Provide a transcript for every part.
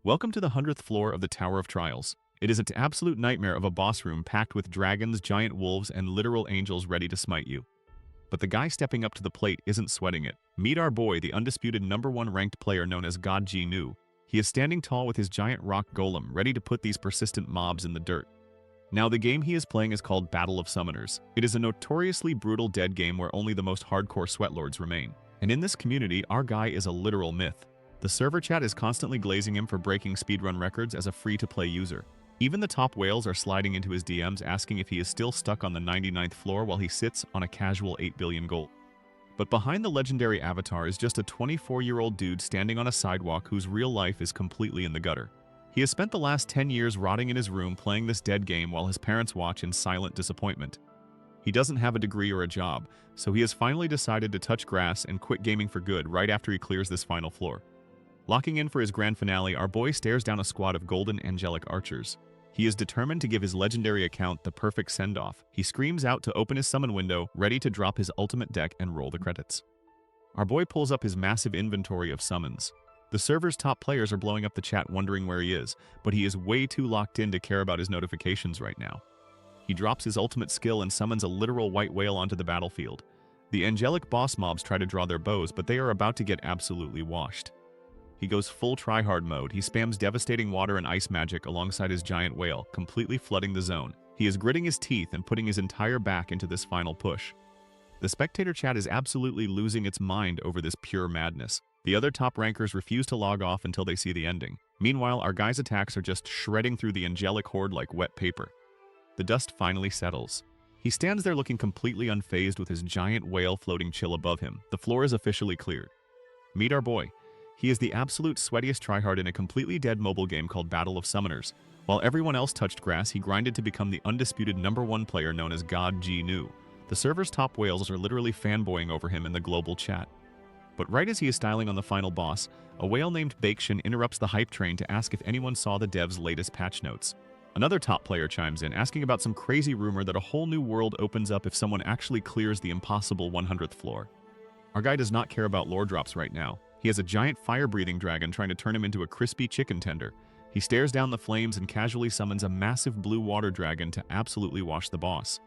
Welcome to the 100th floor of the Tower of Trials. It is an absolute nightmare of a boss room packed with dragons, giant wolves, and literal angels ready to smite you. But the guy stepping up to the plate isn't sweating it. Meet our boy, the undisputed #1 ranked player known as God Ji-Nu. He is standing tall with his giant rock golem, ready to put these persistent mobs in the dirt. Now, the game he is playing is called Battle of Summoners. It is a notoriously brutal dead game where only the most hardcore sweatlords remain. And in this community, our guy is a literal myth. The server chat is constantly glazing him for breaking speedrun records as a free-to-play user. Even the top whales are sliding into his DMs asking if he is still stuck on the 99th floor while he sits on a casual 8 billion gold. But behind the legendary avatar is just a 24-year-old dude standing on a sidewalk whose real life is completely in the gutter. He has spent the last 10 years rotting in his room playing this dead game while his parents watch in silent disappointment. He doesn't have a degree or a job, so he has finally decided to touch grass and quit gaming for good right after he clears this final floor. Locking in for his grand finale, our boy stares down a squad of golden angelic archers. He is determined to give his legendary account the perfect send-off. He screams out to open his summon window, ready to drop his ultimate deck and roll the credits. Our boy pulls up his massive inventory of summons. The server's top players are blowing up the chat wondering where he is, but he is way too locked in to care about his notifications right now. He drops his ultimate skill and summons a literal white whale onto the battlefield. The angelic boss mobs try to draw their bows, but they are about to get absolutely washed. He goes full tryhard mode. He spams devastating water and ice magic alongside his giant whale, completely flooding the zone. He is gritting his teeth and putting his entire back into this final push. The spectator chat is absolutely losing its mind over this pure madness. The other top rankers refuse to log off until they see the ending. Meanwhile, our guy's attacks are just shredding through the angelic horde like wet paper. The dust finally settles. He stands there looking completely unfazed with his giant whale floating chill above him. The floor is officially cleared. Meet our boy. He is the absolute sweatiest tryhard in a completely dead mobile game called Battle of Summoners. While everyone else touched grass, he grinded to become the undisputed #1 player known as God Ji-Nu. The server's top whales are literally fanboying over him in the global chat. But right as he is styling on the final boss, a whale named Bakeshin interrupts the hype train to ask if anyone saw the dev's latest patch notes. Another top player chimes in, asking about some crazy rumor that a whole new world opens up if someone actually clears the impossible 100th floor. Our guy does not care about lore drops right now. He has a giant fire-breathing dragon trying to turn him into a crispy chicken tender. He stares down the flames and casually summons a massive blue water dragon to absolutely wash the boss.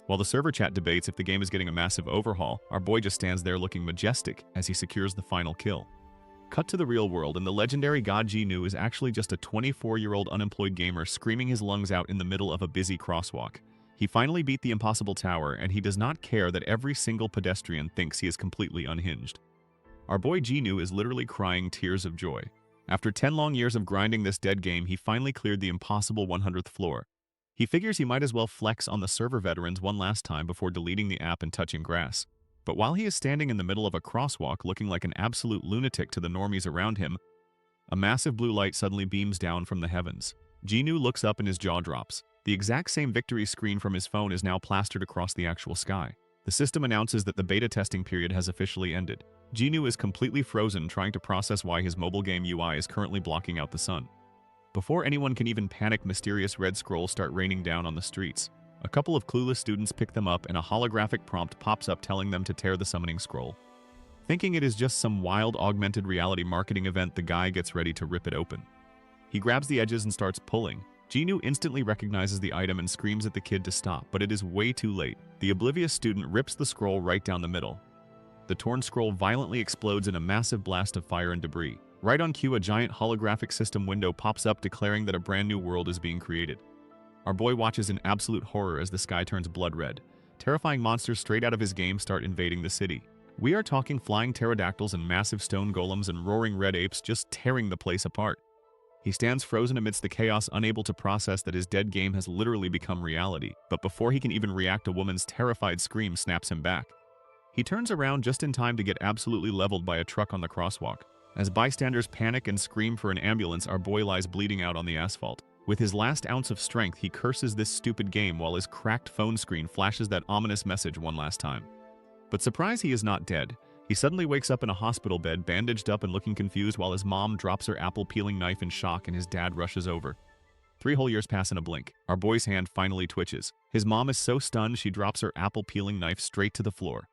While the server chat debates if the game is getting a massive overhaul, our boy just stands there looking majestic as he secures the final kill. Cut to the real world, and the legendary God Ji-Nu is actually just a 24-year-old unemployed gamer screaming his lungs out in the middle of a busy crosswalk. He finally beat the impossible tower, and he does not care that every single pedestrian thinks he is completely unhinged. Our boy Ji-Nu is literally crying tears of joy. After 10 long years of grinding this dead game, he finally cleared the impossible 100th floor. He figures he might as well flex on the server veterans one last time before deleting the app and touching grass. But while he is standing in the middle of a crosswalk looking like an absolute lunatic to the normies around him, a massive blue light suddenly beams down from the heavens. Ji-Nu looks up and his jaw drops. The exact same victory screen from his phone is now plastered across the actual sky. The system announces that the beta testing period has officially ended. Ji-Nu is completely frozen, trying to process why his mobile game UI is currently blocking out the sun. Before anyone can even panic, mysterious red scrolls start raining down on the streets. A couple of clueless students pick them up and a holographic prompt pops up telling them to tear the summoning scroll. Thinking it is just some wild augmented reality marketing event, the guy gets ready to rip it open. He grabs the edges and starts pulling. Ji-Nu instantly recognizes the item and screams at the kid to stop, but it is way too late. The oblivious student rips the scroll right down the middle. The torn scroll violently explodes in a massive blast of fire and debris. Right on cue, a giant holographic system window pops up declaring that a brand new world is being created. Our boy watches in absolute horror as the sky turns blood red. Terrifying monsters straight out of his game start invading the city. We are talking flying pterodactyls and massive stone golems and roaring red apes just tearing the place apart. He stands frozen amidst the chaos, unable to process that his dead game has literally become reality. But before he can even react, a woman's terrified scream snaps him back. He turns around just in time to get absolutely leveled by a truck on the crosswalk. As bystanders panic and scream for an ambulance, our boy lies bleeding out on the asphalt. With his last ounce of strength, he curses this stupid game while his cracked phone screen flashes that ominous message one last time. But surprise, he is not dead. He suddenly wakes up in a hospital bed, bandaged up and looking confused, while his mom drops her apple-peeling knife in shock and his dad rushes over. 3 whole years pass in a blink. Our boy's hand finally twitches. His mom is so stunned she drops her apple-peeling knife straight to the floor.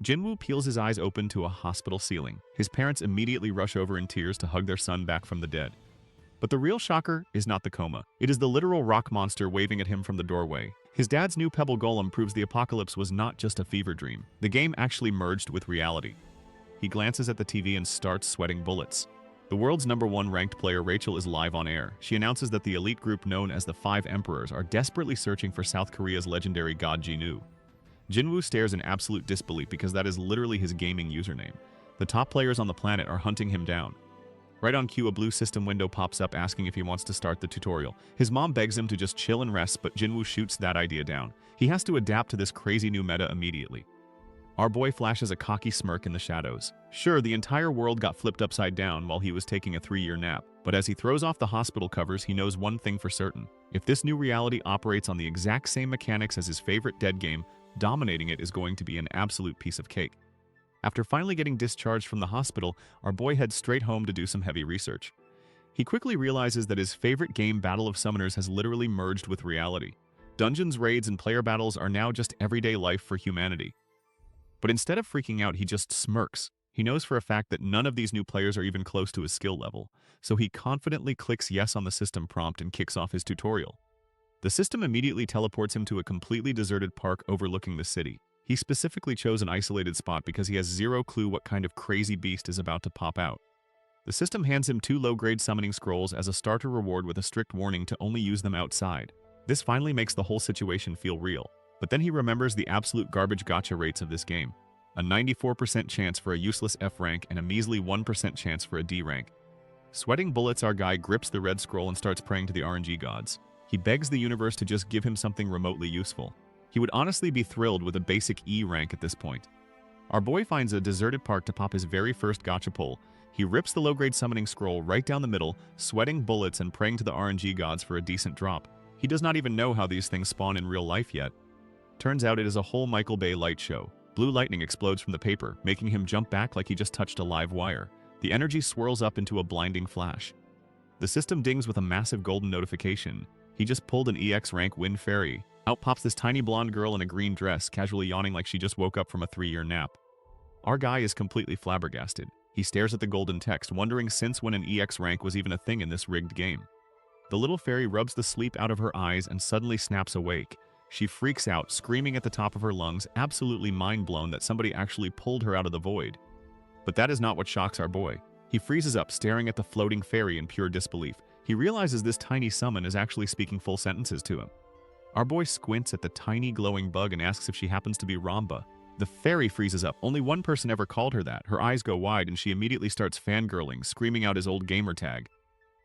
Jinwoo peels his eyes open to a hospital ceiling. His parents immediately rush over in tears to hug their son back from the dead. But the real shocker is not the coma. It is the literal rock monster waving at him from the doorway. His dad's new pebble golem proves the apocalypse was not just a fever dream. The game actually merged with reality. He glances at the TV and starts sweating bullets. The world's #1 ranked player Rachel is live on air. She announces that the elite group known as the Five Emperors are desperately searching for South Korea's legendary god Jinwoo. Jinwoo stares in absolute disbelief because that is literally his gaming username. The top players on the planet are hunting him down. Right on cue, a blue system window pops up asking if he wants to start the tutorial. His mom begs him to just chill and rest, but Jinwoo shoots that idea down. He has to adapt to this crazy new meta immediately. Our boy flashes a cocky smirk in the shadows. Sure, the entire world got flipped upside down while he was taking a 3-year nap, but as he throws off the hospital covers, he knows one thing for certain. If this new reality operates on the exact same mechanics as his favorite dead game, dominating it is going to be an absolute piece of cake. After finally getting discharged from the hospital, our boy heads straight home to do some heavy research. He quickly realizes that his favorite game, Battle of Summoners, has literally merged with reality. Dungeons, raids, and player battles are now just everyday life for humanity. But instead of freaking out, he just smirks. He knows for a fact that none of these new players are even close to his skill level, so he confidently clicks yes on the system prompt and kicks off his tutorial. The system immediately teleports him to a completely deserted park overlooking the city. He specifically chose an isolated spot because he has zero clue what kind of crazy beast is about to pop out. The system hands him 2 low-grade summoning scrolls as a starter reward with a strict warning to only use them outside. This finally makes the whole situation feel real. But then he remembers the absolute garbage gacha rates of this game. A 94% chance for a useless F rank and a measly 1% chance for a D rank. Sweating bullets, our guy grips the red scroll and starts praying to the RNG gods. He begs the universe to just give him something remotely useful. He would honestly be thrilled with a basic E rank at this point. Our boy finds a deserted park to pop his very first gacha pull. He rips the low-grade summoning scroll right down the middle, sweating bullets and praying to the RNG gods for a decent drop. He does not even know how these things spawn in real life yet. Turns out it is a whole Michael Bay light show. Blue lightning explodes from the paper, making him jump back like he just touched a live wire. The energy swirls up into a blinding flash. The system dings with a massive golden notification. He just pulled an EX rank Wind Fairy. Out pops this tiny blonde girl in a green dress, casually yawning like she just woke up from a 3-year nap. Our guy is completely flabbergasted. He stares at the golden text, wondering since when an EX rank was even a thing in this rigged game. The little fairy rubs the sleep out of her eyes and suddenly snaps awake. She freaks out, screaming at the top of her lungs, absolutely mind-blown that somebody actually pulled her out of the void. But that is not what shocks our boy. He freezes up, staring at the floating fairy in pure disbelief. He realizes this tiny summon is actually speaking full sentences to him. Our boy squints at the tiny glowing bug and asks if she happens to be Ramba. The fairy freezes up. Only one person ever called her that. Her eyes go wide and she immediately starts fangirling, screaming out his old gamer tag.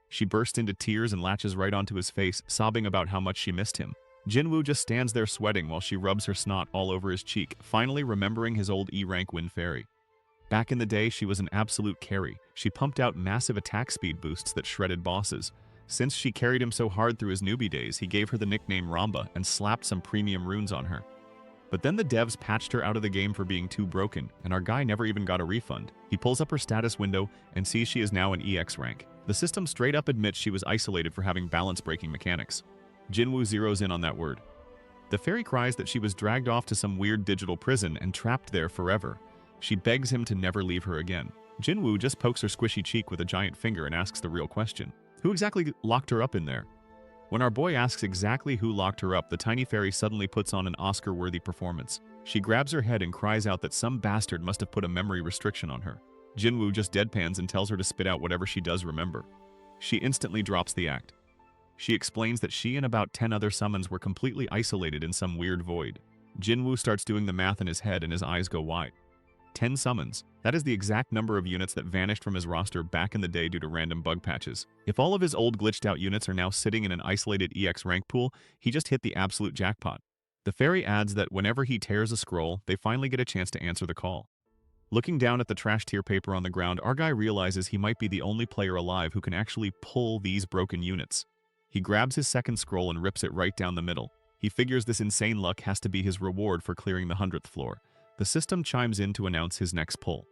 She bursts into tears and latches right onto his face, sobbing about how much she missed him. Jinwoo just stands there sweating while she rubs her snot all over his cheek, finally remembering his old E-rank Wind Fairy. Back in the day, she was an absolute carry. She pumped out massive attack speed boosts that shredded bosses. Since she carried him so hard through his newbie days, he gave her the nickname Ramba and slapped some premium runes on her. But then the devs patched her out of the game for being too broken, and our guy never even got a refund. He pulls up her status window and sees she is now an EX rank. The system straight up admits she was isolated for having balance-breaking mechanics. Jinwoo zeroes in on that word. The fairy cries that she was dragged off to some weird digital prison and trapped there forever. She begs him to never leave her again. Jinwoo just pokes her squishy cheek with a giant finger and asks the real question. Who exactly locked her up in there? When our boy asks exactly who locked her up, the tiny fairy suddenly puts on an Oscar-worthy performance. She grabs her head and cries out that some bastard must have put a memory restriction on her. Jinwoo just deadpans and tells her to spit out whatever she does remember. She instantly drops the act. She explains that she and about 10 other summons were completely isolated in some weird void. Jinwoo starts doing the math in his head and his eyes go wide. 10 summons. That is the exact number of units that vanished from his roster back in the day due to random bug patches. If all of his old glitched out units are now sitting in an isolated EX rank pool, he just hit the absolute jackpot. The fairy adds that whenever he tears a scroll, they finally get a chance to answer the call. Looking down at the trash tier paper on the ground, our guy realizes he might be the only player alive who can actually pull these broken units. He grabs his second scroll and rips it right down the middle. He figures this insane luck has to be his reward for clearing the 100th floor. The system chimes in to announce his next pull.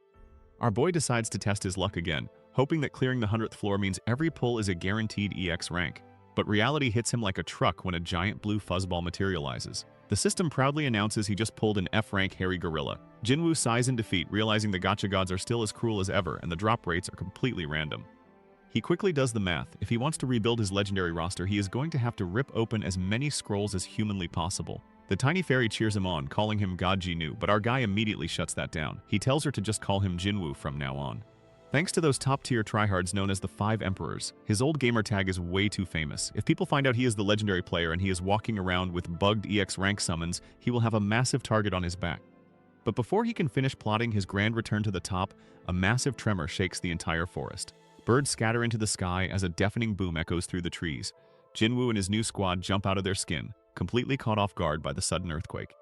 Our boy decides to test his luck again, hoping that clearing the 100th floor means every pull is a guaranteed EX rank. But reality hits him like a truck when a giant blue fuzzball materializes. The system proudly announces he just pulled an F-rank hairy gorilla. Jinwoo sighs in defeat, realizing the gacha gods are still as cruel as ever and the drop rates are completely random. He quickly does the math. If he wants to rebuild his legendary roster, he is going to have to rip open as many scrolls as humanly possible. The tiny fairy cheers him on, calling him God Jinwoo, but our guy immediately shuts that down. He tells her to just call him Jinwoo from now on. Thanks to those top-tier tryhards known as the Five Emperors, his old gamer tag is way too famous. If people find out he is the legendary player and he is walking around with bugged EX rank summons, he will have a massive target on his back. But before he can finish plotting his grand return to the top, a massive tremor shakes the entire forest. Birds scatter into the sky as a deafening boom echoes through the trees. Jinwoo and his new squad jump out of their skin, completely caught off guard by the sudden earthquake.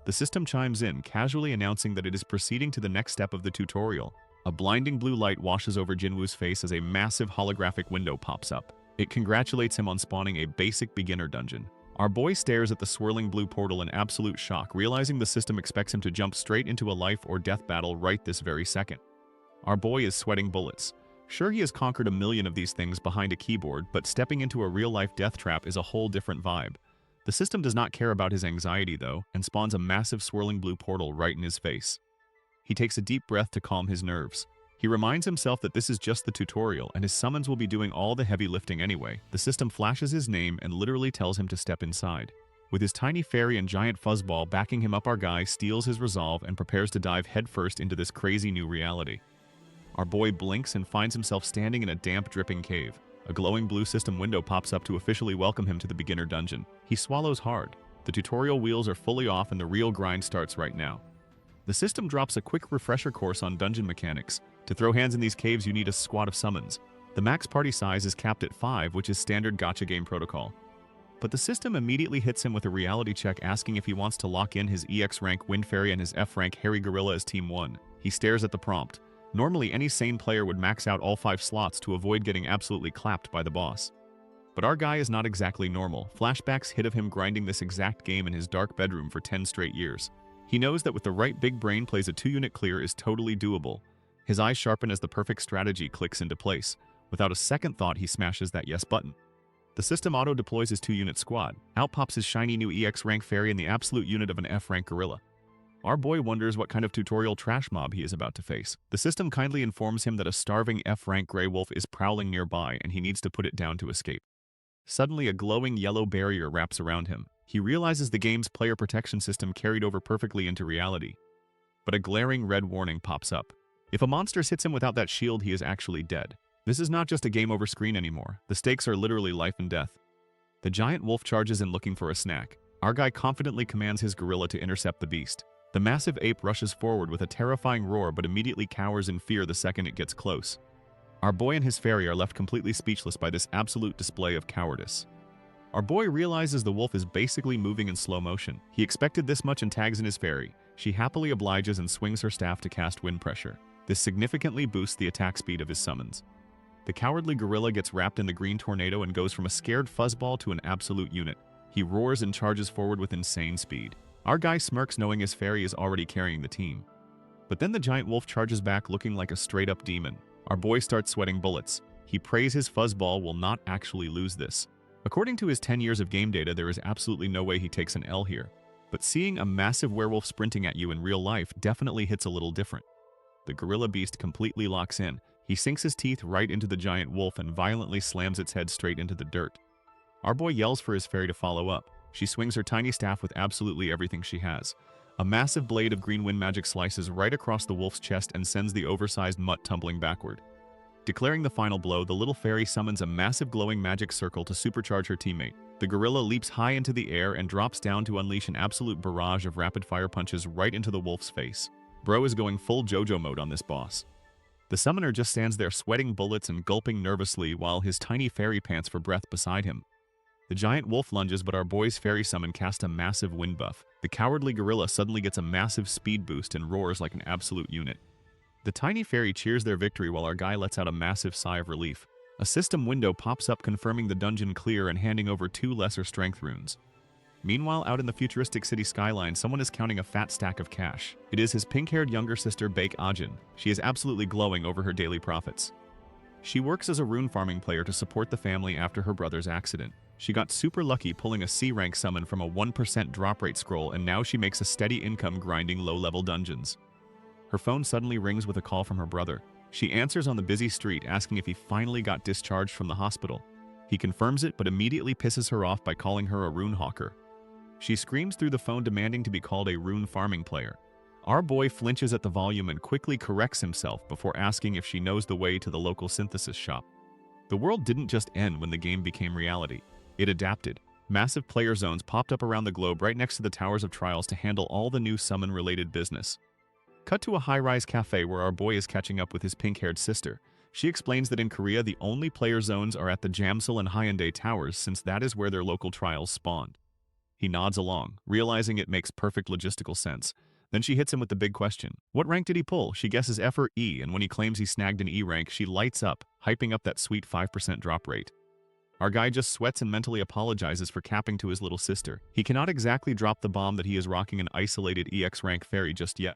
The system chimes in, casually announcing that it is proceeding to the next step of the tutorial. A blinding blue light washes over Jinwoo's face as a massive holographic window pops up. It congratulates him on spawning a basic beginner dungeon. Our boy stares at the swirling blue portal in absolute shock, realizing the system expects him to jump straight into a life or death battle right this very second. Our boy is sweating bullets. Sure, he has conquered a million of these things behind a keyboard, but stepping into a real-life death trap is a whole different vibe. The system does not care about his anxiety, though, and spawns a massive swirling blue portal right in his face. He takes a deep breath to calm his nerves. He reminds himself that this is just the tutorial, and his summons will be doing all the heavy lifting anyway. The system flashes his name and literally tells him to step inside. With his tiny fairy and giant fuzzball backing him up, our guy steals his resolve and prepares to dive headfirst into this crazy new reality. Our boy blinks and finds himself standing in a damp, dripping cave. A glowing blue system window pops up to officially welcome him to the beginner dungeon. He swallows hard. The tutorial wheels are fully off and the real grind starts right now. The system drops a quick refresher course on dungeon mechanics. To throw hands in these caves, you need a squad of summons. The max party size is capped at 5, which is standard gacha game protocol. But the system immediately hits him with a reality check asking if he wants to lock in his EX rank Wind Fairy and his F rank Hairy Gorilla as Team 1. He stares at the prompt. Normally, any sane player would max out all 5 slots to avoid getting absolutely clapped by the boss. But our guy is not exactly normal. Flashbacks hit of him grinding this exact game in his dark bedroom for 10 straight years. He knows that with the right big brain plays, a 2-unit clear is totally doable. His eyes sharpen as the perfect strategy clicks into place. Without a second thought, he smashes that yes button. The system auto-deploys his 2-unit squad. Out pops his shiny new EX rank fairy and the absolute unit of an F rank gorilla. Our boy wonders what kind of tutorial trash mob he is about to face. The system kindly informs him that a starving F-rank gray wolf is prowling nearby and he needs to put it down to escape. Suddenly, a glowing yellow barrier wraps around him. He realizes the game's player protection system carried over perfectly into reality. But a glaring red warning pops up. If a monster hits him without that shield, he is actually dead. This is not just a game over screen anymore. The stakes are literally life and death. The giant wolf charges in looking for a snack. Our guy confidently commands his gorilla to intercept the beast. The massive ape rushes forward with a terrifying roar but immediately cowers in fear the second it gets close. Our boy and his fairy are left completely speechless by this absolute display of cowardice. Our boy realizes the wolf is basically moving in slow motion. He expected this much and tags in his fairy. She happily obliges and swings her staff to cast wind pressure. This significantly boosts the attack speed of his summons. The cowardly gorilla gets wrapped in the green tornado and goes from a scared fuzzball to an absolute unit. He roars and charges forward with insane speed. Our guy smirks knowing his fairy is already carrying the team. But then the giant wolf charges back looking like a straight-up demon. Our boy starts sweating bullets. He prays his fuzzball will not actually lose this. According to his 10 years of game data, there is absolutely no way he takes an L here. But seeing a massive werewolf sprinting at you in real life definitely hits a little different. The gorilla beast completely locks in. He sinks his teeth right into the giant wolf and violently slams its head straight into the dirt. Our boy yells for his fairy to follow up. She swings her tiny staff with absolutely everything she has. A massive blade of green wind magic slices right across the wolf's chest and sends the oversized mutt tumbling backward. Declaring the final blow, the little fairy summons a massive glowing magic circle to supercharge her teammate. The gorilla leaps high into the air and drops down to unleash an absolute barrage of rapid-fire punches right into the wolf's face. Bro is going full JoJo mode on this boss. The summoner just stands there sweating bullets and gulping nervously while his tiny fairy pants for breath beside him. The giant wolf lunges, but our boy's fairy summon casts a massive wind buff. The cowardly gorilla suddenly gets a massive speed boost and roars like an absolute unit. The tiny fairy cheers their victory while our guy lets out a massive sigh of relief. A system window pops up confirming the dungeon clear and handing over 2 lesser strength runes. Meanwhile, out in the futuristic city skyline, someone is counting a fat stack of cash. It is his pink-haired younger sister, Baek Ajin. She is absolutely glowing over her daily profits. She works as a rune farming player to support the family after her brother's accident. She got super lucky pulling a C-rank summon from a 1% drop rate scroll, and now she makes a steady income grinding low-level dungeons. Her phone suddenly rings with a call from her brother. She answers on the busy street asking if he finally got discharged from the hospital. He confirms it but immediately pisses her off by calling her a rune hawker. She screams through the phone demanding to be called a rune farming player. Our boy flinches at the volume and quickly corrects himself before asking if she knows the way to the local synthesis shop. The world didn't just end when the game became reality. It adapted. Massive player zones popped up around the globe right next to the Towers of Trials to handle all the new summon-related business. Cut to a high-rise cafe where our boy is catching up with his pink-haired sister. She explains that in Korea the only player zones are at the Jamsil and Hyundai Towers since that is where their local trials spawned. He nods along, realizing it makes perfect logistical sense. Then she hits him with the big question. What rank did he pull? She guesses F or E, and when he claims he snagged an E rank, she lights up, hyping up that sweet 5% drop rate. Our guy just sweats and mentally apologizes for capping to his little sister. He cannot exactly drop the bomb that he is rocking an isolated EX rank fairy just yet.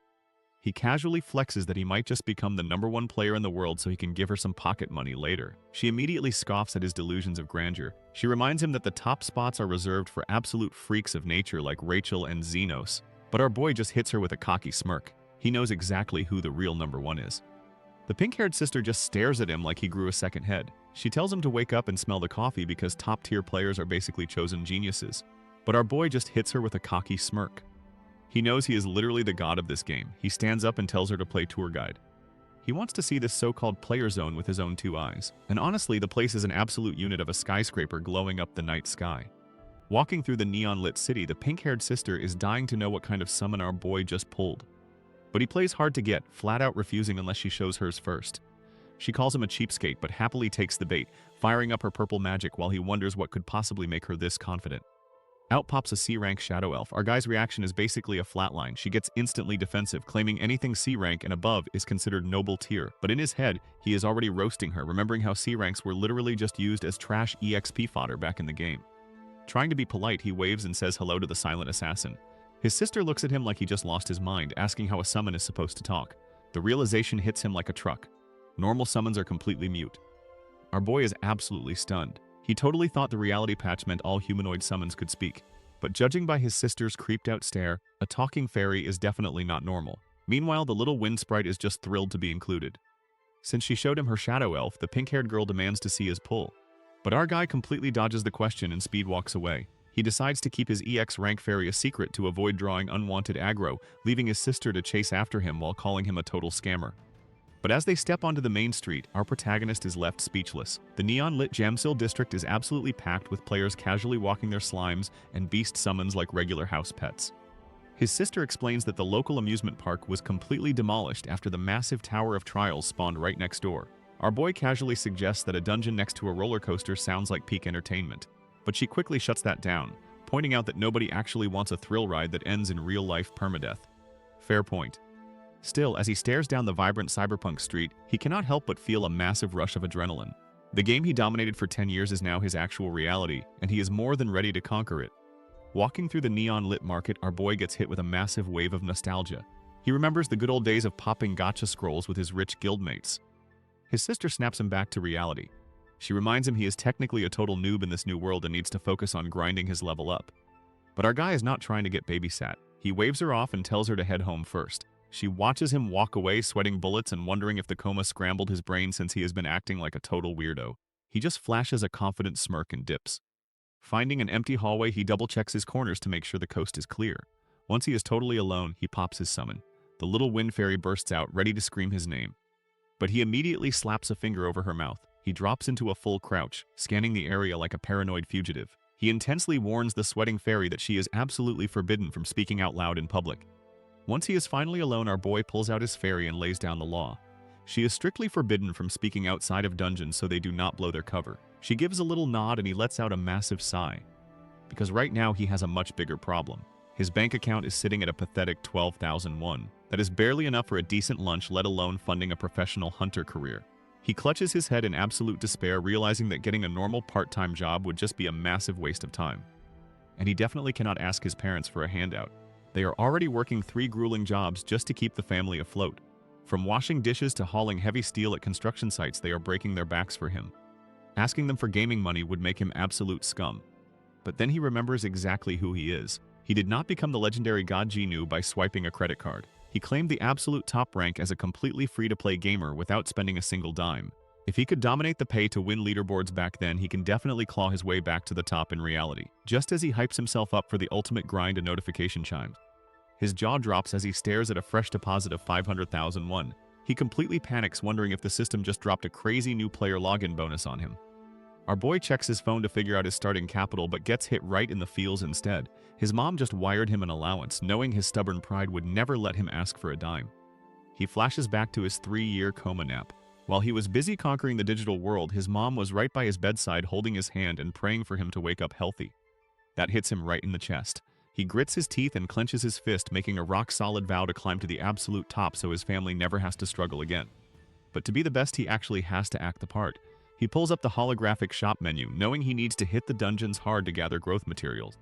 He casually flexes that he might just become the #1 player in the world so he can give her some pocket money later. She immediately scoffs at his delusions of grandeur. She reminds him that the top spots are reserved for absolute freaks of nature like Rachel and Xenos. But our boy just hits her with a cocky smirk. He knows exactly who the real #1 is. The pink-haired sister just stares at him like he grew a second head. She tells him to wake up and smell the coffee because top-tier players are basically chosen geniuses. But our boy just hits her with a cocky smirk. He knows he is literally the god of this game. He stands up and tells her to play tour guide. He wants to see this so-called player zone with his own 2 eyes. And honestly, the place is an absolute unit of a skyscraper glowing up the night sky. Walking through the neon-lit city, the pink-haired sister is dying to know what kind of summon our boy just pulled. But he plays hard to get, flat-out refusing unless she shows hers first. She calls him a cheapskate but happily takes the bait, firing up her purple magic while he wonders what could possibly make her this confident. Out pops a C-rank Shadow Elf. Our guy's reaction is basically a flatline. She gets instantly defensive, claiming anything C-rank and above is considered noble tier. But in his head, he is already roasting her, remembering how C-ranks were literally just used as trash EXP fodder back in the game. Trying to be polite, he waves and says hello to the silent assassin. His sister looks at him like he just lost his mind, asking how a summon is supposed to talk. The realization hits him like a truck. Normal summons are completely mute. Our boy is absolutely stunned. He totally thought the reality patch meant all humanoid summons could speak. But judging by his sister's creeped-out stare, a talking fairy is definitely not normal. Meanwhile, the little wind sprite is just thrilled to be included. Since she showed him her shadow elf, the pink-haired girl demands to see his pull. But our guy completely dodges the question and speed walks away. He decides to keep his EX rank fairy a secret to avoid drawing unwanted aggro, leaving his sister to chase after him while calling him a total scammer. But as they step onto the main street, our protagonist is left speechless. The neon-lit Jamsil district is absolutely packed with players casually walking their slimes and beast summons like regular house pets. His sister explains that the local amusement park was completely demolished after the massive Tower of Trials spawned right next door. Our boy casually suggests that a dungeon next to a roller coaster sounds like peak entertainment. But she quickly shuts that down, pointing out that nobody actually wants a thrill ride that ends in real-life permadeath. Fair point. Still, as he stares down the vibrant cyberpunk street, he cannot help but feel a massive rush of adrenaline. The game he dominated for 10 years is now his actual reality, and he is more than ready to conquer it. Walking through the neon-lit market, our boy gets hit with a massive wave of nostalgia. He remembers the good old days of popping gacha scrolls with his rich guildmates. His sister snaps him back to reality. She reminds him he is technically a total noob in this new world and needs to focus on grinding his level up. But our guy is not trying to get babysat. He waves her off and tells her to head home first. She watches him walk away, sweating bullets and wondering if the coma scrambled his brain since he has been acting like a total weirdo. He just flashes a confident smirk and dips. Finding an empty hallway, he double-checks his corners to make sure the coast is clear. Once he is totally alone, he pops his summon. The little wind fairy bursts out, ready to scream his name. But he immediately slaps a finger over her mouth. He drops into a full crouch, scanning the area like a paranoid fugitive. He intensely warns the sweating fairy that she is absolutely forbidden from speaking out loud in public. Once he is finally alone, our boy pulls out his fairy and lays down the law. She is strictly forbidden from speaking outside of dungeons so they do not blow their cover. She gives a little nod and he lets out a massive sigh. Because right now he has a much bigger problem. His bank account is sitting at a pathetic 12,001. That is barely enough for a decent lunch, let alone funding a professional hunter career. He clutches his head in absolute despair, realizing that getting a normal part-time job would just be a massive waste of time. And he definitely cannot ask his parents for a handout. They are already working 3 grueling jobs just to keep the family afloat. From washing dishes to hauling heavy steel at construction sites, they are breaking their backs for him. Asking them for gaming money would make him absolute scum. But then he remembers exactly who he is. He did not become the legendary god Genu by swiping a credit card. He claimed the absolute top rank as a completely free-to-play gamer without spending a single dime. If he could dominate the pay-to-win leaderboards back then, he can definitely claw his way back to the top in reality, just as he hypes himself up for the ultimate grind and notification chimes. His jaw drops as he stares at a fresh deposit of 500,001. He completely panics, wondering if the system just dropped a crazy new player login bonus on him. Our boy checks his phone to figure out his starting capital but gets hit right in the feels instead. His mom just wired him an allowance, knowing his stubborn pride would never let him ask for a dime. He flashes back to his 3-year coma nap. While he was busy conquering the digital world, his mom was right by his bedside holding his hand and praying for him to wake up healthy. That hits him right in the chest. He grits his teeth and clenches his fist, making a rock-solid vow to climb to the absolute top so his family never has to struggle again. But to be the best, he actually has to act the part. He pulls up the holographic shop menu, knowing he needs to hit the dungeons hard to gather growth materials.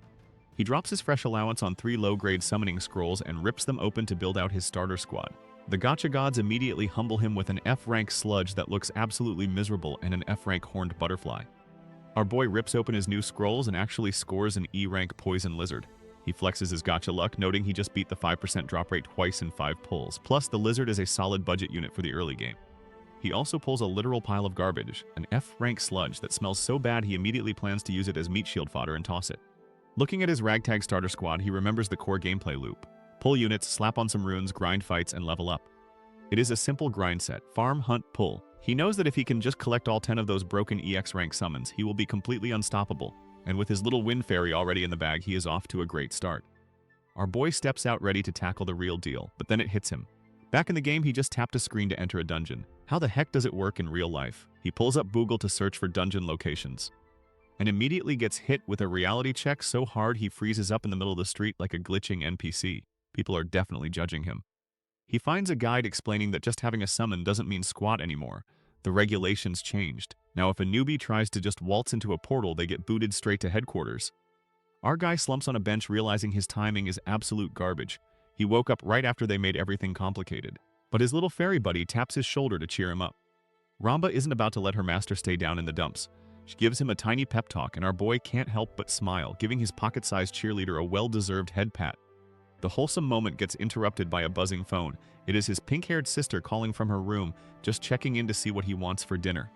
He drops his fresh allowance on 3 low-grade summoning scrolls and rips them open to build out his starter squad. The gacha gods immediately humble him with an F-rank sludge that looks absolutely miserable and an F-rank horned butterfly. Our boy rips open his new scrolls and actually scores an E-rank poison lizard. He flexes his gacha luck, noting he just beat the 5% drop rate twice in 5 pulls, plus the lizard is a solid budget unit for the early game. He also pulls a literal pile of garbage, an F-rank sludge that smells so bad he immediately plans to use it as meat shield fodder and toss it. Looking at his ragtag starter squad, he remembers the core gameplay loop. Pull units, slap on some runes, grind fights, and level up. It is a simple grind set, farm, hunt, pull. He knows that if he can just collect all 10 of those broken EX rank summons, he will be completely unstoppable. And with his little wind fairy already in the bag, he is off to a great start. Our boy steps out ready to tackle the real deal, but then it hits him. Back in the game, he just tapped a screen to enter a dungeon. How the heck does it work in real life? He pulls up Google to search for dungeon locations, and immediately gets hit with a reality check so hard he freezes up in the middle of the street like a glitching NPC. People are definitely judging him. He finds a guide explaining that just having a summon doesn't mean squat anymore. The regulations changed. Now if a newbie tries to just waltz into a portal, they get booted straight to headquarters. Our guy slumps on a bench, realizing his timing is absolute garbage. He woke up right after they made everything complicated. But his little fairy buddy taps his shoulder to cheer him up. Ramba isn't about to let her master stay down in the dumps. She gives him a tiny pep talk, and our boy can't help but smile, giving his pocket-sized cheerleader a well-deserved head pat. The wholesome moment gets interrupted by a buzzing phone. It is his pink-haired sister calling from her room, just checking in to see what he wants for dinner.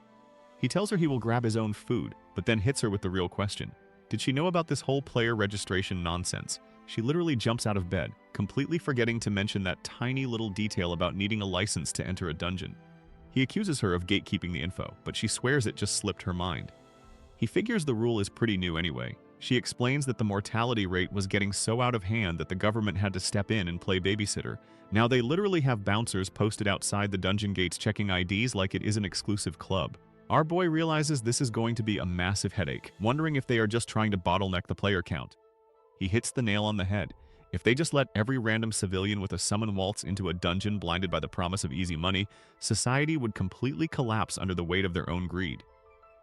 He tells her he will grab his own food, but then hits her with the real question. Did she know about this whole player registration nonsense? She literally jumps out of bed, completely forgetting to mention that tiny little detail about needing a license to enter a dungeon. He accuses her of gatekeeping the info, but she swears it just slipped her mind. He figures the rule is pretty new anyway. She explains that the mortality rate was getting so out of hand that the government had to step in and play babysitter. Now they literally have bouncers posted outside the dungeon gates checking IDs like it is an exclusive club. Our boy realizes this is going to be a massive headache, wondering if they are just trying to bottleneck the player count. He hits the nail on the head. If they just let every random civilian with a summon waltz into a dungeon blinded by the promise of easy money, society would completely collapse under the weight of their own greed.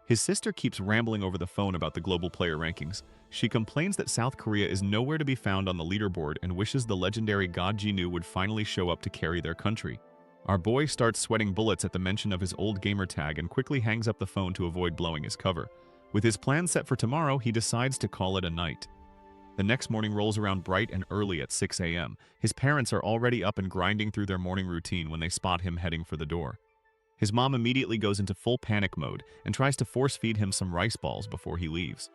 His sister keeps rambling over the phone about the global player rankings. She complains that South Korea is nowhere to be found on the leaderboard and wishes the legendary god Jinnu would finally show up to carry their country. Our boy starts sweating bullets at the mention of his old gamer tag and quickly hangs up the phone to avoid blowing his cover. With his plan set for tomorrow, he decides to call it a night. The next morning rolls around bright and early at 6 a.m. His parents are already up and grinding through their morning routine when they spot him heading for the door. His mom immediately goes into full panic mode and tries to force-feed him some rice balls before he leaves.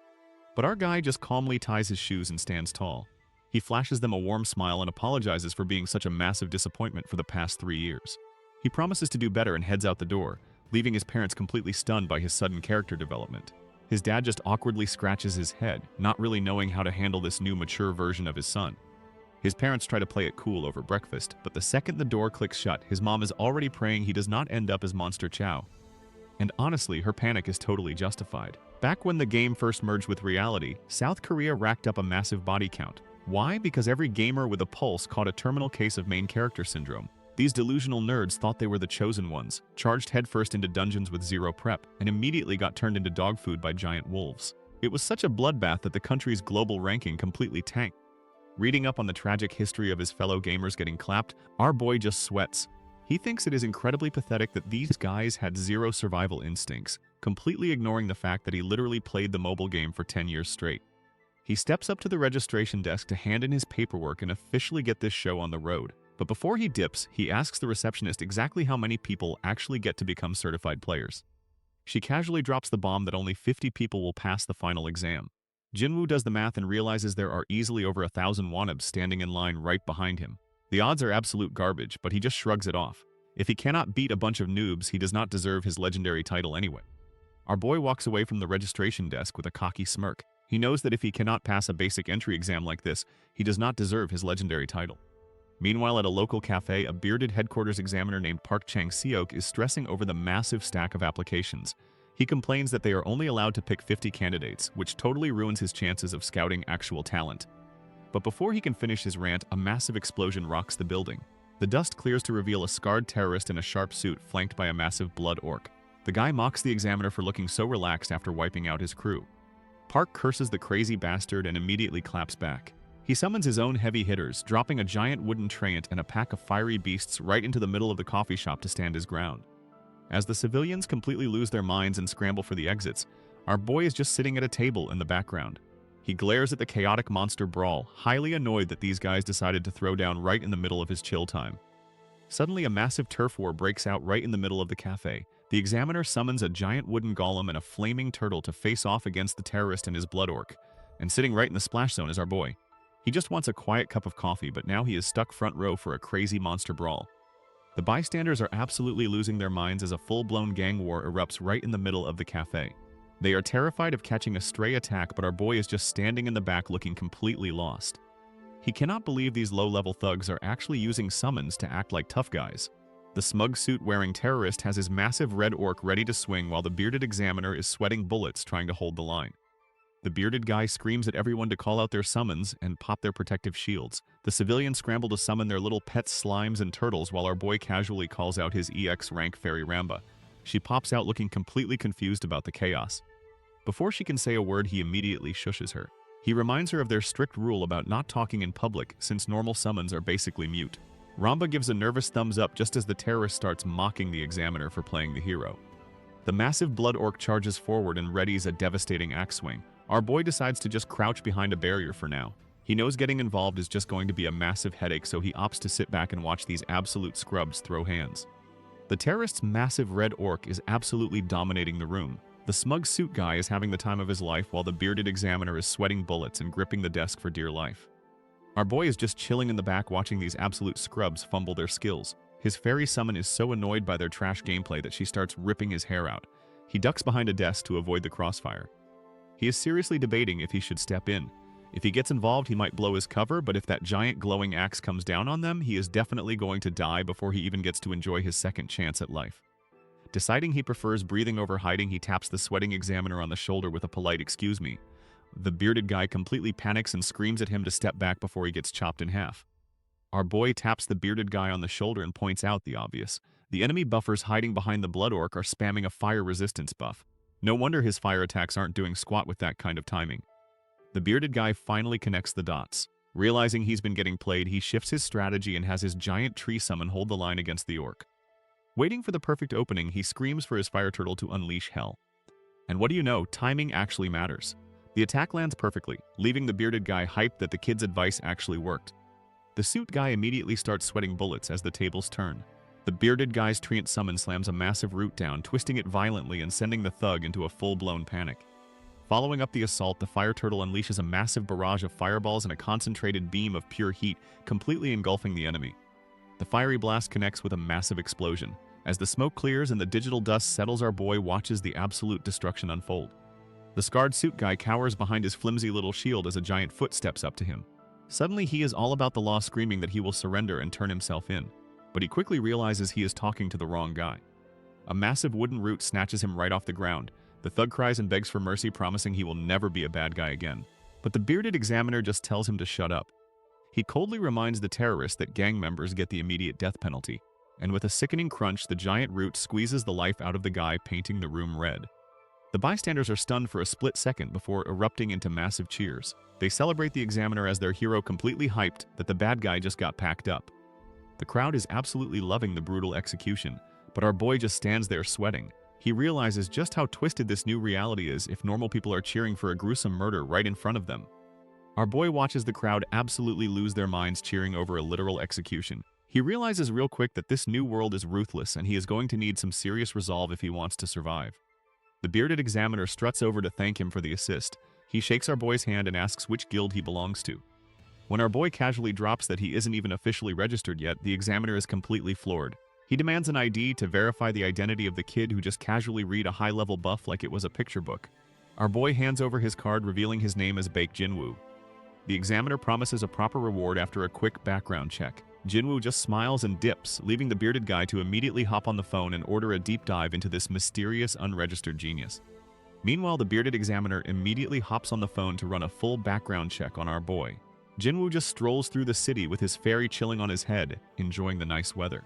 But our guy just calmly ties his shoes and stands tall. He flashes them a warm smile and apologizes for being such a massive disappointment for the past 3 years. He promises to do better and heads out the door, leaving his parents completely stunned by his sudden character development. His dad just awkwardly scratches his head, not really knowing how to handle this new mature version of his son. His parents try to play it cool over breakfast, but the second the door clicks shut, his mom is already praying he does not end up as Monster Chow. And honestly, her panic is totally justified. Back when the game first merged with reality, South Korea racked up a massive body count. Why? Because every gamer with a pulse caught a terminal case of main character syndrome. These delusional nerds thought they were the chosen ones, charged headfirst into dungeons with zero prep, and immediately got turned into dog food by giant wolves. It was such a bloodbath that the country's global ranking completely tanked. Reading up on the tragic history of his fellow gamers getting clapped, our boy just sweats. He thinks it is incredibly pathetic that these guys had zero survival instincts, completely ignoring the fact that he literally played the mobile game for 10 years straight. He steps up to the registration desk to hand in his paperwork and officially get this show on the road. But before he dips, he asks the receptionist exactly how many people actually get to become certified players. She casually drops the bomb that only 50 people will pass the final exam. Jinwoo does the math and realizes there are easily over 1,000 wanabs standing in line right behind him. The odds are absolute garbage, but he just shrugs it off. If he cannot beat a bunch of noobs, he does not deserve his legendary title anyway. Our boy walks away from the registration desk with a cocky smirk. He knows that if he cannot pass a basic entry exam like this, he does not deserve his legendary title. Meanwhile, at a local cafe, a bearded headquarters examiner named Park Chang-seok is stressing over the massive stack of applications. He complains that they are only allowed to pick 50 candidates, which totally ruins his chances of scouting actual talent. But before he can finish his rant, a massive explosion rocks the building. The dust clears to reveal a scarred terrorist in a sharp suit flanked by a massive blood orc. The guy mocks the examiner for looking so relaxed after wiping out his crew. Park curses the crazy bastard and immediately claps back. He summons his own heavy hitters, dropping a giant wooden treant and a pack of fiery beasts right into the middle of the coffee shop to stand his ground. As the civilians completely lose their minds and scramble for the exits, our boy is just sitting at a table in the background. He glares at the chaotic monster brawl, highly annoyed that these guys decided to throw down right in the middle of his chill time. Suddenly, a massive turf war breaks out right in the middle of the cafe. The examiner summons a giant wooden golem and a flaming turtle to face off against the terrorist and his blood orc. And sitting right in the splash zone is our boy. He just wants a quiet cup of coffee, but now he is stuck front row for a crazy monster brawl. The bystanders are absolutely losing their minds as a full-blown gang war erupts right in the middle of the cafe. They are terrified of catching a stray attack, but our boy is just standing in the back looking completely lost. He cannot believe these low-level thugs are actually using summons to act like tough guys. The smug suit-wearing terrorist has his massive red orc ready to swing while the bearded examiner is sweating bullets trying to hold the line. The bearded guy screams at everyone to call out their summons and pop their protective shields. The civilians scramble to summon their little pet slimes and turtles while our boy casually calls out his EX rank fairy Ramba. She pops out looking completely confused about the chaos. Before she can say a word, he immediately shushes her. He reminds her of their strict rule about not talking in public since normal summons are basically mute. Ramba gives a nervous thumbs up just as the terrorist starts mocking the examiner for playing the hero. The massive blood orc charges forward and readies a devastating axe swing. Our boy decides to just crouch behind a barrier for now. He knows getting involved is just going to be a massive headache, so he opts to sit back and watch these absolute scrubs throw hands. The terrorist's massive red orc is absolutely dominating the room. The smug suit guy is having the time of his life while the bearded examiner is sweating bullets and gripping the desk for dear life. Our boy is just chilling in the back watching these absolute scrubs fumble their skills. His fairy summon is so annoyed by their trash gameplay that she starts ripping his hair out. He ducks behind a desk to avoid the crossfire. He is seriously debating if he should step in. If he gets involved, he might blow his cover, but if that giant glowing axe comes down on them, he is definitely going to die before he even gets to enjoy his second chance at life. Deciding he prefers breathing over hiding, he taps the sweating examiner on the shoulder with a polite "excuse me." The bearded guy completely panics and screams at him to step back before he gets chopped in half. Our boy taps the bearded guy on the shoulder and points out the obvious. The enemy buffers hiding behind the blood orc are spamming a fire resistance buff. No wonder his fire attacks aren't doing squat with that kind of timing. The bearded guy finally connects the dots. Realizing he's been getting played, he shifts his strategy and has his giant tree summon hold the line against the orc. Waiting for the perfect opening, he screams for his fire turtle to unleash hell. And what do you know, timing actually matters. The attack lands perfectly, leaving the bearded guy hyped that the kid's advice actually worked. The suit guy immediately starts sweating bullets as the tables turn. The bearded guy's treant summon slams a massive root down, twisting it violently and sending the thug into a full-blown panic. Following up the assault, the fire turtle unleashes a massive barrage of fireballs and a concentrated beam of pure heat, completely engulfing the enemy. The fiery blast connects with a massive explosion. As the smoke clears and the digital dust settles, our boy watches the absolute destruction unfold. The scarred suit guy cowers behind his flimsy little shield as a giant foot steps up to him. Suddenly, he is all about the law, screaming that he will surrender and turn himself in. But he quickly realizes he is talking to the wrong guy. A massive wooden root snatches him right off the ground. The thug cries and begs for mercy, promising he will never be a bad guy again. But the bearded examiner just tells him to shut up. He coldly reminds the terrorist that gang members get the immediate death penalty. And with a sickening crunch, the giant root squeezes the life out of the guy, painting the room red. The bystanders are stunned for a split second before erupting into massive cheers. They celebrate the examiner as their hero, completely hyped that the bad guy just got packed up. The crowd is absolutely loving the brutal execution, but our boy just stands there sweating. He realizes just how twisted this new reality is if normal people are cheering for a gruesome murder right in front of them. Our boy watches the crowd absolutely lose their minds cheering over a literal execution. He realizes real quick that this new world is ruthless and he is going to need some serious resolve if he wants to survive. The bearded examiner struts over to thank him for the assist. He shakes our boy's hand and asks which guild he belongs to. When our boy casually drops that he isn't even officially registered yet, the examiner is completely floored. He demands an ID to verify the identity of the kid who just casually read a high-level buff like it was a picture book. Our boy hands over his card revealing his name as Baek Jinwoo. The examiner promises a proper reward after a quick background check. Jinwoo just smiles and dips, leaving the bearded guy to immediately hop on the phone and order a deep dive into this mysterious unregistered genius. Meanwhile, the bearded examiner immediately hops on the phone to run a full background check on our boy. Jinwoo just strolls through the city with his fairy chilling on his head, enjoying the nice weather.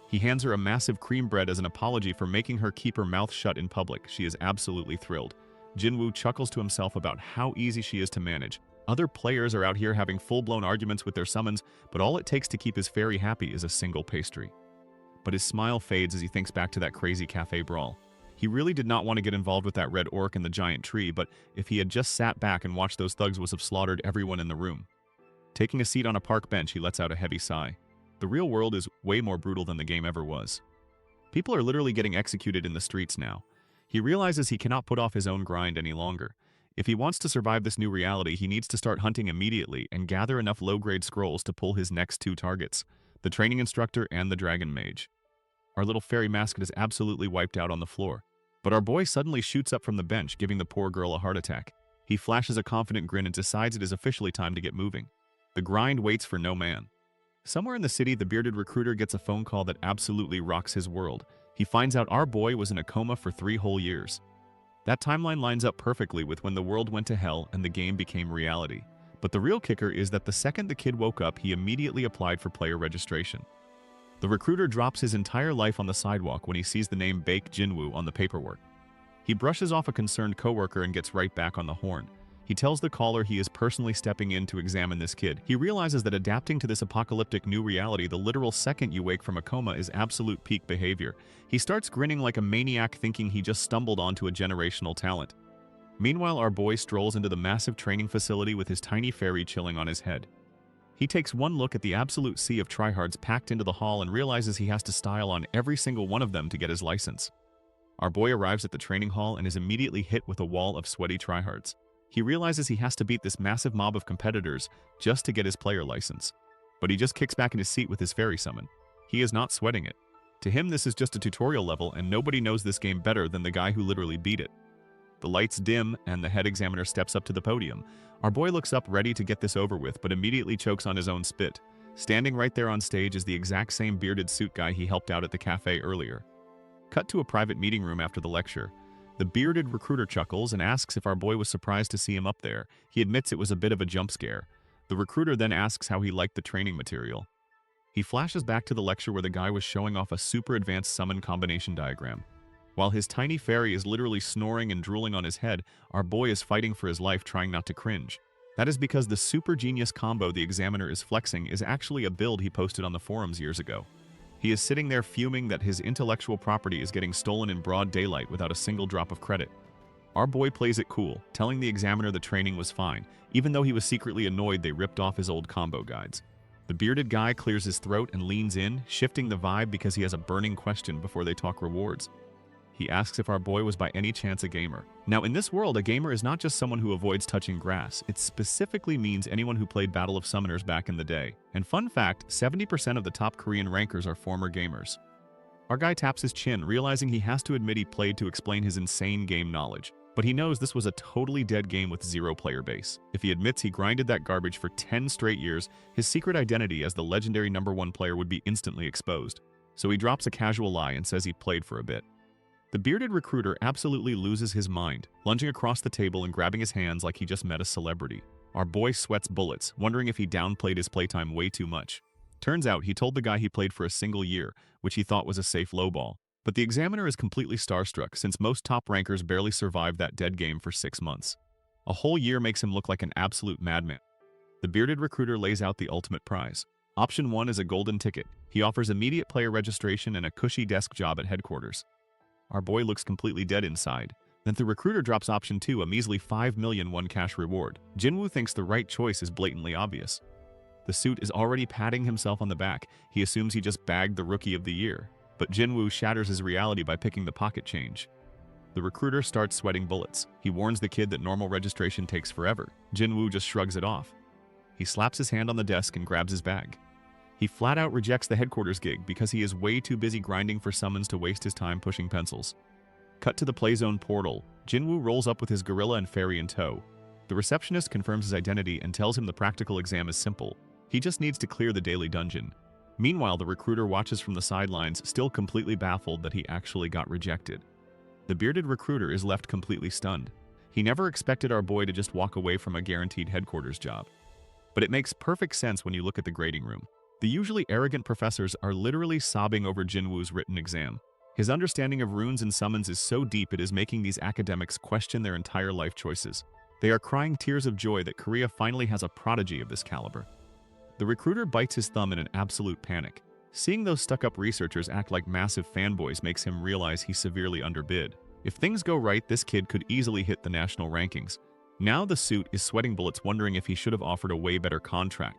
He hands her a massive cream bread as an apology for making her keep her mouth shut in public. She is absolutely thrilled. Jinwoo chuckles to himself about how easy she is to manage. Other players are out here having full-blown arguments with their summons, but all it takes to keep his fairy happy is a single pastry. But his smile fades as he thinks back to that crazy cafe brawl. He really did not want to get involved with that red orc in the giant tree, but if he had just sat back and watched those thugs would have slaughtered everyone in the room. Taking a seat on a park bench, he lets out a heavy sigh. The real world is way more brutal than the game ever was. People are literally getting executed in the streets now. He realizes he cannot put off his own grind any longer. If he wants to survive this new reality, he needs to start hunting immediately and gather enough low-grade scrolls to pull his next two targets, the training instructor and the dragon mage. Our little fairy mascot is absolutely wiped out on the floor, but our boy suddenly shoots up from the bench, giving the poor girl a heart attack. He flashes a confident grin and decides it is officially time to get moving. The grind waits for no man. Somewhere in the city, the bearded recruiter gets a phone call that absolutely rocks his world. He finds out our boy was in a coma for 3 whole years. That timeline lines up perfectly with when the world went to hell and the game became reality. But the real kicker is that the second the kid woke up, he immediately applied for player registration. The recruiter drops his entire life on the sidewalk when he sees the name Baek Jinwoo on the paperwork. He brushes off a concerned coworker and gets right back on the horn. He tells the caller he is personally stepping in to examine this kid. He realizes that adapting to this apocalyptic new reality the literal second you wake from a coma is absolute peak behavior. He starts grinning like a maniac, thinking he just stumbled onto a generational talent. Meanwhile, our boy strolls into the massive training facility with his tiny fairy chilling on his head. He takes one look at the absolute sea of tryhards packed into the hall and realizes he has to style on every single one of them to get his license. Our boy arrives at the training hall and is immediately hit with a wall of sweaty tryhards. He realizes he has to beat this massive mob of competitors just to get his player license. But he just kicks back in his seat with his fairy summon. He is not sweating it. To him, this is just a tutorial level, and nobody knows this game better than the guy who literally beat it. The lights dim, and the head examiner steps up to the podium. Our boy looks up ready to get this over with, but immediately chokes on his own spit. Standing right there on stage is the exact same bearded suit guy he helped out at the cafe earlier. Cut to a private meeting room after the lecture. The bearded recruiter chuckles and asks if our boy was surprised to see him up there. He admits it was a bit of a jump scare. The recruiter then asks how he liked the training material. He flashes back to the lecture where the guy was showing off a super advanced summon combination diagram. While his tiny fairy is literally snoring and drooling on his head, our boy is fighting for his life, trying not to cringe. That is because the super genius combo the examiner is flexing is actually a build he posted on the forums years ago. He is sitting there fuming that his intellectual property is getting stolen in broad daylight without a single drop of credit. Our boy plays it cool, telling the examiner the training was fine, even though he was secretly annoyed they ripped off his old combo guides. The bearded guy clears his throat and leans in, shifting the vibe because he has a burning question before they talk rewards. He asks if our boy was by any chance a gamer. Now, in this world, a gamer is not just someone who avoids touching grass. It specifically means anyone who played Battle of Summoners back in the day. And fun fact, 70% of the top Korean rankers are former gamers. Our guy taps his chin, realizing he has to admit he played to explain his insane game knowledge. But he knows this was a totally dead game with 0 player base. If he admits he grinded that garbage for 10 straight years, his secret identity as the legendary #1 player would be instantly exposed. So he drops a casual lie and says he played for a bit. The bearded recruiter absolutely loses his mind, lunging across the table and grabbing his hands like he just met a celebrity. Our boy sweats bullets, wondering if he downplayed his playtime way too much. Turns out he told the guy he played for a single year, which he thought was a safe lowball. But the examiner is completely starstruck since most top rankers barely survived that dead game for 6 months. A whole year makes him look like an absolute madman. The bearded recruiter lays out the ultimate prize. Option 1 is a golden ticket. He offers immediate player registration and a cushy desk job at headquarters. Our boy looks completely dead inside. Then the recruiter drops option 2, a measly 5 million won cash reward. Jinwoo thinks the right choice is blatantly obvious. The suit is already patting himself on the back. He assumes he just bagged the Rookie of the Year. But Jinwoo shatters his reality by picking the pocket change. The recruiter starts sweating bullets. He warns the kid that normal registration takes forever. Jinwoo just shrugs it off. He slaps his hand on the desk and grabs his bag. He flat out rejects the headquarters gig because he is way too busy grinding for summons to waste his time pushing pencils. Cut to the playzone portal. Jinwoo rolls up with his gorilla and fairy in tow. The receptionist confirms his identity and tells him the practical exam is simple. He just needs to clear the daily dungeon. Meanwhile, the recruiter watches from the sidelines, still completely baffled that he actually got rejected. The bearded recruiter is left completely stunned. He never expected our boy to just walk away from a guaranteed headquarters job. But it makes perfect sense when you look at the grading room. The usually arrogant professors are literally sobbing over Jinwoo's written exam. His understanding of runes and summons is so deep it is making these academics question their entire life choices. They are crying tears of joy that Korea finally has a prodigy of this caliber. The recruiter bites his thumb in an absolute panic. Seeing those stuck-up researchers act like massive fanboys makes him realize he's severely underbid. If things go right, this kid could easily hit the national rankings. Now the suit is sweating bullets, wondering if he should have offered a way better contract.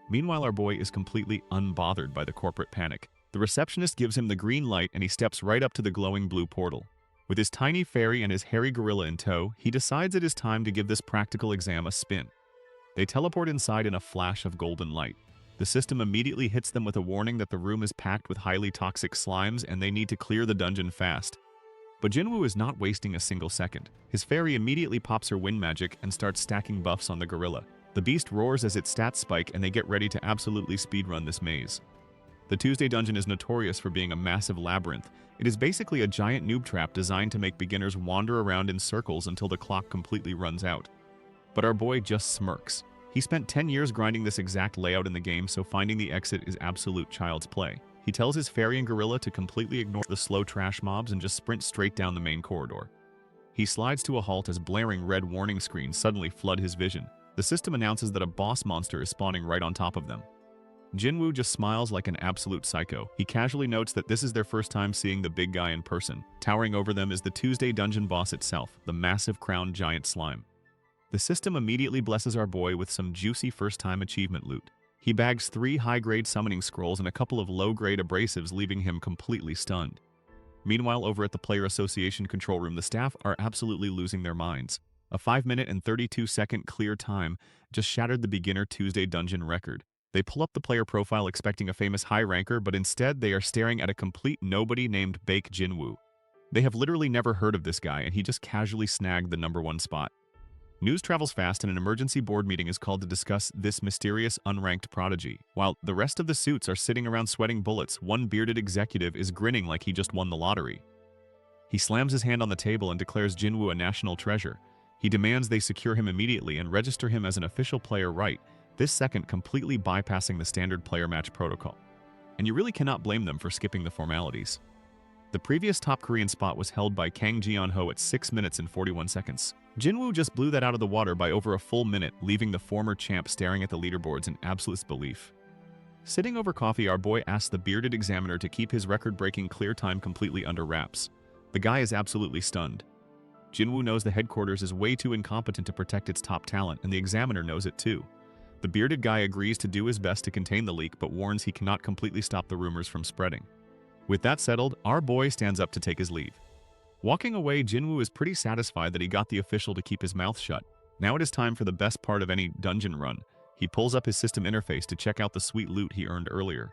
Meanwhile, our boy is completely unbothered by the corporate panic. The receptionist gives him the green light and he steps right up to the glowing blue portal. With his tiny fairy and his hairy gorilla in tow, he decides it is time to give this practical exam a spin. They teleport inside in a flash of golden light. The system immediately hits them with a warning that the room is packed with highly toxic slimes and they need to clear the dungeon fast. But Jinwoo is not wasting a single second. His fairy immediately pops her wind magic and starts stacking buffs on the gorilla. The beast roars as its stats spike and they get ready to absolutely speedrun this maze. The Tuesday dungeon is notorious for being a massive labyrinth. It is basically a giant noob trap designed to make beginners wander around in circles until the clock completely runs out. But our boy just smirks. He spent 10 years grinding this exact layout in the game, so finding the exit is absolute child's play. He tells his fairy and gorilla to completely ignore the slow trash mobs and just sprint straight down the main corridor. He slides to a halt as blaring red warning screens suddenly flood his vision. The system announces that a boss monster is spawning right on top of them. Jinwoo just smiles like an absolute psycho. He casually notes that this is their first time seeing the big guy in person. Towering over them is the Tuesday dungeon boss itself, the massive crowned giant slime. The system immediately blesses our boy with some juicy first-time achievement loot. He bags 3 high-grade summoning scrolls and a couple of low-grade abrasives, leaving him completely stunned. Meanwhile, over at the Player Association control room, the staff are absolutely losing their minds. A 5-minute and 32-second clear time just shattered the beginner Tuesday dungeon record. They pull up the player profile expecting a famous high ranker, but instead they are staring at a complete nobody named Bake Jinwoo. They have literally never heard of this guy, and he just casually snagged the #1 spot. News travels fast and an emergency board meeting is called to discuss this mysterious unranked prodigy. While the rest of the suits are sitting around sweating bullets, one bearded executive is grinning like he just won the lottery. He slams his hand on the table and declares Jinwoo a national treasure. He demands they secure him immediately and register him as an official player right this second, completely bypassing the standard player match protocol. And you really cannot blame them for skipping the formalities. The previous top Korean spot was held by Kang Ji-yeon-ho at 6 minutes and 41 seconds. Jinwoo just blew that out of the water by over a full minute, leaving the former champ staring at the leaderboards in absolute disbelief. Sitting over coffee, our boy asks the bearded examiner to keep his record-breaking clear time completely under wraps. The guy is absolutely stunned. Jinwoo knows the headquarters is way too incompetent to protect its top talent, and the examiner knows it too. The bearded guy agrees to do his best to contain the leak, but warns he cannot completely stop the rumors from spreading. With that settled, our boy stands up to take his leave. Walking away, Jinwoo is pretty satisfied that he got the official to keep his mouth shut. Now it is time for the best part of any dungeon run. He pulls up his system interface to check out the sweet loot he earned earlier.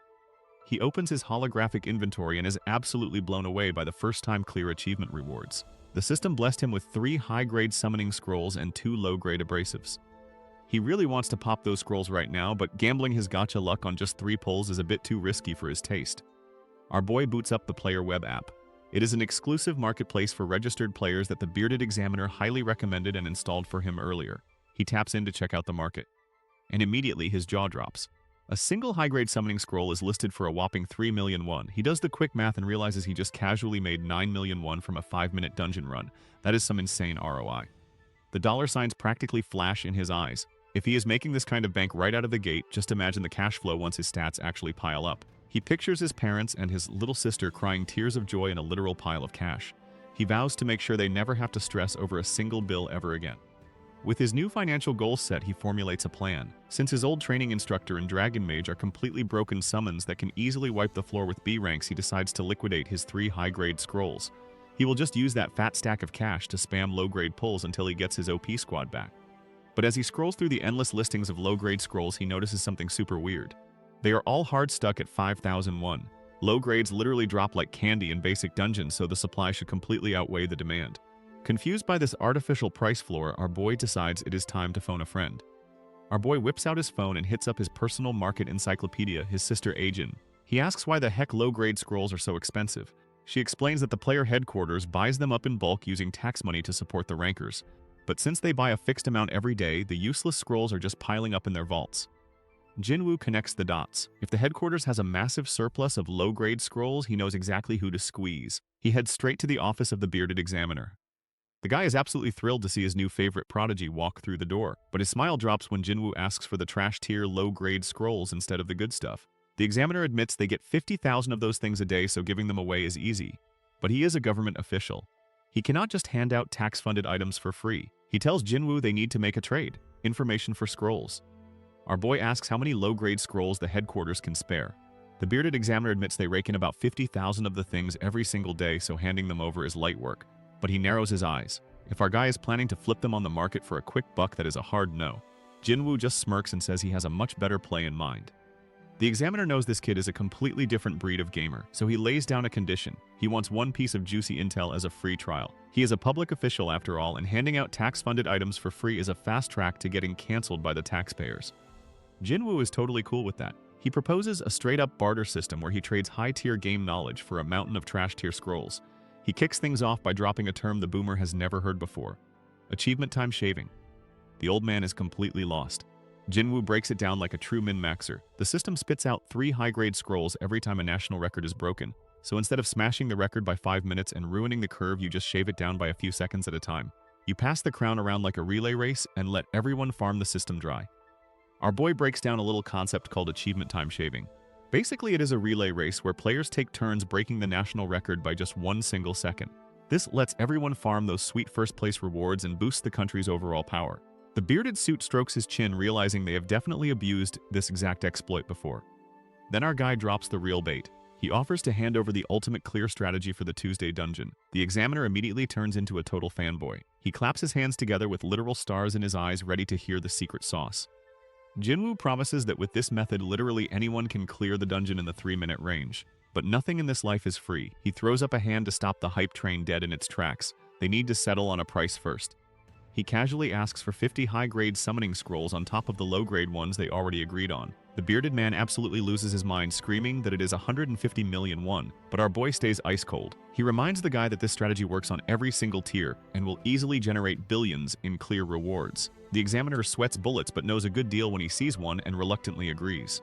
He opens his holographic inventory and is absolutely blown away by the first-time clear achievement rewards. The system blessed him with 3 high-grade summoning scrolls and 2 low-grade abrasives. He really wants to pop those scrolls right now, but gambling his gacha luck on just 3 pulls is a bit too risky for his taste. Our boy boots up the player web app. It is an exclusive marketplace for registered players that the bearded examiner highly recommended and installed for him earlier. He taps in to check out the market. And immediately his jaw drops. A single high-grade summoning scroll is listed for a whopping 3 million won. He does the quick math and realizes he just casually made 9 million won from a 5-minute dungeon run. That is some insane ROI. The dollar signs practically flash in his eyes. If he is making this kind of bank right out of the gate, just imagine the cash flow once his stats actually pile up. He pictures his parents and his little sister crying tears of joy in a literal pile of cash. He vows to make sure they never have to stress over a single bill ever again. With his new financial goals set, he formulates a plan. Since his old training instructor and Dragon Mage are completely broken summons that can easily wipe the floor with B ranks, he decides to liquidate his 3 high-grade scrolls. He will just use that fat stack of cash to spam low-grade pulls until he gets his OP squad back. But as he scrolls through the endless listings of low-grade scrolls, he notices something super weird. They are all hard stuck at 5,001. Low grades literally drop like candy in basic dungeons, so the supply should completely outweigh the demand. Confused by this artificial price floor, our boy decides it is time to phone a friend. Our boy whips out his phone and hits up his personal market encyclopedia, his sister Ajin. He asks why the heck low-grade scrolls are so expensive. She explains that the player headquarters buys them up in bulk using tax money to support the rankers. But since they buy a fixed amount every day, the useless scrolls are just piling up in their vaults. Jinwoo connects the dots. If the headquarters has a massive surplus of low-grade scrolls, he knows exactly who to squeeze. He heads straight to the office of the bearded examiner. The guy is absolutely thrilled to see his new favorite prodigy walk through the door, but his smile drops when Jinwoo asks for the trash-tier low-grade scrolls instead of the good stuff. The examiner admits they get 50,000 of those things a day, so giving them away is easy. But he is a government official. He cannot just hand out tax-funded items for free. He tells Jinwoo they need to make a trade. Information for scrolls. Our boy asks how many low-grade scrolls the headquarters can spare. The bearded examiner admits they rake in about 50,000 of the things every single day, so handing them over is light work. But he narrows his eyes. If our guy is planning to flip them on the market for a quick buck, that is a hard no. Jinwoo just smirks and says he has a much better play in mind. The examiner knows this kid is a completely different breed of gamer, so he lays down a condition. He wants one piece of juicy intel as a free trial. He is a public official after all, and handing out tax-funded items for free is a fast track to getting cancelled by the taxpayers. Jinwoo is totally cool with that. He proposes a straight-up barter system where he trades high-tier game knowledge for a mountain of trash-tier scrolls. He kicks things off by dropping a term the boomer has never heard before. Achievement time shaving. The old man is completely lost. Jinwoo breaks it down like a true min-maxer. The system spits out 3 high-grade scrolls every time a national record is broken. So instead of smashing the record by 5 minutes and ruining the curve, you just shave it down by a few seconds at a time. You pass the crown around like a relay race and let everyone farm the system dry. Our boy breaks down a little concept called achievement time shaving. Basically, it is a relay race where players take turns breaking the national record by just 1 single second. This lets everyone farm those sweet first-place rewards and boosts the country's overall power. The bearded suit strokes his chin, realizing they have definitely abused this exact exploit before. Then our guy drops the real bait. He offers to hand over the ultimate clear strategy for the Tuesday dungeon. The examiner immediately turns into a total fanboy. He claps his hands together with literal stars in his eyes, ready to hear the secret sauce. Jinwoo promises that with this method, literally anyone can clear the dungeon in the 3-minute range. But nothing in this life is free. He throws up a hand to stop the hype train dead in its tracks. They need to settle on a price first. He casually asks for 50 high-grade summoning scrolls on top of the low-grade ones they already agreed on. The bearded man absolutely loses his mind, screaming that it is 150 million won, but our boy stays ice cold. He reminds the guy that this strategy works on every single tier and will easily generate billions in clear rewards. The examiner sweats bullets but knows a good deal when he sees one and reluctantly agrees.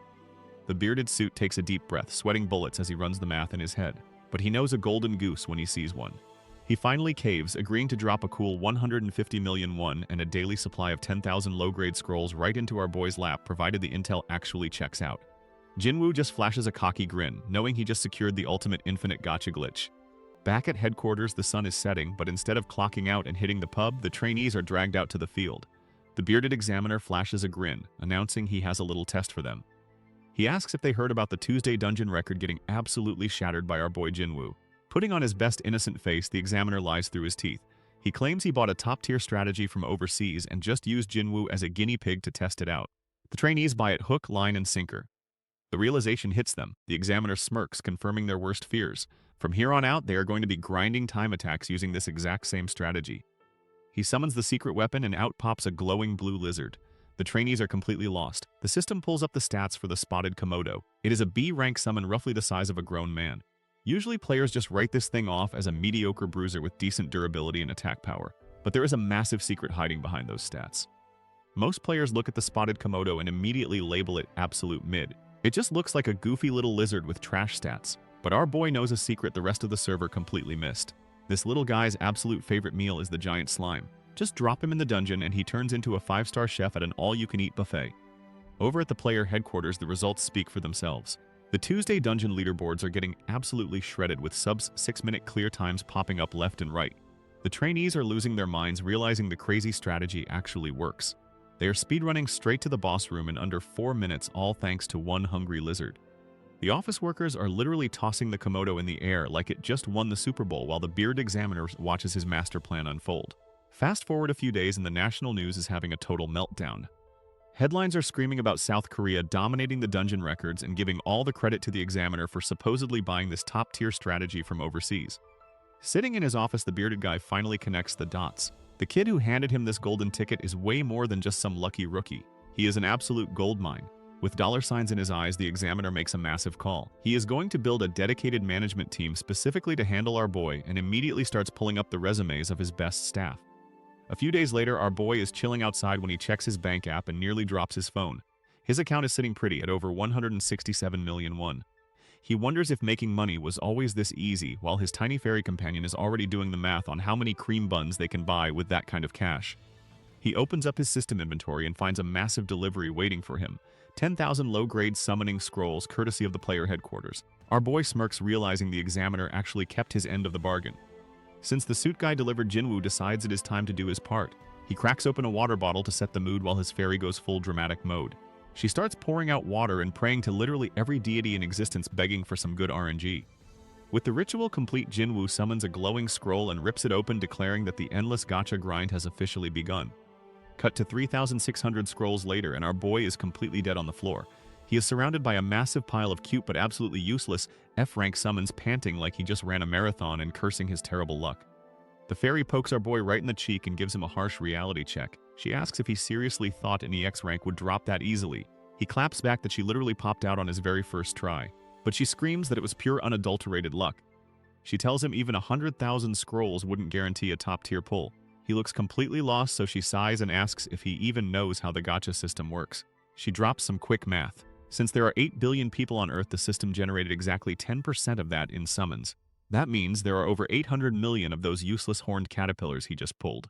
The bearded suit takes a deep breath, sweating bullets as he runs the math in his head, but he knows a golden goose when he sees one. He finally caves, agreeing to drop a cool 150 million won and a daily supply of 10,000 low-grade scrolls right into our boy's lap, provided the intel actually checks out. Jinwoo just flashes a cocky grin, knowing he just secured the ultimate infinite gotcha glitch. Back at headquarters, the sun is setting, but instead of clocking out and hitting the pub, the trainees are dragged out to the field. The bearded examiner flashes a grin, announcing he has a little test for them. He asks if they heard about the Tuesday dungeon record getting absolutely shattered by our boy Jinwoo. Putting on his best innocent face, the examiner lies through his teeth. He claims he bought a top-tier strategy from overseas and just used Jinwoo as a guinea pig to test it out. The trainees buy it hook, line, and sinker. The realization hits them. The examiner smirks, confirming their worst fears. From here on out, they are going to be grinding time attacks using this exact same strategy. He summons the secret weapon and out pops a glowing blue lizard. The trainees are completely lost. The system pulls up the stats for the spotted Komodo. It is a B-rank summon roughly the size of a grown man. Usually players just write this thing off as a mediocre bruiser with decent durability and attack power, but there is a massive secret hiding behind those stats. Most players look at the spotted Komodo and immediately label it absolute mid. It just looks like a goofy little lizard with trash stats, but our boy knows a secret the rest of the server completely missed. This little guy's absolute favorite meal is the giant slime. Just drop him in the dungeon and he turns into a 5-star chef at an all-you-can-eat buffet. Over at the player headquarters, the results speak for themselves. The Tuesday dungeon leaderboards are getting absolutely shredded, with subs 6-minute clear times popping up left and right. The trainees are losing their minds, realizing the crazy strategy actually works. They are speedrunning straight to the boss room in under 4 minutes, all thanks to one hungry lizard. The office workers are literally tossing the Komodo in the air like it just won the Super Bowl while the bearded examiner watches his master plan unfold. Fast forward a few days and the national news is having a total meltdown. Headlines are screaming about South Korea dominating the dungeon records and giving all the credit to the examiner for supposedly buying this top-tier strategy from overseas. Sitting in his office, the bearded guy finally connects the dots. The kid who handed him this golden ticket is way more than just some lucky rookie. He is an absolute goldmine. With dollar signs in his eyes, the examiner makes a massive call. He is going to build a dedicated management team specifically to handle our boy and immediately starts pulling up the resumes of his best staff. A few days later, our boy is chilling outside when he checks his bank app and nearly drops his phone. His account is sitting pretty at over 167 million won. He wonders if making money was always this easy, while his tiny fairy companion is already doing the math on how many cream buns they can buy with that kind of cash. He opens up his system inventory and finds a massive delivery waiting for him. 10,000 low-grade summoning scrolls courtesy of the player headquarters. Our boy smirks, realizing the examiner actually kept his end of the bargain. Since the suit guy delivered, Jinwoo decides it is time to do his part. He cracks open a water bottle to set the mood while his fairy goes full dramatic mode. She starts pouring out water and praying to literally every deity in existence, begging for some good RNG. With the ritual complete, Jinwoo summons a glowing scroll and rips it open, declaring that the endless gacha grind has officially begun. Cut to 3,600 scrolls later and our boy is completely dead on the floor. He is surrounded by a massive pile of cute but absolutely useless F-rank summons, panting like he just ran a marathon and cursing his terrible luck. The fairy pokes our boy right in the cheek and gives him a harsh reality check. She asks if he seriously thought an EX rank would drop that easily. He claps back that she literally popped out on his very first try, but she screams that it was pure unadulterated luck. She tells him even 100,000 scrolls wouldn't guarantee a top-tier pull. He looks completely lost, so she sighs and asks if he even knows how the gacha system works. She drops some quick math. Since there are 8 billion people on Earth, the system generated exactly 10% of that in summons. That means there are over 800 million of those useless horned caterpillars he just pulled.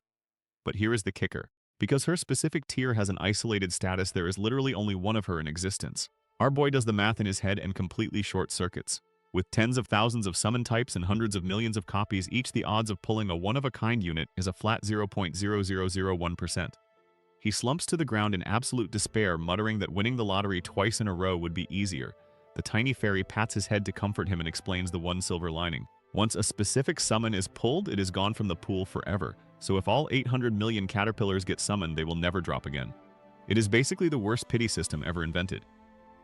But here is the kicker. Because her specific tier has an isolated status, there is literally only one of her in existence. Our boy does the math in his head and completely short-circuits. With tens of thousands of summon types and hundreds of millions of copies each, the odds of pulling a one-of-a-kind unit is a flat 0.0001%. He slumps to the ground in absolute despair, muttering that winning the lottery twice in a row would be easier. The tiny fairy pats his head to comfort him and explains the one silver lining. Once a specific summon is pulled, it is gone from the pool forever. So if all 800 million caterpillars get summoned, they will never drop again. It is basically the worst pity system ever invented.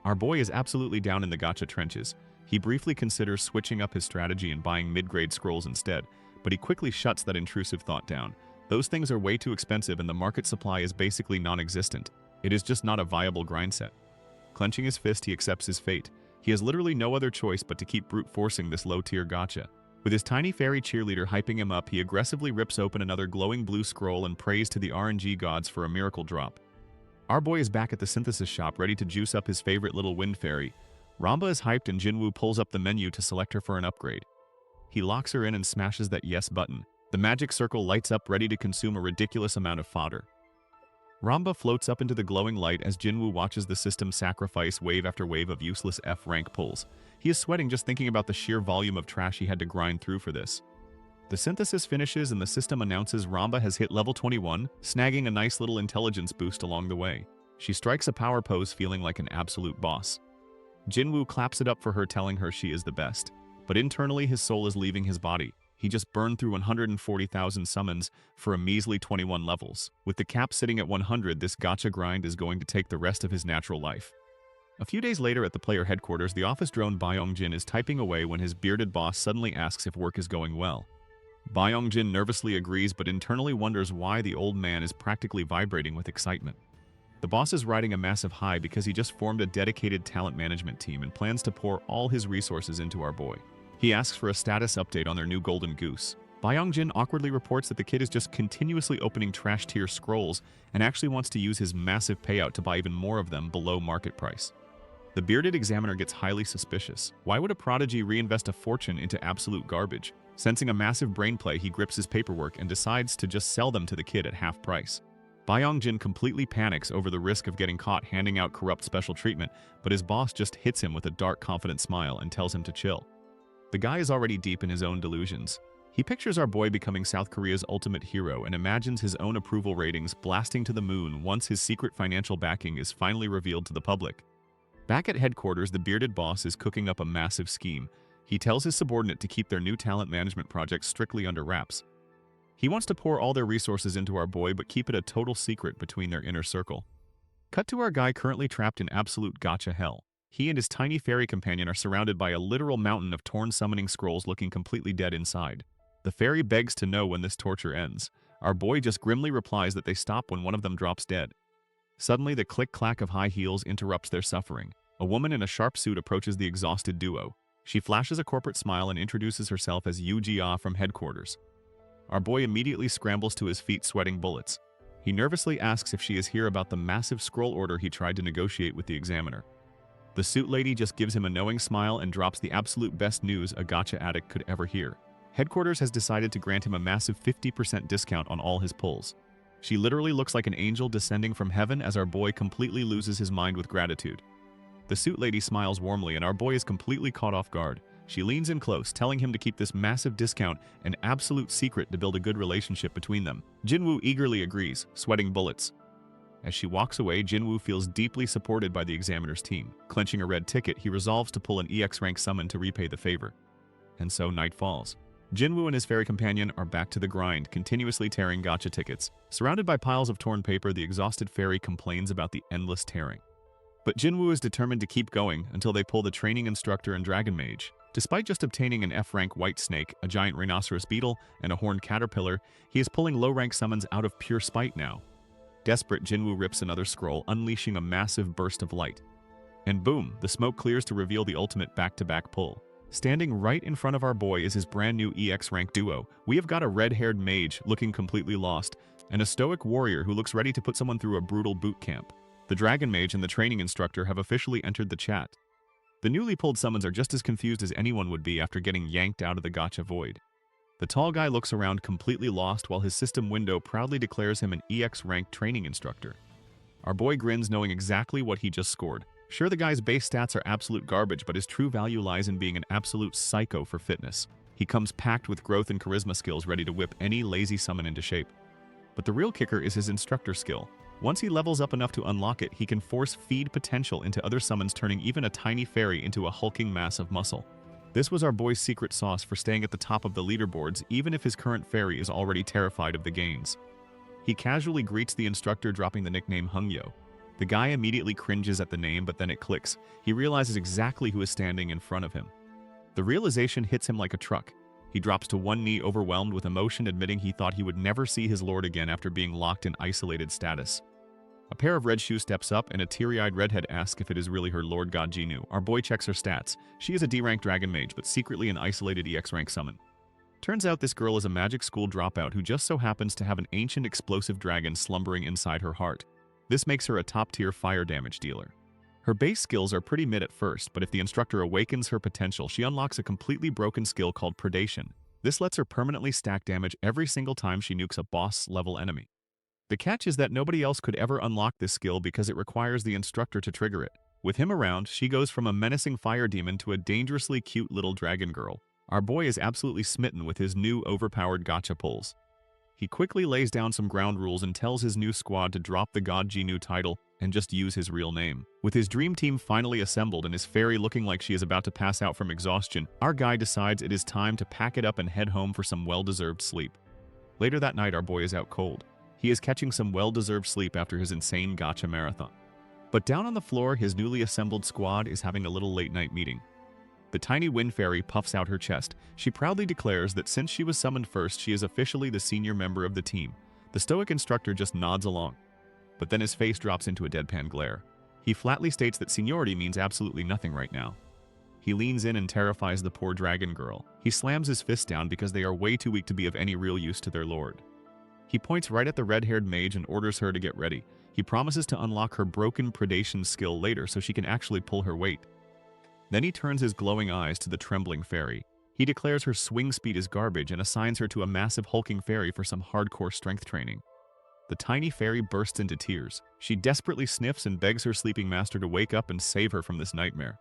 Our boy is absolutely down in the gacha trenches. He briefly considers switching up his strategy and buying mid-grade scrolls instead, but he quickly shuts that intrusive thought down. Those things are way too expensive and the market supply is basically non-existent. It is just not a viable grind set. Clenching his fist, he accepts his fate. He has literally no other choice but to keep brute forcing this low-tier gacha. With his tiny fairy cheerleader hyping him up, he aggressively rips open another glowing blue scroll and prays to the RNG gods for a miracle drop. Our boy is back at the synthesis shop, ready to juice up his favorite little wind fairy. Ramba is hyped and Jinwoo pulls up the menu to select her for an upgrade. He locks her in and smashes that yes button. The magic circle lights up, ready to consume a ridiculous amount of fodder. Ramba floats up into the glowing light as Jinwoo watches the system sacrifice wave after wave of useless F-rank pulls. He is sweating just thinking about the sheer volume of trash he had to grind through for this. The synthesis finishes and the system announces Ramba has hit level 21, snagging a nice little intelligence boost along the way. She strikes a power pose, feeling like an absolute boss. Jinwoo claps it up for her, telling her she is the best. But internally, his soul is leaving his body. He just burned through 140,000 summons for a measly 21 levels. With the cap sitting at 100, this gacha grind is going to take the rest of his natural life. A few days later at the player headquarters, the office drone Byongjin is typing away when his bearded boss suddenly asks if work is going well. Byongjin nervously agrees but internally wonders why the old man is practically vibrating with excitement. The boss is riding a massive high because he just formed a dedicated talent management team and plans to pour all his resources into our boy. He asks for a status update on their new golden goose. Byongjin awkwardly reports that the kid is just continuously opening trash tier scrolls and actually wants to use his massive payout to buy even more of them below market price. The bearded examiner gets highly suspicious. Why would a prodigy reinvest a fortune into absolute garbage? Sensing a massive brain play, he grips his paperwork and decides to just sell them to the kid at half price. Byongjin completely panics over the risk of getting caught handing out corrupt special treatment, but his boss just hits him with a dark, confident smile and tells him to chill. The guy is already deep in his own delusions. He pictures our boy becoming South Korea's ultimate hero and imagines his own approval ratings blasting to the moon once his secret financial backing is finally revealed to the public. Back at headquarters, the bearded boss is cooking up a massive scheme. He tells his subordinate to keep their new talent management project strictly under wraps. He wants to pour all their resources into our boy but keep it a total secret between their inner circle. Cut to our guy currently trapped in absolute gacha hell. He and his tiny fairy companion are surrounded by a literal mountain of torn summoning scrolls looking completely dead inside. The fairy begs to know when this torture ends. Our boy just grimly replies that they stop when one of them drops dead. Suddenly, the click-clack of high heels interrupts their suffering. A woman in a sharp suit approaches the exhausted duo. She flashes a corporate smile and introduces herself as Yu Jia from headquarters. Our boy immediately scrambles to his feet, sweating bullets. He nervously asks if she is here about the massive scroll order he tried to negotiate with the examiner. The suit lady just gives him a knowing smile and drops the absolute best news a gacha addict could ever hear. Headquarters has decided to grant him a massive 50% discount on all his pulls. She literally looks like an angel descending from heaven as our boy completely loses his mind with gratitude. The suit lady smiles warmly and our boy is completely caught off guard. She leans in close, telling him to keep this massive discount an absolute secret to build a good relationship between them. Jinwoo eagerly agrees, sweating bullets. As she walks away, Jinwoo feels deeply supported by the examiner's team. Clenching a red ticket, he resolves to pull an EX rank summon to repay the favor. And so night falls. Jinwoo and his fairy companion are back to the grind, continuously tearing gacha tickets. Surrounded by piles of torn paper, the exhausted fairy complains about the endless tearing. But Jinwoo is determined to keep going until they pull the training instructor and dragon mage. Despite just obtaining an F-rank white snake, a giant rhinoceros beetle, and a horned caterpillar, he is pulling low-rank summons out of pure spite now. Desperate, Jinwoo rips another scroll, unleashing a massive burst of light. And boom, the smoke clears to reveal the ultimate back-to-back pull. Standing right in front of our boy is his brand new EX rank duo. We have got a red-haired mage looking completely lost, and a stoic warrior who looks ready to put someone through a brutal boot camp. The dragon mage and the training instructor have officially entered the chat. The newly pulled summons are just as confused as anyone would be after getting yanked out of the gacha void. The tall guy looks around completely lost while his system window proudly declares him an EX rank training instructor. Our boy grins knowing exactly what he just scored. Sure, the guy's base stats are absolute garbage, but his true value lies in being an absolute psycho for fitness. He comes packed with growth and charisma skills ready to whip any lazy summon into shape. But the real kicker is his instructor skill. Once he levels up enough to unlock it, he can force feed potential into other summons, turning even a tiny fairy into a hulking mass of muscle. This was our boy's secret sauce for staying at the top of the leaderboards, even if his current fairy is already terrified of the gains. He casually greets the instructor, dropping the nickname Hungyo. The guy immediately cringes at the name, but then it clicks. He realizes exactly who is standing in front of him. The realization hits him like a truck. He drops to one knee, overwhelmed with emotion, admitting he thought he would never see his lord again after being locked in isolated status. A pair of red shoes steps up, and a teary-eyed redhead asks if it is really her lord god Jinu. Our boy checks her stats. She is a D-rank dragon mage, but secretly an isolated EX rank summon. Turns out this girl is a magic school dropout who just so happens to have an ancient explosive dragon slumbering inside her heart. This makes her a top-tier fire damage dealer. Her base skills are pretty mid at first, but if the instructor awakens her potential, she unlocks a completely broken skill called Predation. This lets her permanently stack damage every single time she nukes a boss-level enemy. The catch is that nobody else could ever unlock this skill because it requires the instructor to trigger it. With him around, she goes from a menacing fire demon to a dangerously cute little dragon girl. Our boy is absolutely smitten with his new overpowered gacha pulls. He quickly lays down some ground rules and tells his new squad to drop the God Jinu title and just use his real name. With his dream team finally assembled and his fairy looking like she is about to pass out from exhaustion, our guy decides it is time to pack it up and head home for some well-deserved sleep. Later that night, our boy is out cold. He is catching some well-deserved sleep after his insane gacha marathon. But down on the floor, his newly assembled squad is having a little late-night meeting. The tiny wind fairy puffs out her chest. She proudly declares that since she was summoned first, she is officially the senior member of the team. The stoic instructor just nods along. But then his face drops into a deadpan glare. He flatly states that seniority means absolutely nothing right now. He leans in and terrifies the poor dragon girl. He slams his fist down because they are way too weak to be of any real use to their lord. He points right at the red-haired mage and orders her to get ready. He promises to unlock her broken predation skill later so she can actually pull her weight. Then he turns his glowing eyes to the trembling fairy. He declares her swing speed is garbage and assigns her to a massive hulking fairy for some hardcore strength training. The tiny fairy bursts into tears. She desperately sniffs and begs her sleeping master to wake up and save her from this nightmare.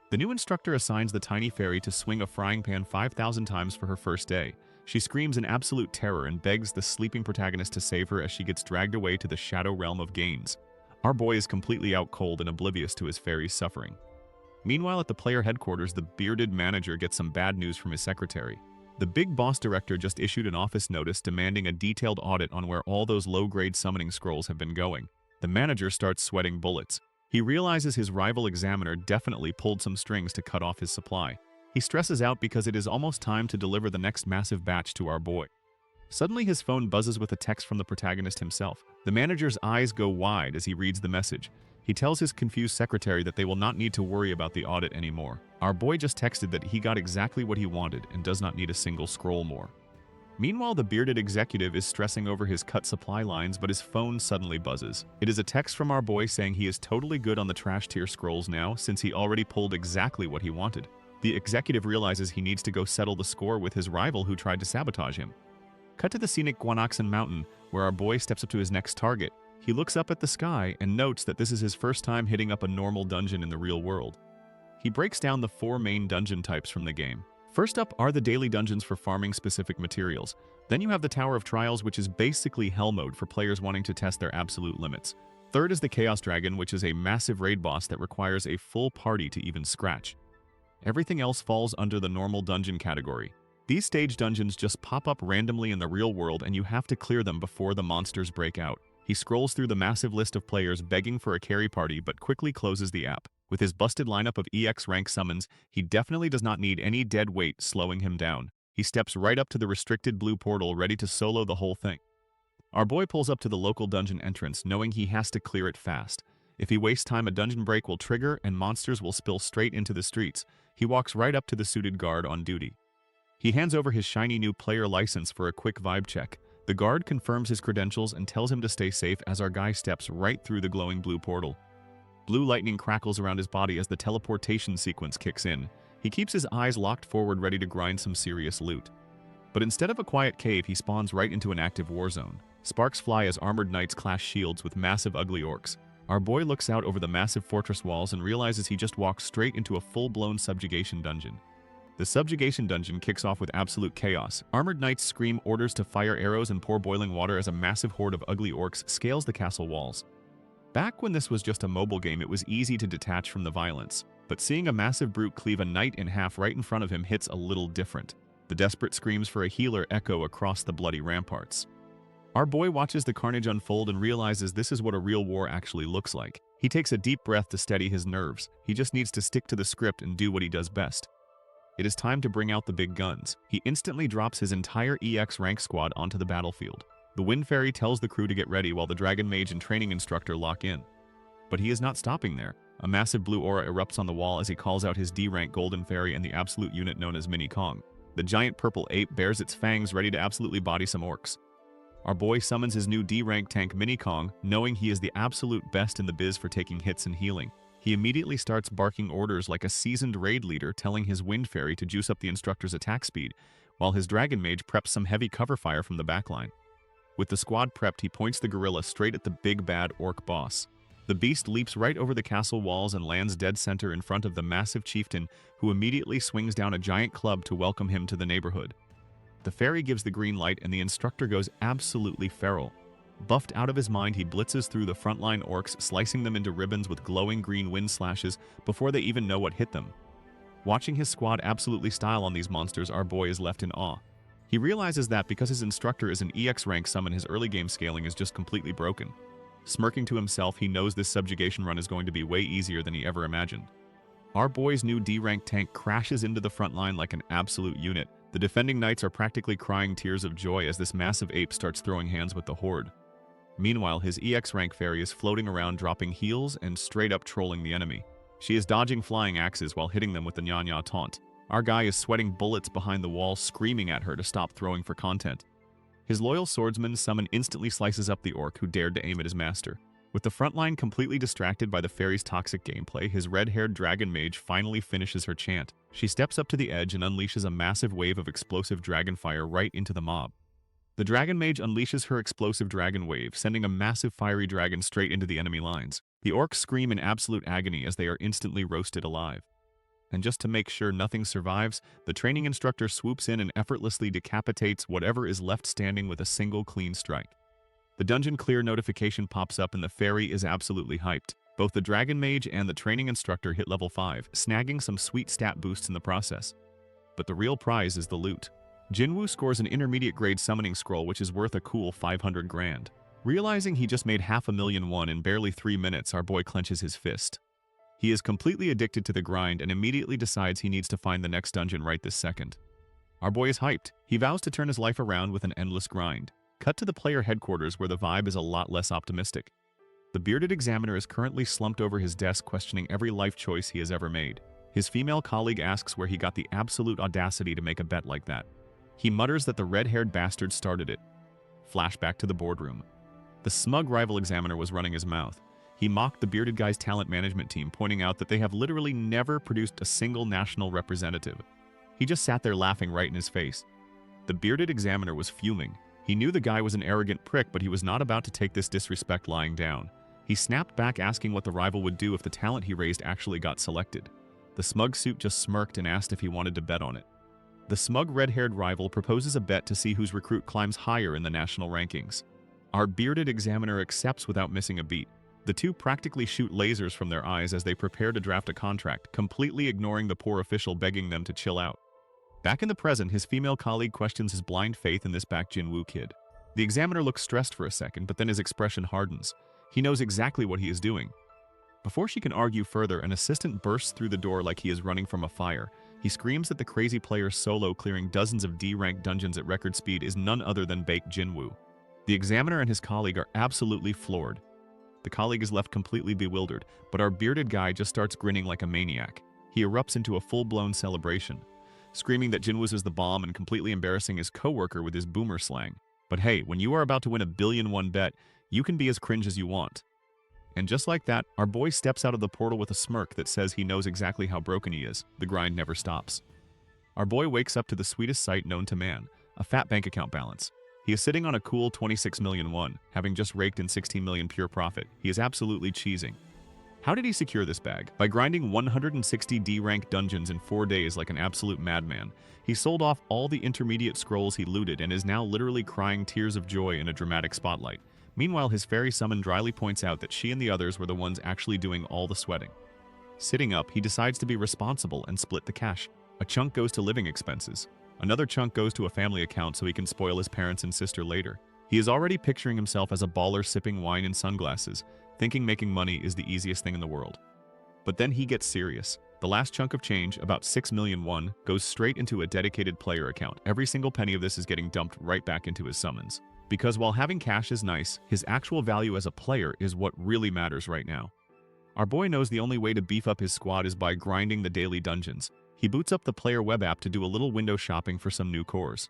The new instructor assigns the tiny fairy to swing a frying pan 5,000 times for her first day. She screams in absolute terror and begs the sleeping protagonist to save her as she gets dragged away to the shadow realm of Gains. Our boy is completely out cold and oblivious to his fairy's suffering. Meanwhile, at the player headquarters, the bearded manager gets some bad news from his secretary. The big boss director just issued an office notice demanding a detailed audit on where all those low-grade summoning scrolls have been going. The manager starts sweating bullets. He realizes his rival examiner definitely pulled some strings to cut off his supply. He stresses out because it is almost time to deliver the next massive batch to our boy. Suddenly his phone buzzes with a text from the protagonist himself. The manager's eyes go wide as he reads the message. He tells his confused secretary that they will not need to worry about the audit anymore. Our boy just texted that he got exactly what he wanted and does not need a single scroll more. Meanwhile, the bearded executive is stressing over his cut supply lines, but his phone suddenly buzzes. It is a text from our boy saying he is totally good on the trash tier scrolls now since he already pulled exactly what he wanted. The executive realizes he needs to go settle the score with his rival who tried to sabotage him. Cut to the scenic Guanaxan mountain, where our boy steps up to his next target. He looks up at the sky and notes that this is his first time hitting up a normal dungeon in the real world. He breaks down the 4 main dungeon types from the game. First up are the daily dungeons for farming specific materials. Then you have the Tower of Trials, which is basically hell mode for players wanting to test their absolute limits. Third is the Chaos Dragon, which is a massive raid boss that requires a full party to even scratch. Everything else falls under the normal dungeon category. These stage dungeons just pop up randomly in the real world and you have to clear them before the monsters break out. He scrolls through the massive list of players begging for a carry party but quickly closes the app. With his busted lineup of EX rank summons, he definitely does not need any dead weight slowing him down. He steps right up to the restricted blue portal ready to solo the whole thing. Our boy pulls up to the local dungeon entrance knowing he has to clear it fast. If he wastes time, a dungeon break will trigger and monsters will spill straight into the streets. He walks right up to the suited guard on duty. He hands over his shiny new player license for a quick vibe check. The guard confirms his credentials and tells him to stay safe as our guy steps right through the glowing blue portal. Blue lightning crackles around his body as the teleportation sequence kicks in. He keeps his eyes locked forward ready to grind some serious loot. But instead of a quiet cave, he spawns right into an active war zone. Sparks fly as armored knights clash shields with massive ugly orcs. Our boy looks out over the massive fortress walls and realizes he just walked straight into a full-blown subjugation dungeon. The subjugation dungeon kicks off with absolute chaos. Armored knights scream orders to fire arrows and pour boiling water as a massive horde of ugly orcs scales the castle walls. Back when this was just a mobile game, it was easy to detach from the violence. But seeing a massive brute cleave a knight in half right in front of him hits a little different. The desperate screams for a healer echo across the bloody ramparts. Our boy watches the carnage unfold and realizes this is what a real war actually looks like. He takes a deep breath to steady his nerves. He just needs to stick to the script and do what he does best. It is time to bring out the big guns. He instantly drops his entire EX rank squad onto the battlefield. The Wind Fairy tells the crew to get ready while the Dragon Mage and training instructor lock in. But he is not stopping there. A massive blue aura erupts on the wall as he calls out his D-rank Golden Fairy and the absolute unit known as Mini Kong. The giant purple ape bares its fangs ready to absolutely body some orcs. Our boy summons his new D-rank tank Mini Kong, knowing he is the absolute best in the biz for taking hits and healing. He immediately starts barking orders like a seasoned raid leader, telling his Wind Fairy to juice up the instructor's attack speed, while his Dragon Mage preps some heavy cover fire from the backline. With the squad prepped, he points the gorilla straight at the big bad orc boss. The beast leaps right over the castle walls and lands dead center in front of the massive chieftain, who immediately swings down a giant club to welcome him to the neighborhood. The fairy gives the green light and the instructor goes absolutely feral. Buffed out of his mind, he blitzes through the frontline orcs, slicing them into ribbons with glowing green wind slashes before they even know what hit them. Watching his squad absolutely style on these monsters, our boy is left in awe. He realizes that because his instructor is an EX rank summon, his early game scaling is just completely broken. Smirking to himself, he knows this subjugation run is going to be way easier than he ever imagined. Our boy's new D-rank tank crashes into the front line like an absolute unit. The defending knights are practically crying tears of joy as this massive ape starts throwing hands with the horde. Meanwhile, his EX rank fairy is floating around dropping heals and straight up trolling the enemy. She is dodging flying axes while hitting them with the Nya taunt. Our guy is sweating bullets behind the wall, screaming at her to stop throwing for content. His loyal swordsman summon instantly slices up the orc who dared to aim at his master. With the front line completely distracted by the fairy's toxic gameplay, his red-haired dragon mage finally finishes her chant. She steps up to the edge and unleashes a massive wave of explosive dragon fire right into the mob. The dragon mage unleashes her explosive dragon wave, sending a massive fiery dragon straight into the enemy lines. The orcs scream in absolute agony as they are instantly roasted alive. and just to make sure nothing survives, the training instructor swoops in and effortlessly decapitates whatever is left standing with a single clean strike. The dungeon clear notification pops up and the fairy is absolutely hyped. Both the dragon mage and the training instructor hit level 5, snagging some sweet stat boosts in the process. But the real prize is the loot. Jinwoo scores an intermediate grade summoning scroll which is worth a cool 500 grand. Realizing he just made $500,001 in barely 3 minutes, our boy clenches his fist. He is completely addicted to the grind and immediately decides he needs to find the next dungeon right this second. Our boy is hyped. He vows to turn his life around with an endless grind. Cut to the player headquarters where the vibe is a lot less optimistic. The bearded examiner is currently slumped over his desk questioning every life choice he has ever made. His female colleague asks where he got the absolute audacity to make a bet like that. He mutters that the red-haired bastard started it. Flashback to the boardroom. The smug rival examiner was running his mouth. He mocked the bearded guy's talent management team, pointing out that they have literally never produced a single national representative. He just sat there laughing right in his face. The bearded examiner was fuming. He knew the guy was an arrogant prick, but he was not about to take this disrespect lying down. He snapped back, asking what the rival would do if the talent he raised actually got selected. The smug suit just smirked and asked if he wanted to bet on it. The smug red-haired rival proposes a bet to see whose recruit climbs higher in the national rankings. Our bearded examiner accepts without missing a beat. The two practically shoot lasers from their eyes as they prepare to draft a contract, completely ignoring the poor official begging them to chill out. Back in the present, his female colleague questions his blind faith in this back Jinwoo kid. The examiner looks stressed for a second, but then his expression hardens. He knows exactly what he is doing. Before she can argue further, an assistant bursts through the door like he is running from a fire. He screams that the crazy player's solo clearing dozens of D-rank dungeons at record speed is none other than baked Jinwoo. The examiner and his colleague are absolutely floored. The colleague is left completely bewildered, but our bearded guy just starts grinning like a maniac. He erupts into a full-blown celebration, screaming that Jinwoo is the bomb and completely embarrassing his coworker with his boomer slang. But hey, when you are about to win $1 billion bet, you can be as cringe as you want. And just like that, our boy steps out of the portal with a smirk that says he knows exactly how broken he is. The grind never stops. Our boy wakes up to the sweetest sight known to man, a fat bank account balance. He is sitting on a cool 26 million won, having just raked in 16 million pure profit. He is absolutely cheesing. How did he secure this bag? By grinding 160 D-rank dungeons in 4 days like an absolute madman. He sold off all the intermediate scrolls he looted and is now literally crying tears of joy in a dramatic spotlight. Meanwhile, his fairy summon dryly points out that she and the others were the ones actually doing all the sweating. Sitting up, he decides to be responsible and split the cash. A chunk goes to living expenses. Another chunk goes to a family account so he can spoil his parents and sister later. He is already picturing himself as a baller sipping wine in sunglasses, thinking making money is the easiest thing in the world. But then he gets serious. The last chunk of change, about 6 million won, goes straight into a dedicated player account. Every single penny of this is getting dumped right back into his summons. Because while having cash is nice, his actual value as a player is what really matters right now. Our boy knows the only way to beef up his squad is by grinding the daily dungeons. He boots up the player web app to do a little window shopping for some new cores.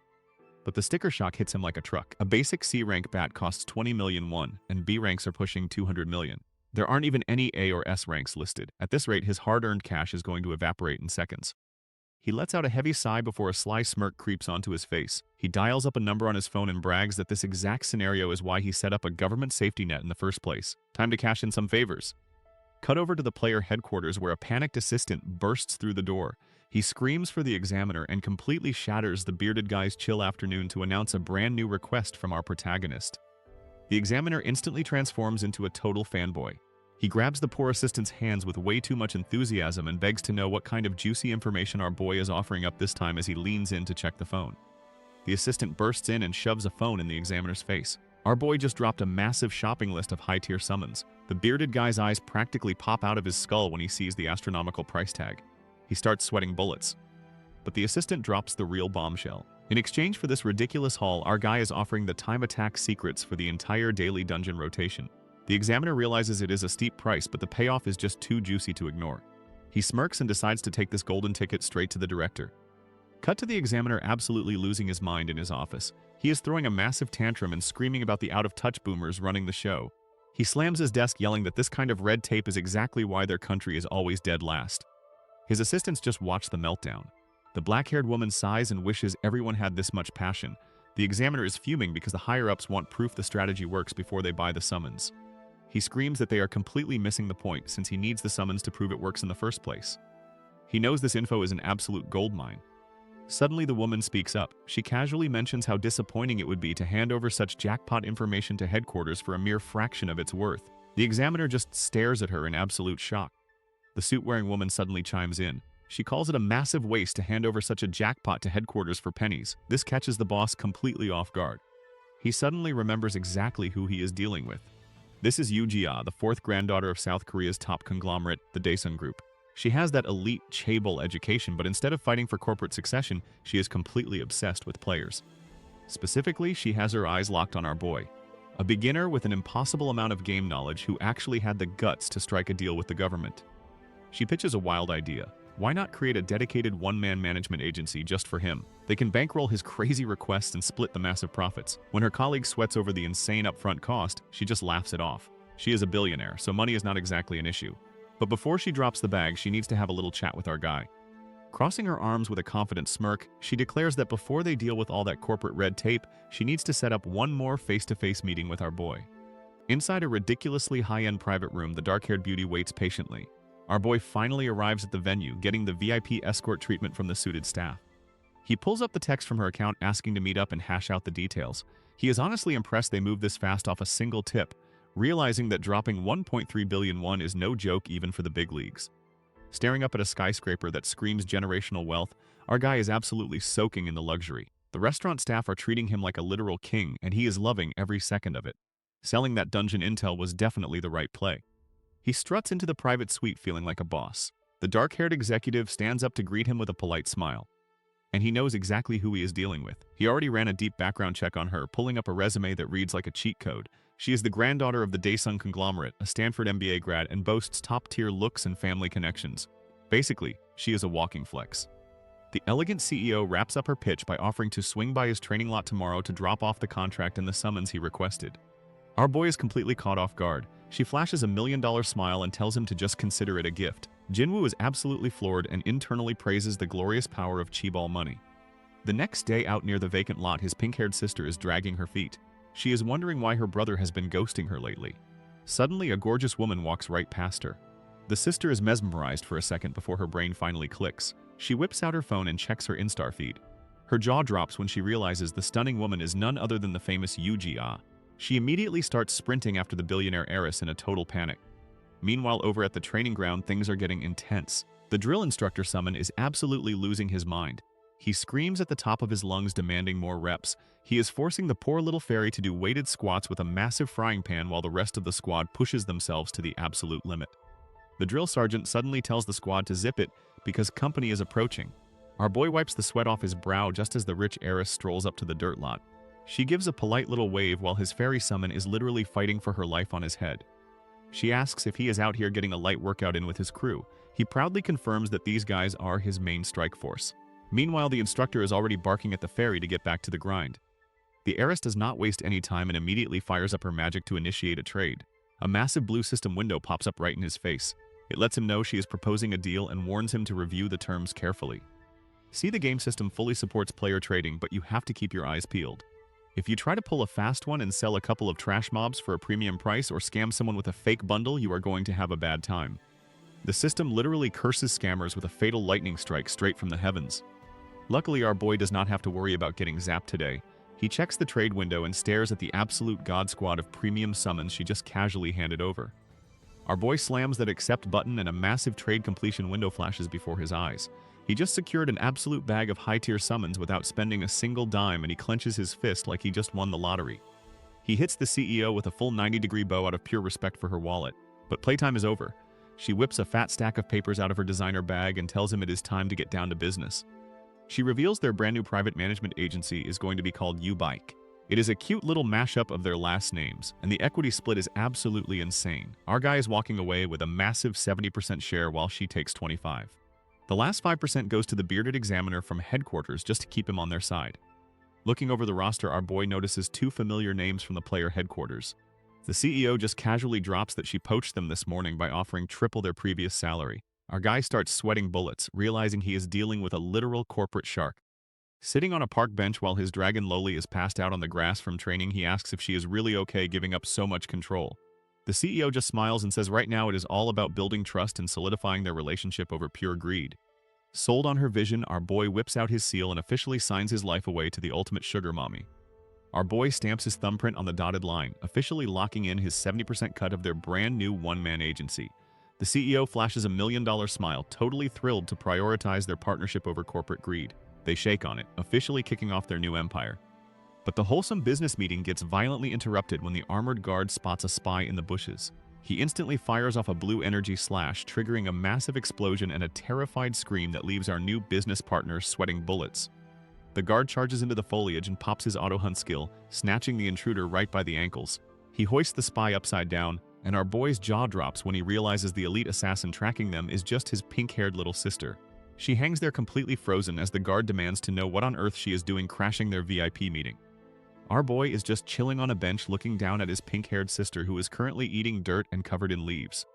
But the sticker shock hits him like a truck. A basic C-rank bat costs 20 million won, and B ranks are pushing 200 million. There aren't even any A or S ranks listed. At this rate, his hard-earned cash is going to evaporate in seconds. He lets out a heavy sigh before a sly smirk creeps onto his face. He dials up a number on his phone and brags that this exact scenario is why he set up a government safety net in the first place. Time to cash in some favors. Cut over to the player headquarters where a panicked assistant bursts through the door. He screams for the examiner and completely shatters the bearded guy's chill afternoon to announce a brand new request from our protagonist. The examiner instantly transforms into a total fanboy. He grabs the poor assistant's hands with way too much enthusiasm and begs to know what kind of juicy information our boy is offering up this time as he leans in to check the phone. The assistant bursts in and shoves a phone in the examiner's face. Our boy just dropped a massive shopping list of high-tier summons. The bearded guy's eyes practically pop out of his skull when he sees the astronomical price tag. He starts sweating bullets. But the assistant drops the real bombshell. In exchange for this ridiculous haul, our guy is offering the time attack secrets for the entire daily dungeon rotation. The examiner realizes it is a steep price, but the payoff is just too juicy to ignore. He smirks and decides to take this golden ticket straight to the director. Cut to the examiner absolutely losing his mind in his office. He is throwing a massive tantrum and screaming about the out-of-touch boomers running the show. He slams his desk yelling that this kind of red tape is exactly why their country is always dead last. His assistants just watch the meltdown. The black-haired woman sighs and wishes everyone had this much passion. The examiner is fuming because the higher-ups want proof the strategy works before they buy the summons. He screams that they are completely missing the point since he needs the summons to prove it works in the first place. He knows this info is an absolute goldmine. Suddenly the woman speaks up. She casually mentions how disappointing it would be to hand over such jackpot information to headquarters for a mere fraction of its worth. The examiner just stares at her in absolute shock. The suit-wearing woman suddenly chimes in. She calls it a massive waste to hand over such a jackpot to headquarters for pennies. This catches the boss completely off guard. He suddenly remembers exactly who he is dealing with. This is Yoo-ja, the fourth granddaughter of South Korea's top conglomerate, the Daesun Group. She has that elite chaebol education, but instead of fighting for corporate succession, she is completely obsessed with players. Specifically, she has her eyes locked on our boy, a beginner with an impossible amount of game knowledge who actually had the guts to strike a deal with the government. She pitches a wild idea. Why not create a dedicated one-man management agency just for him? They can bankroll his crazy requests and split the massive profits. When her colleague sweats over the insane upfront cost, she just laughs it off. She is a billionaire, so money is not exactly an issue. But before she drops the bag, she needs to have a little chat with our guy. Crossing her arms with a confident smirk, she declares that before they deal with all that corporate red tape, she needs to set up one more face-to-face meeting with our boy. Inside a ridiculously high-end private room, the dark-haired beauty waits patiently. Our boy finally arrives at the venue, getting the VIP escort treatment from the suited staff. He pulls up the text from her account asking to meet up and hash out the details. He is honestly impressed they moved this fast off a single tip, realizing that dropping 1.3 billion won is no joke even for the big leagues. Staring up at a skyscraper that screams generational wealth, our guy is absolutely soaking in the luxury. The restaurant staff are treating him like a literal king, and he is loving every second of it. Selling that dungeon intel was definitely the right play. He struts into the private suite feeling like a boss. The dark-haired executive stands up to greet him with a polite smile. And he knows exactly who he is dealing with. He already ran a deep background check on her, pulling up a resume that reads like a cheat code. She is the granddaughter of the Daesun conglomerate, a Stanford MBA grad, and boasts top-tier looks and family connections. Basically, she is a walking flex. The elegant CEO wraps up her pitch by offering to swing by his training lot tomorrow to drop off the contract and the summons he requested. Our boy is completely caught off guard. She flashes a $1,000,000 smile and tells him to just consider it a gift. Jinwoo is absolutely floored and internally praises the glorious power of chi-ball money. The next day out near the vacant lot, his pink-haired sister is dragging her feet. She is wondering why her brother has been ghosting her lately. Suddenly, a gorgeous woman walks right past her. The sister is mesmerized for a second before her brain finally clicks. She whips out her phone and checks her Instar feed. Her jaw drops when she realizes the stunning woman is none other than the famous Yoo-ja. She immediately starts sprinting after the billionaire heiress in a total panic. Meanwhile, over at the training ground, things are getting intense. The drill instructor summon is absolutely losing his mind. He screams at the top of his lungs demanding more reps. He is forcing the poor little fairy to do weighted squats with a massive frying pan while the rest of the squad pushes themselves to the absolute limit. The drill sergeant suddenly tells the squad to zip it because company is approaching. Our boy wipes the sweat off his brow just as the rich heiress strolls up to the dirt lot. She gives a polite little wave while his fairy summon is literally fighting for her life on his head. She asks if he is out here getting a light workout in with his crew. He proudly confirms that these guys are his main strike force. Meanwhile, the instructor is already barking at the fairy to get back to the grind. The heiress does not waste any time and immediately fires up her magic to initiate a trade. A massive blue system window pops up right in his face. It lets him know she is proposing a deal and warns him to review the terms carefully. See, the game system fully supports player trading, but you have to keep your eyes peeled. If you try to pull a fast one and sell a couple of trash mobs for a premium price or scam someone with a fake bundle, you are going to have a bad time. The system literally curses scammers with a fatal lightning strike straight from the heavens. Luckily, our boy does not have to worry about getting zapped today. He checks the trade window and stares at the absolute god squad of premium summons she just casually handed over. Our boy slams that accept button and a massive trade completion window flashes before his eyes. He just secured an absolute bag of high-tier summons without spending a single dime, and he clenches his fist like he just won the lottery. He hits the CEO with a full 90-degree bow out of pure respect for her wallet. But playtime is over. She whips a fat stack of papers out of her designer bag and tells him it is time to get down to business. She reveals their brand new private management agency is going to be called U-Bike. It is a cute little mashup of their last names, and the equity split is absolutely insane. Our guy is walking away with a massive 70% share while she takes 25%. The last 5% goes to the bearded examiner from headquarters just to keep him on their side. Looking over the roster, our boy notices two familiar names from the player headquarters. The CEO just casually drops that she poached them this morning by offering triple their previous salary. Our guy starts sweating bullets, realizing he is dealing with a literal corporate shark. Sitting on a park bench while his dragon Loli is passed out on the grass from training, he asks if she is really okay giving up so much control. The CEO just smiles and says right now it is all about building trust and solidifying their relationship over pure greed. Sold on her vision, our boy whips out his seal and officially signs his life away to the ultimate sugar mommy. Our boy stamps his thumbprint on the dotted line, officially locking in his 70% cut of their brand new one-man agency. The CEO flashes $1 million smile, totally thrilled to prioritize their partnership over corporate greed. They shake on it, officially kicking off their new empire. But the wholesome business meeting gets violently interrupted when the armored guard spots a spy in the bushes. He instantly fires off a blue energy slash, triggering a massive explosion and a terrified scream that leaves our new business partners sweating bullets. The guard charges into the foliage and pops his auto-hunt skill, snatching the intruder right by the ankles. He hoists the spy upside down, and our boy's jaw drops when he realizes the elite assassin tracking them is just his pink-haired little sister. She hangs there completely frozen as the guard demands to know what on earth she is doing crashing their VIP meeting. Our boy is just chilling on a bench looking down at his pink-haired sister who is currently eating dirt and covered in leaves.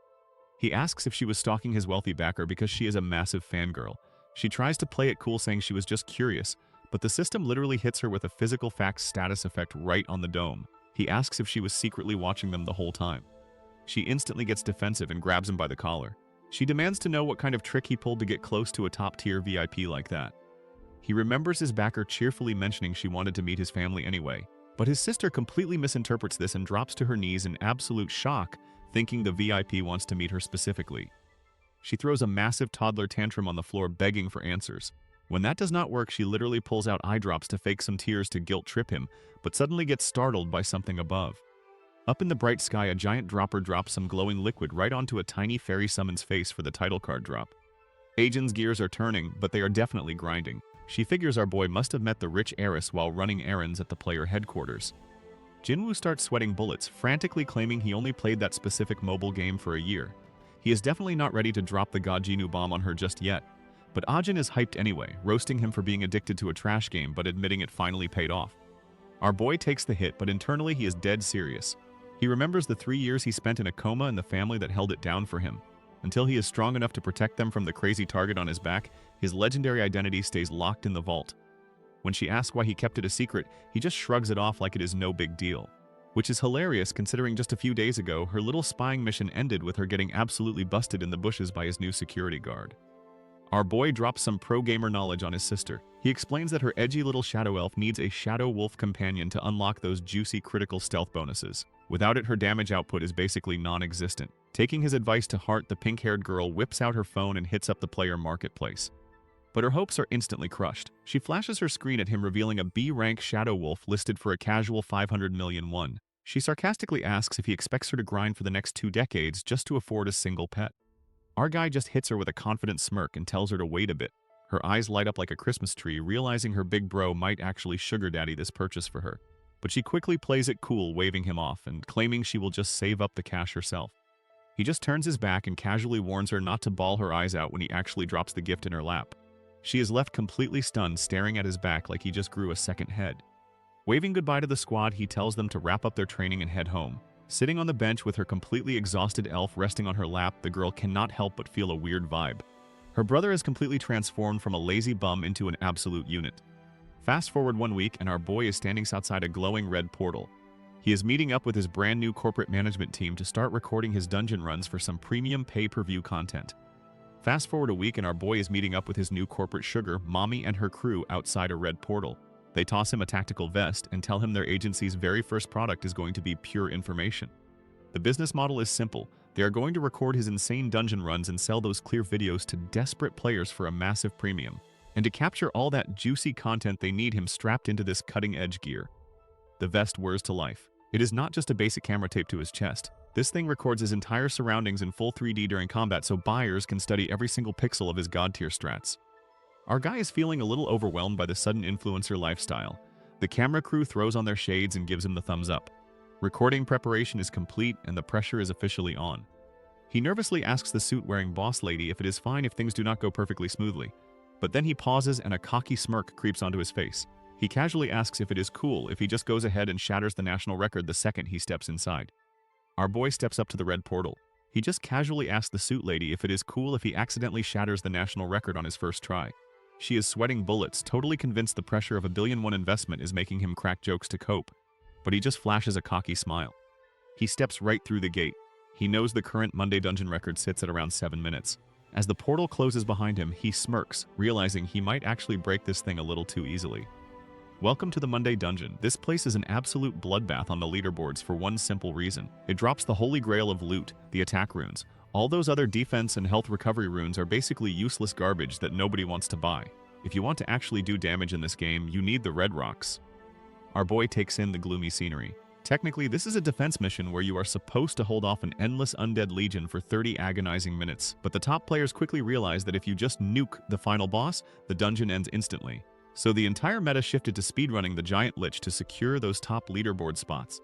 He asks if she was stalking his wealthy backer because she is a massive fangirl. She tries to play it cool saying she was just curious, but the system literally hits her with a physical facts status effect right on the dome. He asks if she was secretly watching them the whole time. She instantly gets defensive and grabs him by the collar. She demands to know what kind of trick he pulled to get close to a top-tier VIP like that. He remembers his backer cheerfully mentioning she wanted to meet his family anyway, but his sister completely misinterprets this and drops to her knees in absolute shock, thinking the VIP wants to meet her specifically. She throws a massive toddler tantrum on the floor begging for answers. When that does not work, she literally pulls out eye drops to fake some tears to guilt trip him, but suddenly gets startled by something above. Up in the bright sky, a giant dropper drops some glowing liquid right onto a tiny fairy summon's face for the title card drop. Ajin's gears are turning, but they are definitely grinding. She figures our boy must have met the rich heiress while running errands at the player headquarters. Jinwoo starts sweating bullets, frantically claiming he only played that specific mobile game for a year. He is definitely not ready to drop the Gajinu bomb on her just yet, but Ajin is hyped anyway, roasting him for being addicted to a trash game but admitting it finally paid off. Our boy takes the hit, but internally he is dead serious. He remembers the 3 years he spent in a coma and the family that held it down for him. Until he is strong enough to protect them from the crazy target on his back, his legendary identity stays locked in the vault. When she asks why he kept it a secret, he just shrugs it off like it is no big deal. Which is hilarious considering just a few days ago, her little spying mission ended with her getting absolutely busted in the bushes by his new security guard. Our boy drops some pro-gamer knowledge on his sister. He explains that her edgy little shadow elf needs a shadow wolf companion to unlock those juicy critical stealth bonuses. Without it, her damage output is basically non-existent. Taking his advice to heart, the pink-haired girl whips out her phone and hits up the player marketplace. But her hopes are instantly crushed. She flashes her screen at him revealing a B-rank shadow wolf listed for a casual 500 million won. She sarcastically asks if he expects her to grind for the next 2 decades just to afford a single pet. Our guy just hits her with a confident smirk and tells her to wait a bit. Her eyes light up like a Christmas tree, realizing her big bro might actually sugar daddy this purchase for her. But she quickly plays it cool, waving him off and claiming she will just save up the cash herself. He just turns his back and casually warns her not to bawl her eyes out when he actually drops the gift in her lap. She is left completely stunned, staring at his back like he just grew a second head. Waving goodbye to the squad, he tells them to wrap up their training and head home. Sitting on the bench with her completely exhausted elf resting on her lap, the girl cannot help but feel a weird vibe. Her brother is completely transformed from a lazy bum into an absolute unit. Fast forward 1 week and our boy is standing outside a glowing red portal. He is meeting up with his brand new corporate management team to start recording his dungeon runs for some premium pay-per-view content. Fast forward a week and our boy is meeting up with his new corporate sugar, Mommy, and her crew outside a red portal. They toss him a tactical vest and tell him their agency's very first product is going to be pure information. The business model is simple. They are going to record his insane dungeon runs and sell those clear videos to desperate players for a massive premium. And to capture all that juicy content, they need him strapped into this cutting-edge gear. The vest whirs to life. It is not just a basic camera taped to his chest. This thing records his entire surroundings in full 3D during combat so buyers can study every single pixel of his god-tier strats. Our guy is feeling a little overwhelmed by the sudden influencer lifestyle. The camera crew throws on their shades and gives him the thumbs up. Recording preparation is complete and the pressure is officially on. He nervously asks the suit-wearing boss lady if it is fine if things do not go perfectly smoothly. But then he pauses and a cocky smirk creeps onto his face. He casually asks if it is cool if he just goes ahead and shatters the national record the second he steps inside. Our boy steps up to the red portal. He just casually asks the suit lady if it is cool if he accidentally shatters the national record on his first try. She is sweating bullets, totally convinced the pressure of a billion-won investment is making him crack jokes to cope. But he just flashes a cocky smile. He steps right through the gate. He knows the current Monday dungeon record sits at around 7 minutes. As the portal closes behind him, he smirks, realizing he might actually break this thing a little too easily. Welcome to the Monday Dungeon. This place is an absolute bloodbath on the leaderboards for one simple reason. It drops the holy grail of loot, the attack runes. All those other defense and health recovery runes are basically useless garbage that nobody wants to buy. If you want to actually do damage in this game, you need the red rocks. Our boy takes in the gloomy scenery. Technically, this is a defense mission where you are supposed to hold off an endless undead legion for 30 agonizing minutes, but the top players quickly realize that if you just nuke the final boss, the dungeon ends instantly. So the entire meta shifted to speedrunning the giant lich to secure those top leaderboard spots.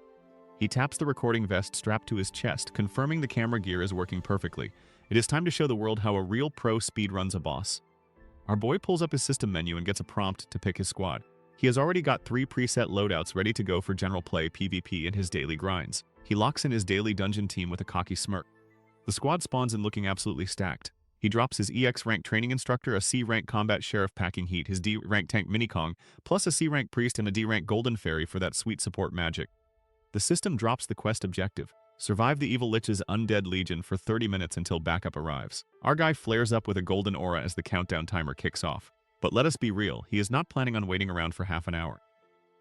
He taps the recording vest strapped to his chest, confirming the camera gear is working perfectly. It is time to show the world how a real pro speedruns a boss. Our boy pulls up his system menu and gets a prompt to pick his squad. He has already got 3 preset loadouts ready to go for general play, PvP, and his daily grinds. He locks in his daily dungeon team with a cocky smirk. The squad spawns in looking absolutely stacked. He drops his EX rank training instructor, a C rank combat sheriff packing heat, his D rank tank minikong, plus a C rank priest and a D rank golden fairy for that sweet support magic. The system drops the quest objective: survive the evil lich's undead legion for 30 minutes until backup arrives. Our guy flares up with a golden aura as the countdown timer kicks off. But let us be real, he is not planning on waiting around for half an hour.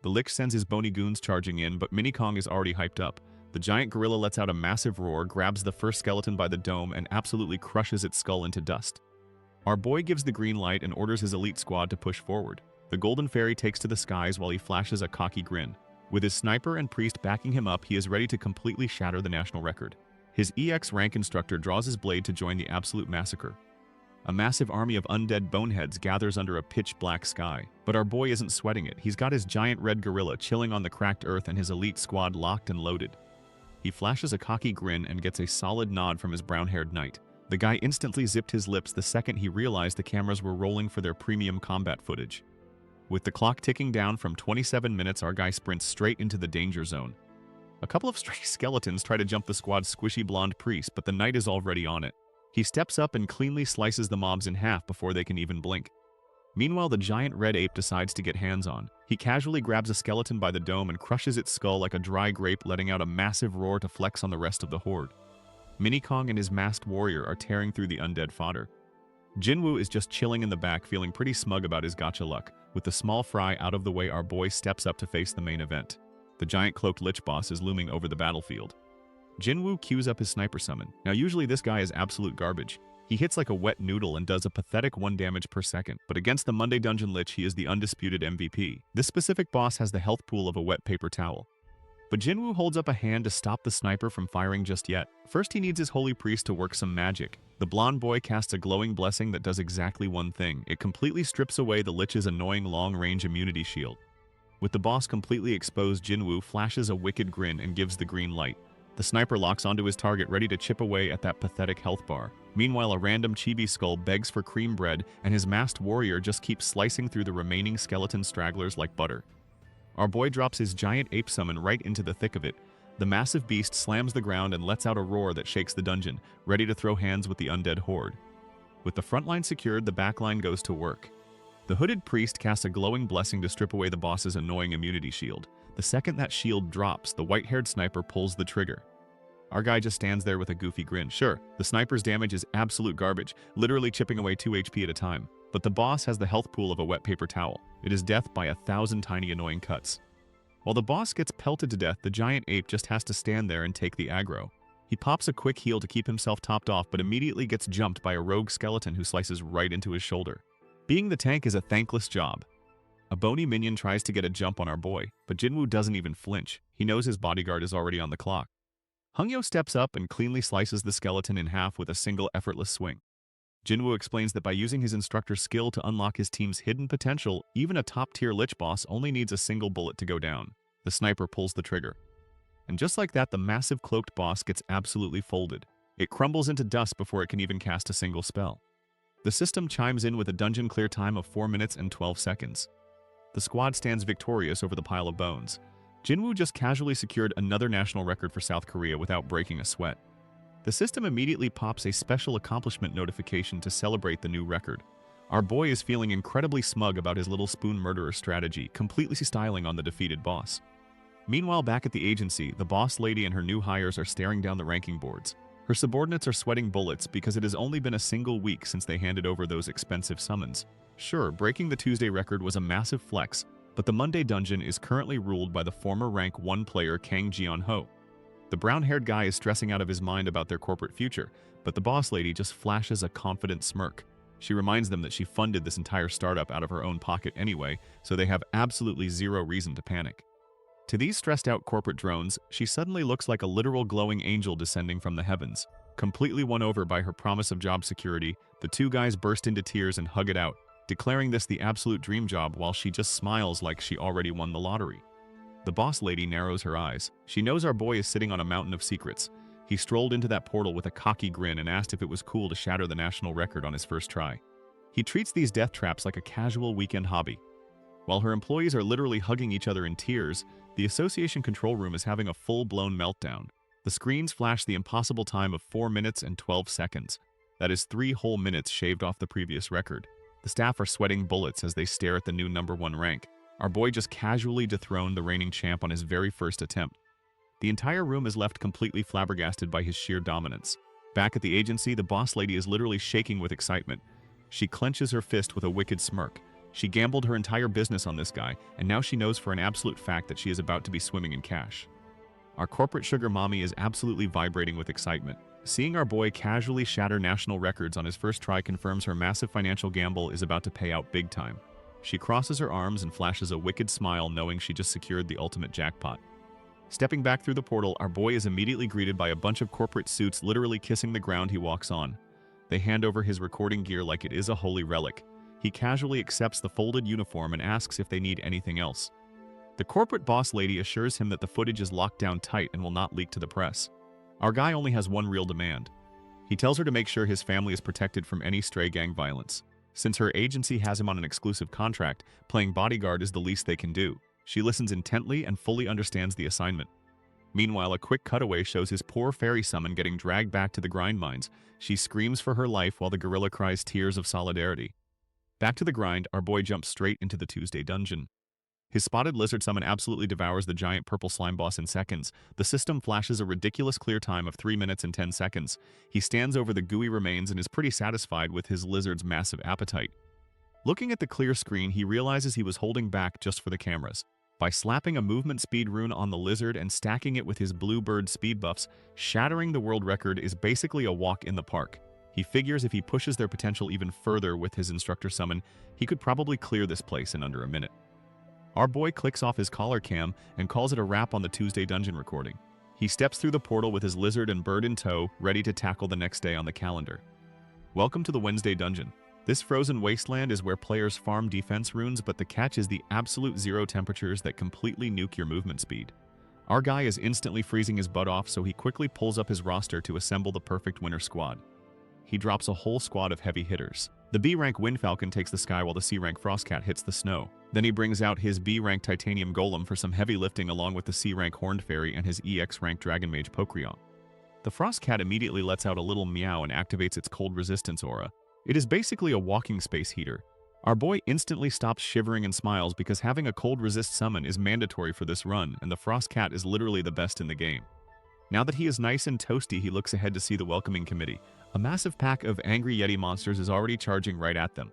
The lich sends his bony goons charging in, but minikong is already hyped up. The giant gorilla lets out a massive roar, grabs the first skeleton by the dome, and absolutely crushes its skull into dust. Our boy gives the green light and orders his elite squad to push forward. The golden fairy takes to the skies while he flashes a cocky grin. With his sniper and priest backing him up, he is ready to completely shatter the national record. His EX rank instructor draws his blade to join the absolute massacre. A massive army of undead boneheads gathers under a pitch-black sky. But our boy isn't sweating it. He's got his giant red gorilla chilling on the cracked earth and his elite squad locked and loaded. He flashes a cocky grin and gets a solid nod from his brown-haired knight. The guy instantly zipped his lips the second he realized the cameras were rolling for their premium combat footage. With the clock ticking down from 27 minutes, our guy sprints straight into the danger zone. A couple of stray skeletons try to jump the squad's squishy blonde priest, but the knight is already on it. He steps up and cleanly slices the mobs in half before they can even blink. Meanwhile, the giant red ape decides to get hands-on. He casually grabs a skeleton by the dome and crushes its skull like a dry grape, letting out a massive roar to flex on the rest of the horde. Minikong and his masked warrior are tearing through the undead fodder. Jinwoo is just chilling in the back, feeling pretty smug about his gacha luck. With the small fry out of the way, our boy steps up to face the main event. The giant cloaked lich boss is looming over the battlefield. Jinwoo cues up his sniper summon. Now usually this guy is absolute garbage. He hits like a wet noodle and does a pathetic 1 damage per second, but against the Monday Dungeon Lich he is the undisputed MVP. This specific boss has the health pool of a wet paper towel. But Jinwoo holds up a hand to stop the sniper from firing just yet. First he needs his holy priest to work some magic. The blonde boy casts a glowing blessing that does exactly one thing. It completely strips away the Lich's annoying long-range immunity shield. With the boss completely exposed, Jinwoo flashes a wicked grin and gives the green light. The sniper locks onto his target, ready to chip away at that pathetic health bar. Meanwhile, a random chibi skull begs for cream bread, and his masked warrior just keeps slicing through the remaining skeleton stragglers like butter. Our boy drops his giant ape summon right into the thick of it. The massive beast slams the ground and lets out a roar that shakes the dungeon, ready to throw hands with the undead horde. With the front line secured, the back line goes to work. The hooded priest casts a glowing blessing to strip away the boss's annoying immunity shield. The second that shield drops, the white-haired sniper pulls the trigger. Our guy just stands there with a goofy grin. Sure, the sniper's damage is absolute garbage, literally chipping away 2 HP at a time. But the boss has the health pool of a wet paper towel. It is death by 1,000 tiny annoying cuts. While the boss gets pelted to death, the giant ape just has to stand there and take the aggro. He pops a quick heal to keep himself topped off, but immediately gets jumped by a rogue skeleton who slices right into his shoulder. Being the tank is a thankless job. A bony minion tries to get a jump on our boy, but Jinwoo doesn't even flinch. He knows his bodyguard is already on the clock. Hungyo steps up and cleanly slices the skeleton in half with a single effortless swing. Jinwoo explains that by using his instructor's skill to unlock his team's hidden potential, even a top-tier lich boss only needs a single bullet to go down. The sniper pulls the trigger. And just like that, the massive cloaked boss gets absolutely folded. It crumbles into dust before it can even cast a single spell. The system chimes in with a dungeon clear time of 4 minutes and 12 seconds. The squad stands victorious over the pile of bones. Jinwoo just casually secured another national record for South Korea without breaking a sweat. The system immediately pops a special accomplishment notification to celebrate the new record. Our boy is feeling incredibly smug about his little spoon murderer strategy, completely styling on the defeated boss. Meanwhile, back at the agency, the boss lady and her new hires are staring down the ranking boards. Her subordinates are sweating bullets because it has only been a single week since they handed over those expensive summons. Sure, breaking the Tuesday record was a massive flex, but the Monday dungeon is currently ruled by the former rank 1 player Kang Jian-ho. The brown-haired guy is stressing out of his mind about their corporate future, but the boss lady just flashes a confident smirk. She reminds them that she funded this entire startup out of her own pocket anyway, so they have absolutely zero reason to panic. To these stressed-out corporate drones, she suddenly looks like a literal glowing angel descending from the heavens. Completely won over by her promise of job security, the two guys burst into tears and hug it out, declaring this the absolute dream job while she just smiles like she already won the lottery. The boss lady narrows her eyes. She knows our boy is sitting on a mountain of secrets. He strolled into that portal with a cocky grin and asked if it was cool to shatter the national record on his first try. He treats these death traps like a casual weekend hobby. While her employees are literally hugging each other in tears, the association control room is having a full-blown meltdown. The screens flash the impossible time of 4 minutes and 12 seconds. That is 3 whole minutes shaved off the previous record. The staff are sweating bullets as they stare at the new #1 rank. Our boy just casually dethroned the reigning champ on his very first attempt. The entire room is left completely flabbergasted by his sheer dominance. Back at the agency, the boss lady is literally shaking with excitement. She clenches her fist with a wicked smirk. She gambled her entire business on this guy, and now she knows for an absolute fact that she is about to be swimming in cash. Our corporate sugar mommy is absolutely vibrating with excitement. Seeing our boy casually shatter national records on his first try confirms her massive financial gamble is about to pay out big time. She crosses her arms and flashes a wicked smile knowing she just secured the ultimate jackpot. Stepping back through the portal, our boy is immediately greeted by a bunch of corporate suits literally kissing the ground he walks on. They hand over his recording gear like it is a holy relic. He casually accepts the folded uniform and asks if they need anything else. The corporate boss lady assures him that the footage is locked down tight and will not leak to the press. Our guy only has one real demand. He tells her to make sure his family is protected from any stray gang violence. Since her agency has him on an exclusive contract, playing bodyguard is the least they can do. She listens intently and fully understands the assignment. Meanwhile, a quick cutaway shows his poor fairy summon getting dragged back to the grind mines. She screams for her life while the gorilla cries tears of solidarity. Back to the grind, our boy jumps straight into the Tuesday dungeon. His spotted lizard summon absolutely devours the giant purple slime boss in seconds. The system flashes a ridiculous clear time of 3 minutes and 10 seconds. He stands over the gooey remains and is pretty satisfied with his lizard's massive appetite. Looking at the clear screen, he realizes he was holding back just for the cameras. By slapping a movement speed rune on the lizard and stacking it with his bluebird speed buffs, shattering the world record is basically a walk in the park. He figures if he pushes their potential even further with his instructor summon, he could probably clear this place in under a minute. Our boy clicks off his collar cam and calls it a wrap on the Tuesday dungeon recording. He steps through the portal with his lizard and bird in tow, ready to tackle the next day on the calendar. Welcome to the Wednesday dungeon. This frozen wasteland is where players farm defense runes, but the catch is the absolute zero temperatures that completely nuke your movement speed. Our guy is instantly freezing his butt off, so he quickly pulls up his roster to assemble the perfect winter squad. He drops a whole squad of heavy hitters. The B-rank Windfalcon takes the sky while the C-rank Frostcat hits the snow. Then he brings out his B-rank Titanium Golem for some heavy lifting along with the C-rank Horned Fairy and his EX-rank Dragon Mage Pokrion. The Frostcat immediately lets out a little meow and activates its cold resistance aura. It is basically a walking space heater. Our boy instantly stops shivering and smiles because having a cold resist summon is mandatory for this run, and the Frostcat is literally the best in the game. Now that he is nice and toasty, he looks ahead to see the welcoming committee. A massive pack of angry Yeti monsters is already charging right at them.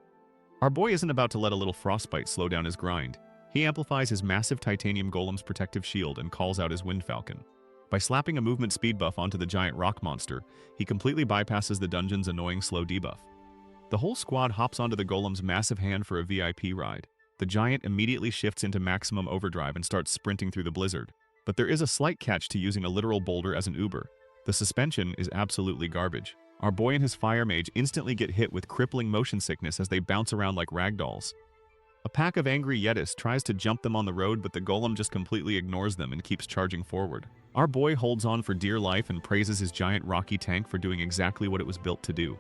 Our boy isn't about to let a little frostbite slow down his grind. He amplifies his massive Titanium Golem's protective shield and calls out his Windfalcon. By slapping a movement speed buff onto the giant rock monster, he completely bypasses the dungeon's annoying slow debuff. The whole squad hops onto the Golem's massive hand for a VIP ride. The giant immediately shifts into maximum overdrive and starts sprinting through the blizzard. But there is a slight catch to using a literal boulder as an Uber. The suspension is absolutely garbage. Our boy and his fire mage instantly get hit with crippling motion sickness as they bounce around like ragdolls. A pack of angry Yetis tries to jump them on the road, but the Golem just completely ignores them and keeps charging forward. Our boy holds on for dear life and praises his giant rocky tank for doing exactly what it was built to do.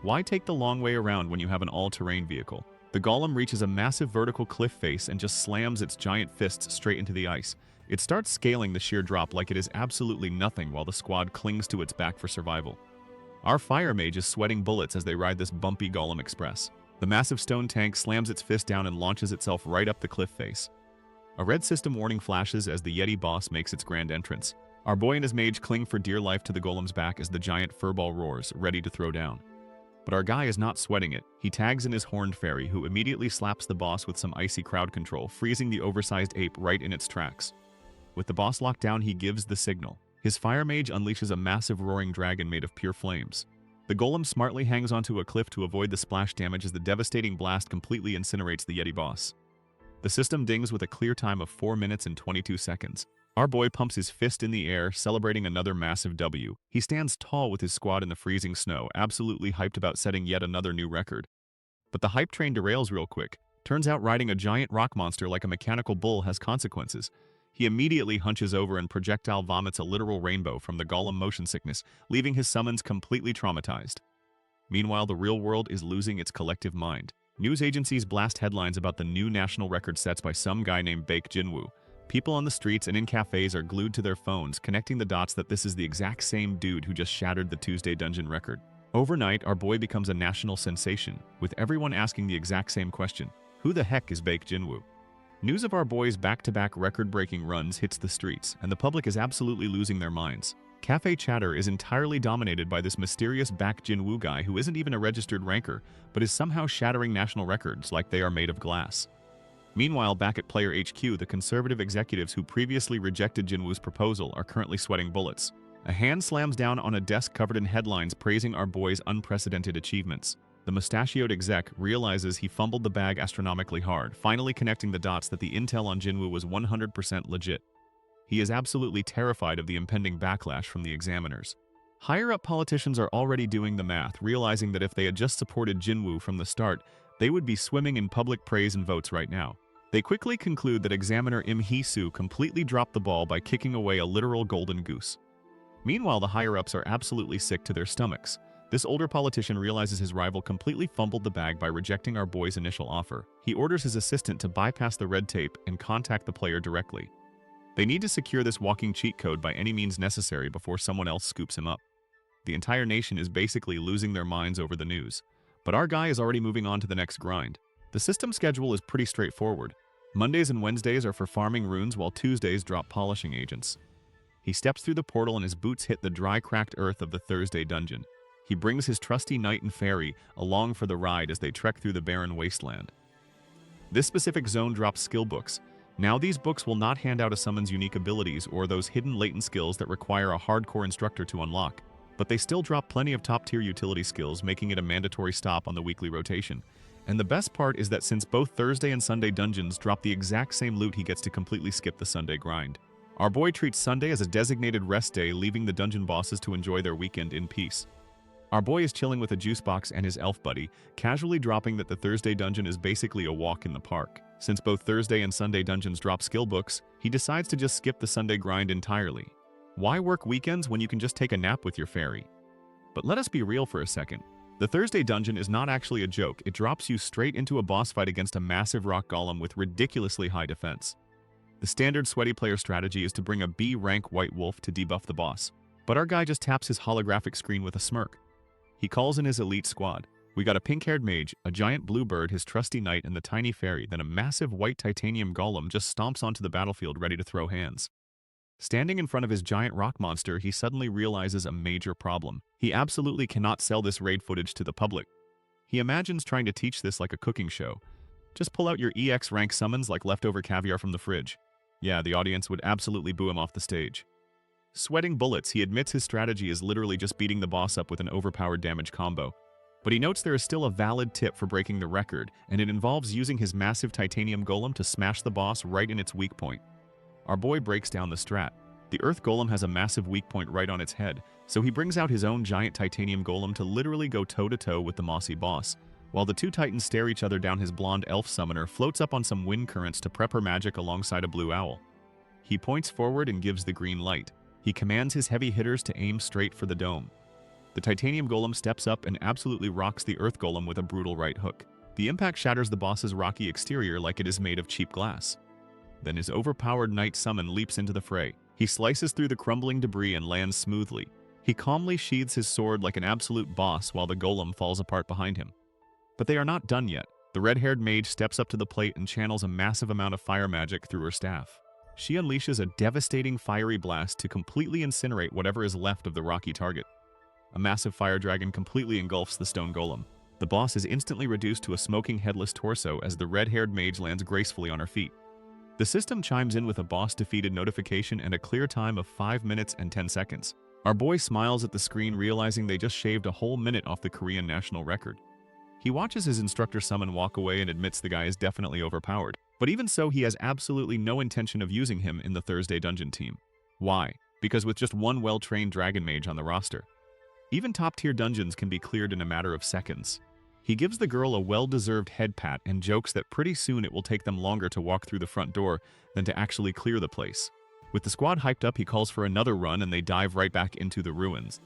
Why take the long way around when you have an all-terrain vehicle? The Golem reaches a massive vertical cliff face and just slams its giant fists straight into the ice. It starts scaling the sheer drop like it is absolutely nothing while the squad clings to its back for survival. Our fire mage is sweating bullets as they ride this bumpy Golem express. The massive stone tank slams its fist down and launches itself right up the cliff face. A red system warning flashes as the Yeti boss makes its grand entrance. Our boy and his mage cling for dear life to the golem's back as the giant furball roars, ready to throw down. But our guy is not sweating it. He tags in his horned fairy, who immediately slaps the boss with some icy crowd control, freezing the oversized ape right in its tracks. With the boss locked down, he gives the signal. His fire mage unleashes a massive roaring dragon made of pure flames. The golem smartly hangs onto a cliff to avoid the splash damage as the devastating blast completely incinerates the Yeti boss. The system dings with a clear time of 4 minutes and 22 seconds. Our boy pumps his fist in the air, celebrating another massive W. He stands tall with his squad in the freezing snow, absolutely hyped about setting yet another new record. But the hype train derails real quick. Turns out riding a giant rock monster like a mechanical bull has consequences. He immediately hunches over and projectile vomits a literal rainbow from the golem motion sickness, leaving his summons completely traumatized. Meanwhile, the real world is losing its collective mind. News agencies blast headlines about the new national record sets by some guy named Baek Jinwoo. People on the streets and in cafes are glued to their phones, connecting the dots that this is the exact same dude who just shattered the Tuesday dungeon record. Overnight, our boy becomes a national sensation, with everyone asking the exact same question: who the heck is Baek Jinwoo? News of our boy's back-to-back record-breaking runs hits the streets, and the public is absolutely losing their minds. Cafe chatter is entirely dominated by this mysterious Baek Jinwoo guy who isn't even a registered ranker, but is somehow shattering national records like they are made of glass. Meanwhile, back at Player HQ, the conservative executives who previously rejected Jinwoo's proposal are currently sweating bullets. A hand slams down on a desk covered in headlines praising our boy's unprecedented achievements. The mustachioed exec realizes he fumbled the bag astronomically hard, finally connecting the dots that the intel on Jinwoo was 100% legit. He is absolutely terrified of the impending backlash from the examiners. Higher-up politicians are already doing the math, realizing that if they had just supported Jinwoo from the start, they would be swimming in public praise and votes right now. They quickly conclude that examiner Im Hee-soo completely dropped the ball by kicking away a literal golden goose. Meanwhile, the higher-ups are absolutely sick to their stomachs. This older politician realizes his rival completely fumbled the bag by rejecting our boy's initial offer. He orders his assistant to bypass the red tape and contact the player directly. They need to secure this walking cheat code by any means necessary before someone else scoops him up. The entire nation is basically losing their minds over the news. But our guy is already moving on to the next grind. The system schedule is pretty straightforward. Mondays and Wednesdays are for farming runes, while Tuesdays drop polishing agents. He steps through the portal and his boots hit the dry, cracked earth of the Thursday dungeon. He brings his trusty knight and fairy along for the ride as they trek through the barren wasteland. This specific zone drops skill books. Now these books will not hand out a summon's unique abilities or those hidden latent skills that require a hardcore instructor to unlock, but they still drop plenty of top-tier utility skills, making it a mandatory stop on the weekly rotation. And the best part is that since both Thursday and Sunday dungeons drop the exact same loot, he gets to completely skip the Sunday grind. Our boy treats Sunday as a designated rest day, leaving the dungeon bosses to enjoy their weekend in peace. Our boy is chilling with a juice box and his elf buddy, casually dropping that the Thursday dungeon is basically a walk in the park. Since both Thursday and Sunday dungeons drop skill books, he decides to just skip the Sunday grind entirely. Why work weekends when you can just take a nap with your fairy? But let us be real for a second. The Thursday dungeon is not actually a joke. It drops you straight into a boss fight against a massive rock golem with ridiculously high defense. The standard sweaty player strategy is to bring a B rank white wolf to debuff the boss. But our guy just taps his holographic screen with a smirk. He calls in his elite squad. We got a pink-haired mage, a giant blue bird, his trusty knight, and the tiny fairy. Then a massive white titanium golem just stomps onto the battlefield ready to throw hands. Standing in front of his giant rock monster, he suddenly realizes a major problem. He absolutely cannot sell this raid footage to the public. He imagines trying to teach this like a cooking show. Just pull out your EX rank summons like leftover caviar from the fridge. Yeah, the audience would absolutely boo him off the stage. Sweating bullets, he admits his strategy is literally just beating the boss up with an overpowered damage combo. But he notes there is still a valid tip for breaking the record, and it involves using his massive titanium golem to smash the boss right in its weak point. Our boy breaks down the strat. The earth golem has a massive weak point right on its head, so he brings out his own giant titanium golem to literally go toe-to-toe with the mossy boss, while the two titans stare each other down. His blonde elf summoner floats up on some wind currents to prep her magic alongside a blue owl. He points forward and gives the green light. He commands his heavy hitters to aim straight for the dome. The titanium golem steps up and absolutely rocks the earth golem with a brutal right hook. The impact shatters the boss's rocky exterior like it is made of cheap glass. Then his overpowered knight summon leaps into the fray. He slices through the crumbling debris and lands smoothly. He calmly sheathes his sword like an absolute boss while the golem falls apart behind him. But they are not done yet. The red-haired mage steps up to the plate and channels a massive amount of fire magic through her staff. She unleashes a devastating fiery blast to completely incinerate whatever is left of the rocky target. A massive fire dragon completely engulfs the stone golem. The boss is instantly reduced to a smoking headless torso as the red-haired mage lands gracefully on her feet. The system chimes in with a boss defeated notification and a clear time of 5 minutes and 10 seconds. Our boy smiles at the screen, realizing they just shaved a whole minute off the Korean national record. He watches his instructor summon walk away and admits the guy is definitely overpowered. But even so, he has absolutely no intention of using him in the Thursday dungeon team. Why? Because with just one well-trained dragon mage on the roster, even top-tier dungeons can be cleared in a matter of seconds. He gives the girl a well-deserved head pat and jokes that pretty soon it will take them longer to walk through the front door than to actually clear the place. With the squad hyped up, he calls for another run and they dive right back into the ruins.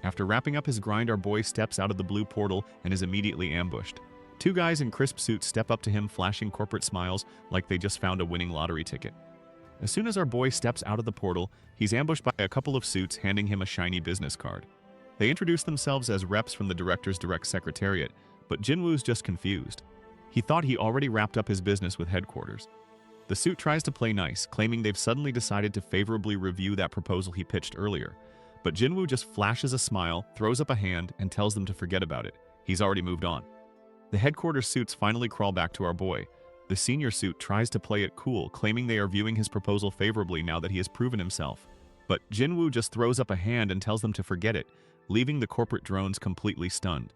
After wrapping up his grind, our boy steps out of the blue portal and is immediately ambushed. Two guys in crisp suits step up to him, flashing corporate smiles like they just found a winning lottery ticket. As soon as our boy steps out of the portal, he's ambushed by a couple of suits handing him a shiny business card. They introduce themselves as reps from the director's direct secretariat, but Jinwoo's just confused. He thought he already wrapped up his business with headquarters. The suit tries to play nice, claiming they've suddenly decided to favorably review that proposal he pitched earlier. But Jinwoo just flashes a smile, throws up a hand, and tells them to forget about it. He's already moved on. The headquarters suits finally crawl back to our boy. The senior suit tries to play it cool, claiming they are viewing his proposal favorably now that he has proven himself. But Jinwoo just throws up a hand and tells them to forget it, leaving the corporate drones completely stunned.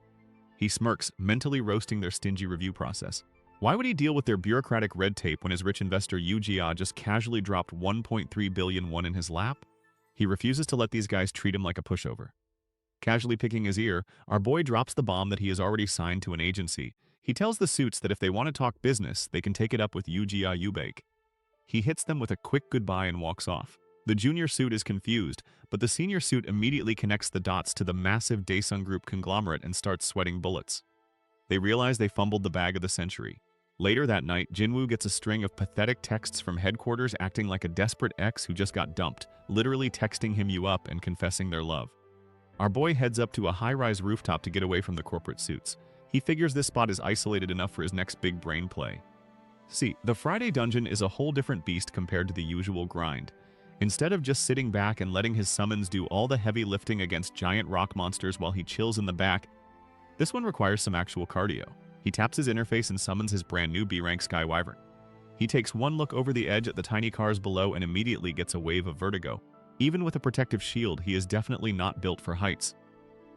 He smirks, mentally roasting their stingy review process. Why would he deal with their bureaucratic red tape when his rich investor Yu Jia just casually dropped 1.3 billion won in his lap? He refuses to let these guys treat him like a pushover. Casually picking his ear, our boy drops the bomb that he has already signed to an agency. He tells the suits that if they want to talk business, they can take it up with Yu Jia Yubake. He hits them with a quick goodbye and walks off. The junior suit is confused, but the senior suit immediately connects the dots to the massive Daesung Group conglomerate and starts sweating bullets. They realize they fumbled the bag of the century. Later that night, Jinwoo gets a string of pathetic texts from headquarters acting like a desperate ex who just got dumped, literally texting him "you up" and confessing their love. Our boy heads up to a high-rise rooftop to get away from the corporate suits. He figures this spot is isolated enough for his next big brain play. See, the Friday dungeon is a whole different beast compared to the usual grind. Instead of just sitting back and letting his summons do all the heavy lifting against giant rock monsters while he chills in the back, this one requires some actual cardio. He taps his interface and summons his brand new B-rank Sky Wyvern. He takes one look over the edge at the tiny cars below and immediately gets a wave of vertigo. Even with a protective shield, he is definitely not built for heights.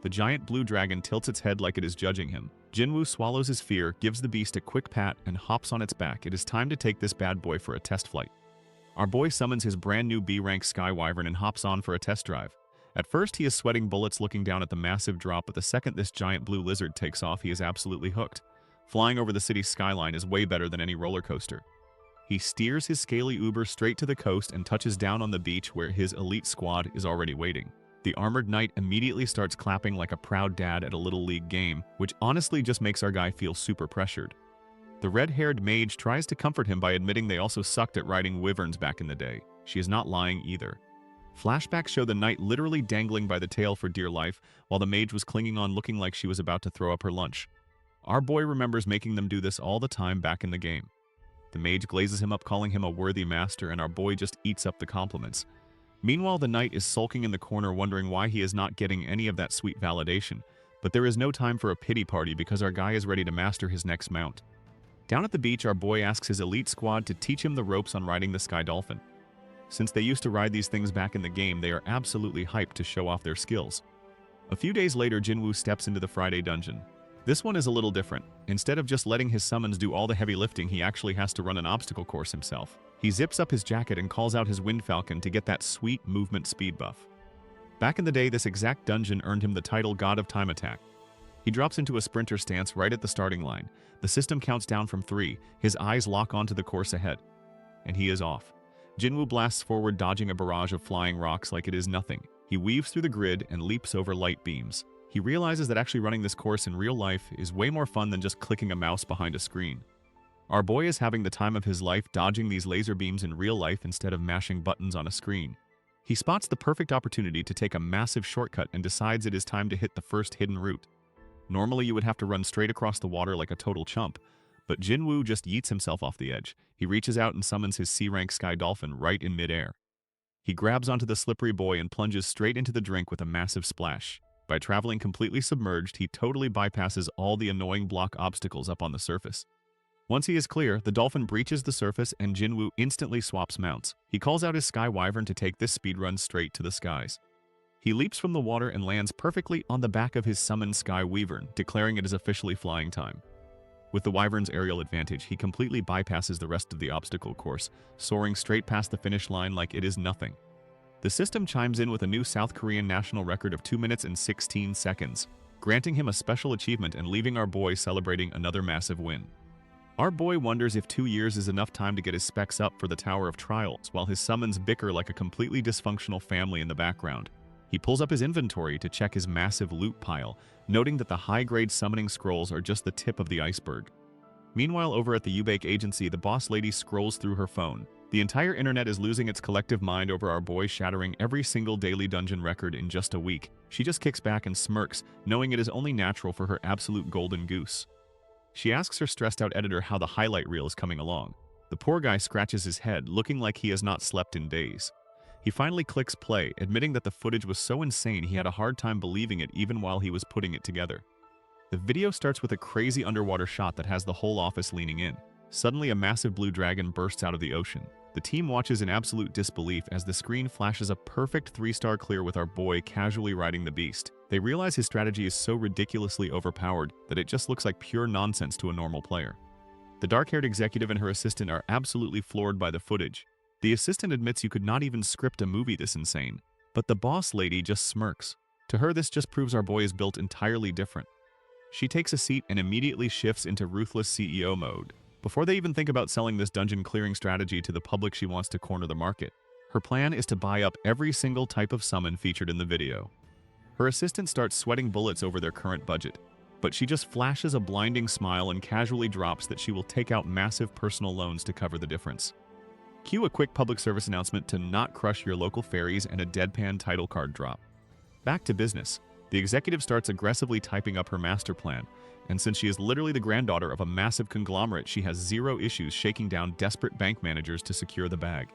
The giant blue dragon tilts its head like it is judging him. Jinwoo swallows his fear, gives the beast a quick pat, and hops on its back. It is time to take this bad boy for a test flight. Our boy summons his brand new B-rank Sky Wyvern and hops on for a test drive. At first, he is sweating bullets looking down at the massive drop, but the second this giant blue lizard takes off, he is absolutely hooked. Flying over the city's skyline is way better than any roller coaster. He steers his scaly Uber straight to the coast and touches down on the beach where his elite squad is already waiting. The armored knight immediately starts clapping like a proud dad at a little league game, which honestly just makes our guy feel super pressured. The red-haired mage tries to comfort him by admitting they also sucked at riding wyverns back in the day. She is not lying either. Flashbacks show the knight literally dangling by the tail for dear life, while the mage was clinging on looking like she was about to throw up her lunch. Our boy remembers making them do this all the time back in the game. The mage glazes him up, calling him a worthy master, and our boy just eats up the compliments. Meanwhile, the knight is sulking in the corner, wondering why he is not getting any of that sweet validation. But there is no time for a pity party because our guy is ready to master his next mount. Down at the beach, our boy asks his elite squad to teach him the ropes on riding the Sky Dolphin. Since they used to ride these things back in the game, they are absolutely hyped to show off their skills. A few days later, Jinwoo steps into the Friday dungeon. This one is a little different. Instead of just letting his summons do all the heavy lifting, he actually has to run an obstacle course himself. He zips up his jacket and calls out his Wind Falcon to get that sweet movement speed buff. Back in the day, this exact dungeon earned him the title God of Time Attack. He drops into a sprinter stance right at the starting line. The system counts down from 3, his eyes lock onto the course ahead, and he is off. Jinwoo blasts forward, dodging a barrage of flying rocks like it is nothing. He weaves through the grid and leaps over light beams. He realizes that actually running this course in real life is way more fun than just clicking a mouse behind a screen. Our boy is having the time of his life dodging these laser beams in real life instead of mashing buttons on a screen. He spots the perfect opportunity to take a massive shortcut and decides it is time to hit the first hidden route. Normally you would have to run straight across the water like a total chump, But Jinwoo just yeets himself off the edge. He reaches out and summons his C-rank Sky Dolphin right in midair. He grabs onto the slippery boy and plunges straight into the drink with a massive splash. By traveling completely submerged, he totally bypasses all the annoying block obstacles up on the surface. Once he is clear, the dolphin breaches the surface and Jinwoo instantly swaps mounts. He calls out his Sky Wyvern to take this speedrun straight to the skies. He leaps from the water and lands perfectly on the back of his summoned Sky Wyvern, declaring it is officially flying time. With the Wyvern's aerial advantage, he completely bypasses the rest of the obstacle course, soaring straight past the finish line like it is nothing. The system chimes in with a new South Korean national record of 2 minutes and 16 seconds, granting him a special achievement and leaving our boy celebrating another massive win. Our boy wonders if 2 years is enough time to get his specs up for the Tower of Trials, while his summons bicker like a completely dysfunctional family in the background. He pulls up his inventory to check his massive loot pile, noting that the high-grade summoning scrolls are just the tip of the iceberg. Meanwhile, over at the Ubake agency, the boss lady scrolls through her phone. The entire internet is losing its collective mind over our boy shattering every single daily dungeon record in just a week. She just kicks back and smirks, knowing it is only natural for her absolute golden goose. She asks her stressed-out editor how the highlight reel is coming along. The poor guy scratches his head, looking like he has not slept in days. He finally clicks play, admitting that the footage was so insane he had a hard time believing it even while he was putting it together. The video starts with a crazy underwater shot that has the whole office leaning in. Suddenly, a massive blue dragon bursts out of the ocean. The team watches in absolute disbelief as the screen flashes a perfect 3-star clear with our boy casually riding the beast. They realize his strategy is so ridiculously overpowered that it just looks like pure nonsense to a normal player. The dark-haired executive and her assistant are absolutely floored by the footage. The assistant admits you could not even script a movie this insane, but the boss lady just smirks. To her, this just proves our boy is built entirely different. She takes a seat and immediately shifts into ruthless CEO mode. Before they even think about selling this dungeon clearing strategy to the public, she wants to corner the market. Her plan is to buy up every single type of summon featured in the video. Her assistant starts sweating bullets over their current budget, but she just flashes a blinding smile and casually drops that she will take out massive personal loans to cover the difference. Cue a quick public service announcement to not crush your local fairies and a deadpan title card drop. Back to business. The executive starts aggressively typing up her master plan, and since she is literally the granddaughter of a massive conglomerate, she has zero issues shaking down desperate bank managers to secure the bag.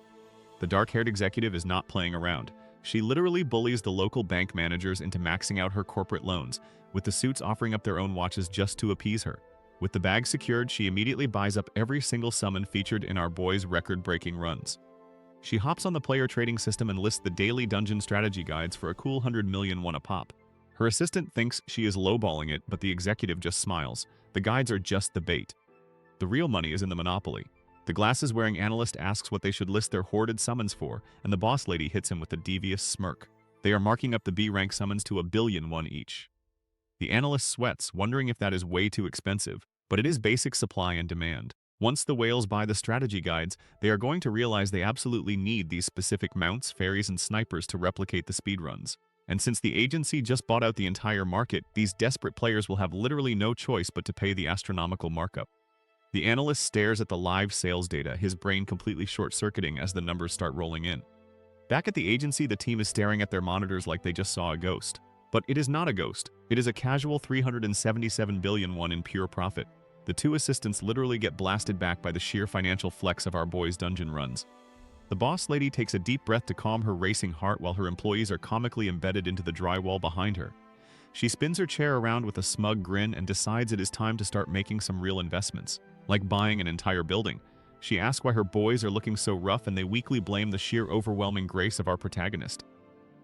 The dark-haired executive is not playing around. She literally bullies the local bank managers into maxing out her corporate loans, with the suits offering up their own watches just to appease her. With the bag secured, she immediately buys up every single summon featured in our boy's record-breaking runs. She hops on the player trading system and lists the daily dungeon strategy guides for a cool 100 million won a pop. Her assistant thinks she is lowballing it, but the executive just smiles. The guides are just the bait. The real money is in the monopoly. The glasses-wearing analyst asks what they should list their hoarded summons for, and the boss lady hits him with a devious smirk. They are marking up the B-rank summons to 1 billion won each. The analyst sweats, wondering if that is way too expensive, but it is basic supply and demand. Once the whales buy the strategy guides, they are going to realize they absolutely need these specific mounts, fairies, and snipers to replicate the speedruns. And since the agency just bought out the entire market, these desperate players will have literally no choice but to pay the astronomical markup. The analyst stares at the live sales data, his brain completely short-circuiting as the numbers start rolling in. Back at the agency, the team is staring at their monitors like they just saw a ghost. But it is not a ghost. It is a casual 377 billion won in pure profit. The two assistants literally get blasted back by the sheer financial flex of our boys' dungeon runs. The boss lady takes a deep breath to calm her racing heart while her employees are comically embedded into the drywall behind her. She spins her chair around with a smug grin and decides it is time to start making some real investments, like buying an entire building. She asks why her boys are looking so rough, and they weakly blame the sheer overwhelming grace of our protagonist.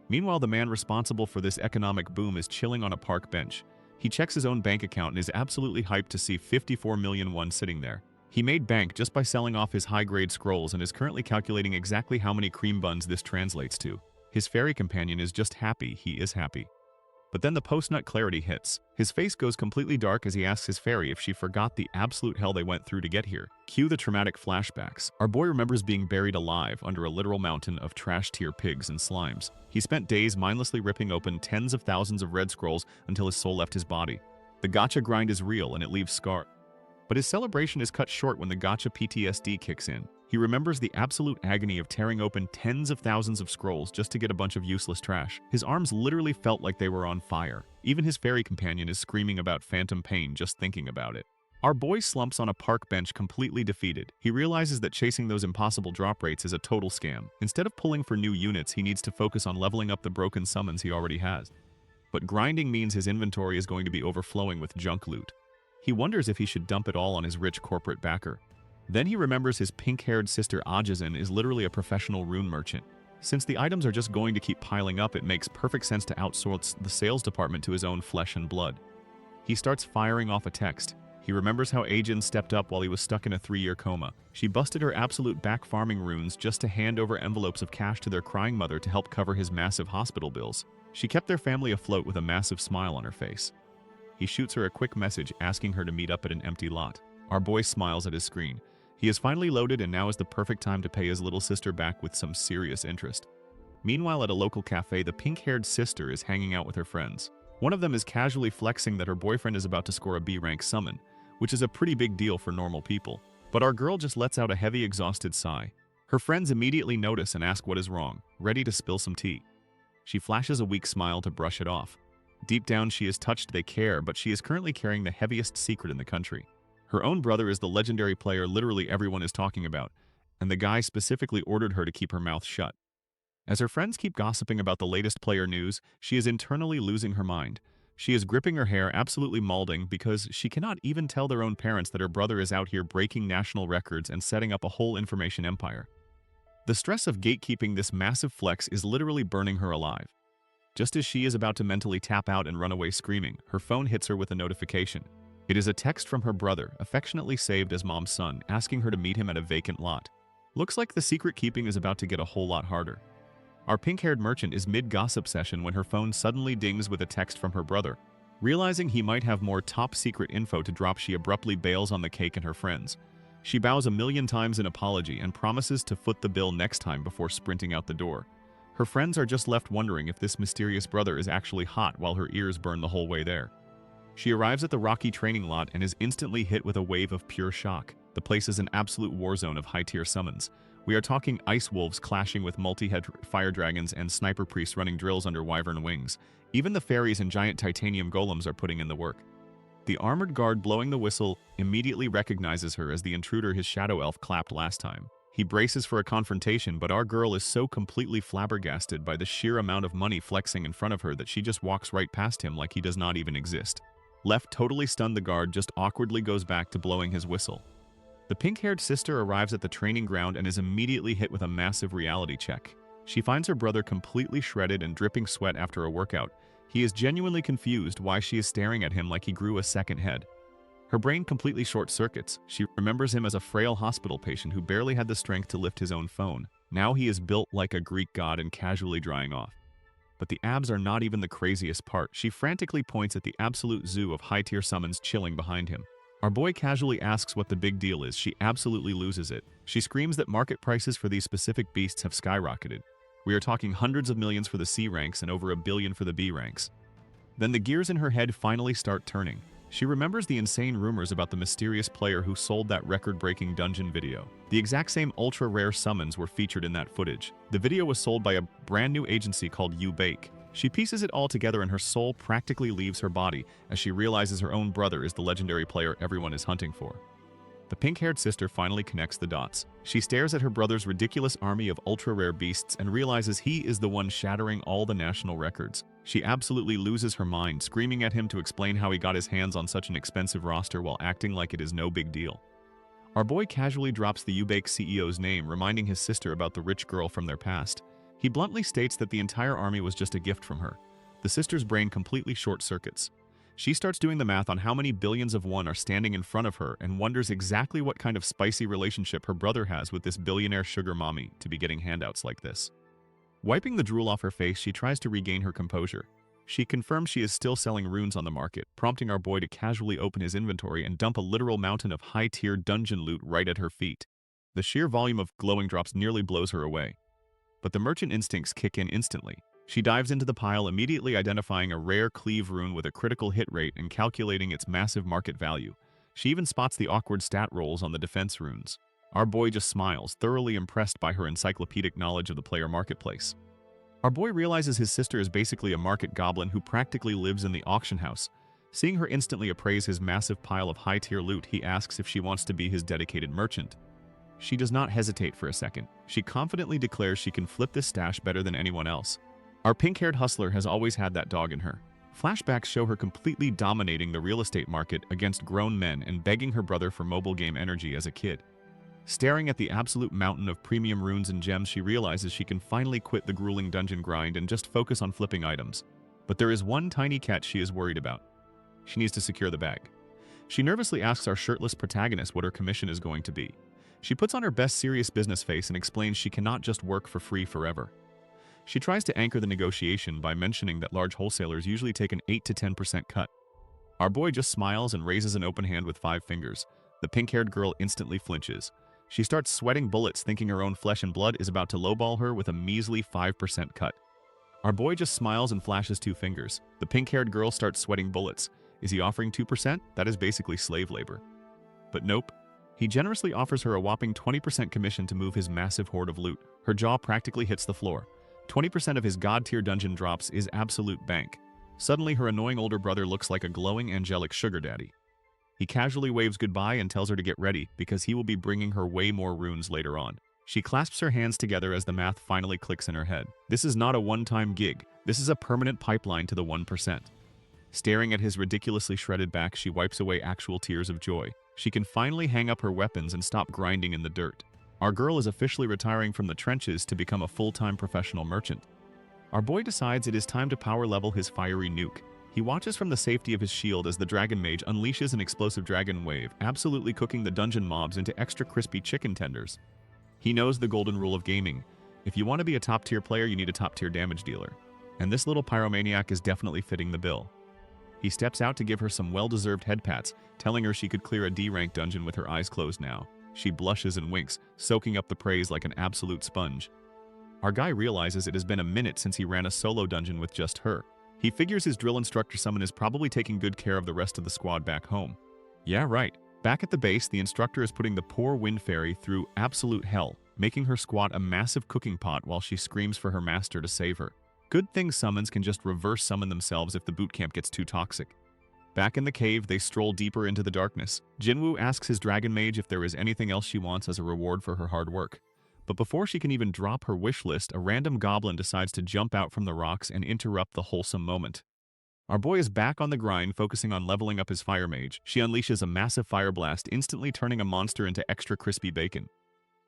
Meanwhile, the man responsible for this economic boom is chilling on a park bench. He checks his own bank account and is absolutely hyped to see 54 million won sitting there. He made bank just by selling off his high-grade scrolls and is currently calculating exactly how many cream buns this translates to. His fairy companion is just happy he is happy. But then the post-nut clarity hits. His face goes completely dark as he asks his fairy if she forgot the absolute hell they went through to get here. Cue the traumatic flashbacks. Our boy remembers being buried alive under a literal mountain of trash-tier pigs and slimes. He spent days mindlessly ripping open tens of thousands of red scrolls until his soul left his body. The gacha grind is real and it leaves scars. But his celebration is cut short when the gacha PTSD kicks in. He remembers the absolute agony of tearing open tens of thousands of scrolls just to get a bunch of useless trash. His arms literally felt like they were on fire. Even his fairy companion is screaming about phantom pain just thinking about it. Our boy slumps on a park bench completely defeated. He realizes that chasing those impossible drop rates is a total scam. Instead of pulling for new units, he needs to focus on leveling up the broken summons he already has. But grinding means his inventory is going to be overflowing with junk loot. He wonders if he should dump it all on his rich corporate backer. Then he remembers his pink-haired sister Ajizan is literally a professional rune merchant. Since the items are just going to keep piling up, it makes perfect sense to outsource the sales department to his own flesh and blood. He starts firing off a text. He remembers how Ajin stepped up while he was stuck in a 3-year coma. She busted her absolute back farming runes just to hand over envelopes of cash to their crying mother to help cover his massive hospital bills. She kept their family afloat with a massive smile on her face. He shoots her a quick message asking her to meet up at an empty lot. Our boy smiles at his screen. He is finally loaded, and now is the perfect time to pay his little sister back with some serious interest. Meanwhile, at a local cafe, the pink-haired sister is hanging out with her friends. One of them is casually flexing that her boyfriend is about to score a B-rank summon, which is a pretty big deal for normal people. But our girl just lets out a heavy, exhausted sigh. Her friends immediately notice and ask what is wrong, ready to spill some tea. She flashes a weak smile to brush it off. Deep down, she is touched they care, but she is currently carrying the heaviest secret in the country. Her own brother is the legendary player literally everyone is talking about, and the guy specifically ordered her to keep her mouth shut. As her friends keep gossiping about the latest player news, she is internally losing her mind. She is gripping her hair, absolutely mauling, because she cannot even tell their own parents that her brother is out here breaking national records and setting up a whole information empire. The stress of gatekeeping this massive flex is literally burning her alive. Just as she is about to mentally tap out and run away screaming, her phone hits her with a notification. It is a text from her brother, affectionately saved as Mom's son, asking her to meet him at a vacant lot. Looks like the secret keeping is about to get a whole lot harder. Our pink-haired merchant is mid-gossip session when her phone suddenly dings with a text from her brother. Realizing he might have more top-secret info to drop, she abruptly bails on the cake and her friends. She bows 1,000,000 times in apology and promises to foot the bill next time before sprinting out the door. Her friends are just left wondering if this mysterious brother is actually hot while her ears burn the whole way there. She arrives at the rocky training lot and is instantly hit with a wave of pure shock. The place is an absolute war zone of high-tier summons. We are talking ice wolves clashing with multi-head fire dragons and sniper priests running drills under wyvern wings. Even the fairies and giant titanium golems are putting in the work. The armored guard blowing the whistle immediately recognizes her as the intruder his shadow elf clapped last time. He braces for a confrontation, but our girl is so completely flabbergasted by the sheer amount of money flexing in front of her that she just walks right past him like he does not even exist. Left totally stunned, the guard just awkwardly goes back to blowing his whistle. The pink-haired sister arrives at the training ground and is immediately hit with a massive reality check. She finds her brother completely shredded and dripping sweat after a workout. He is genuinely confused why she is staring at him like he grew a second head. Her brain completely short-circuits. She remembers him as a frail hospital patient who barely had the strength to lift his own phone. Now he is built like a Greek god and casually drying off. But the abs are not even the craziest part. She frantically points at the absolute zoo of high-tier summons chilling behind him. Our boy casually asks what the big deal is. She absolutely loses it. She screams that market prices for these specific beasts have skyrocketed. We are talking hundreds of millions for the C ranks and over 1 billion for the B ranks. Then the gears in her head finally start turning. She remembers the insane rumors about the mysterious player who sold that record-breaking dungeon video. The exact same ultra-rare summons were featured in that footage. The video was sold by a brand new agency called Ubake. She pieces it all together and her soul practically leaves her body as she realizes her own brother is the legendary player everyone is hunting for. The pink-haired sister finally connects the dots. She stares at her brother's ridiculous army of ultra-rare beasts and realizes he is the one shattering all the national records. She absolutely loses her mind, screaming at him to explain how he got his hands on such an expensive roster while acting like it is no big deal. Our boy casually drops the Ubake CEO's name, reminding his sister about the rich girl from their past. He bluntly states that the entire army was just a gift from her. The sister's brain completely short-circuits. She starts doing the math on how many billions of won are standing in front of her and wonders exactly what kind of spicy relationship her brother has with this billionaire sugar mommy to be getting handouts like this. Wiping the drool off her face, she tries to regain her composure. She confirms she is still selling runes on the market, prompting our boy to casually open his inventory and dump a literal mountain of high-tier dungeon loot right at her feet. The sheer volume of glowing drops nearly blows her away. But the merchant instincts kick in instantly. She dives into the pile, immediately identifying a rare cleave rune with a critical hit rate and calculating its massive market value. She even spots the awkward stat rolls on the defense runes. Our boy just smiles, thoroughly impressed by her encyclopedic knowledge of the player marketplace. Our boy realizes his sister is basically a market goblin who practically lives in the auction house. Seeing her instantly appraise his massive pile of high-tier loot, he asks if she wants to be his dedicated merchant. She does not hesitate for a second. She confidently declares she can flip this stash better than anyone else. Our pink-haired hustler has always had that dog in her. Flashbacks show her completely dominating the real estate market against grown men and begging her brother for mobile game energy as a kid. Staring at the absolute mountain of premium runes and gems, she realizes she can finally quit the grueling dungeon grind and just focus on flipping items. But there is one tiny catch she is worried about. She needs to secure the bag. She nervously asks our shirtless protagonist what her commission is going to be. She puts on her best serious business face and explains she cannot just work for free forever. She tries to anchor the negotiation by mentioning that large wholesalers usually take an 8 to 10% cut. Our boy just smiles and raises an open hand with 5 fingers. The pink-haired girl instantly flinches. She starts sweating bullets, thinking her own flesh and blood is about to lowball her with a measly 5% cut. Our boy just smiles and flashes 2 fingers. The pink-haired girl starts sweating bullets. Is he offering 2%? That is basically slave labor. But nope. He generously offers her a whopping 20% commission to move his massive hoard of loot. Her jaw practically hits the floor. 20% of his god-tier dungeon drops is absolute bank. Suddenly, her annoying older brother looks like a glowing angelic sugar daddy. He casually waves goodbye and tells her to get ready because he will be bringing her way more runes later on. She clasps her hands together as the math finally clicks in her head. This is not a one-time gig. This is a permanent pipeline to the 1%. Staring at his ridiculously shredded back, she wipes away actual tears of joy. She can finally hang up her weapons and stop grinding in the dirt. Our girl is officially retiring from the trenches to become a full-time professional merchant. Our boy decides it is time to power level his fiery nuke. He watches from the safety of his shield as the dragon mage unleashes an explosive dragon wave, absolutely cooking the dungeon mobs into extra crispy chicken tenders. He knows the golden rule of gaming. If you want to be a top-tier player, you need a top-tier damage dealer. And this little pyromaniac is definitely fitting the bill. He steps out to give her some well-deserved head pats, telling her she could clear a D-rank dungeon with her eyes closed now. She blushes and winks, soaking up the praise like an absolute sponge. Our guy realizes it has been a minute since he ran a solo dungeon with just her. He figures his drill instructor summon is probably taking good care of the rest of the squad back home. Yeah, right. Back at the base, the instructor is putting the poor wind fairy through absolute hell, making her squat a massive cooking pot while she screams for her master to save her. Good thing summons can just reverse summon themselves if the boot camp gets too toxic. Back in the cave, they stroll deeper into the darkness. Jinwoo asks his dragon mage if there is anything else she wants as a reward for her hard work. But before she can even drop her wish list, a random goblin decides to jump out from the rocks and interrupt the wholesome moment. Our boy is back on the grind, focusing on leveling up his fire mage. She unleashes a massive fire blast, instantly turning a monster into extra crispy bacon.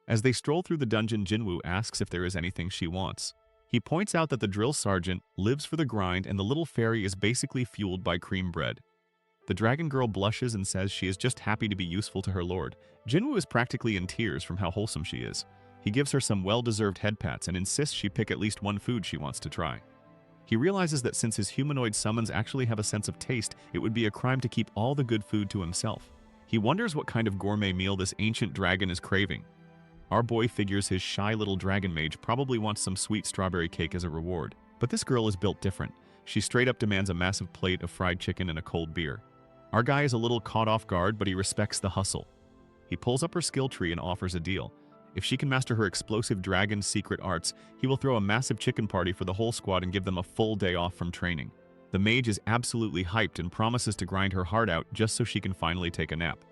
As they stroll through the dungeon, Jinwoo asks if there is anything she wants. He points out that the drill sergeant lives for the grind and the little fairy is basically fueled by cream bread. The dragon girl blushes and says she is just happy to be useful to her lord. Jinwoo is practically in tears from how wholesome she is. He gives her some well-deserved head pats and insists she pick at least one food she wants to try. He realizes that since his humanoid summons actually have a sense of taste, it would be a crime to keep all the good food to himself. He wonders what kind of gourmet meal this ancient dragon is craving. Our boy figures his shy little dragon mage probably wants some sweet strawberry cake as a reward. But this girl is built different. She straight up demands a massive plate of fried chicken and a cold beer. Our guy is a little caught off guard, but he respects the hustle. He pulls up her skill tree and offers a deal. If she can master her explosive dragon secret arts, he will throw a massive chicken party for the whole squad and give them a full day off from training. The mage is absolutely hyped and promises to grind her heart out just so she can finally take a nap.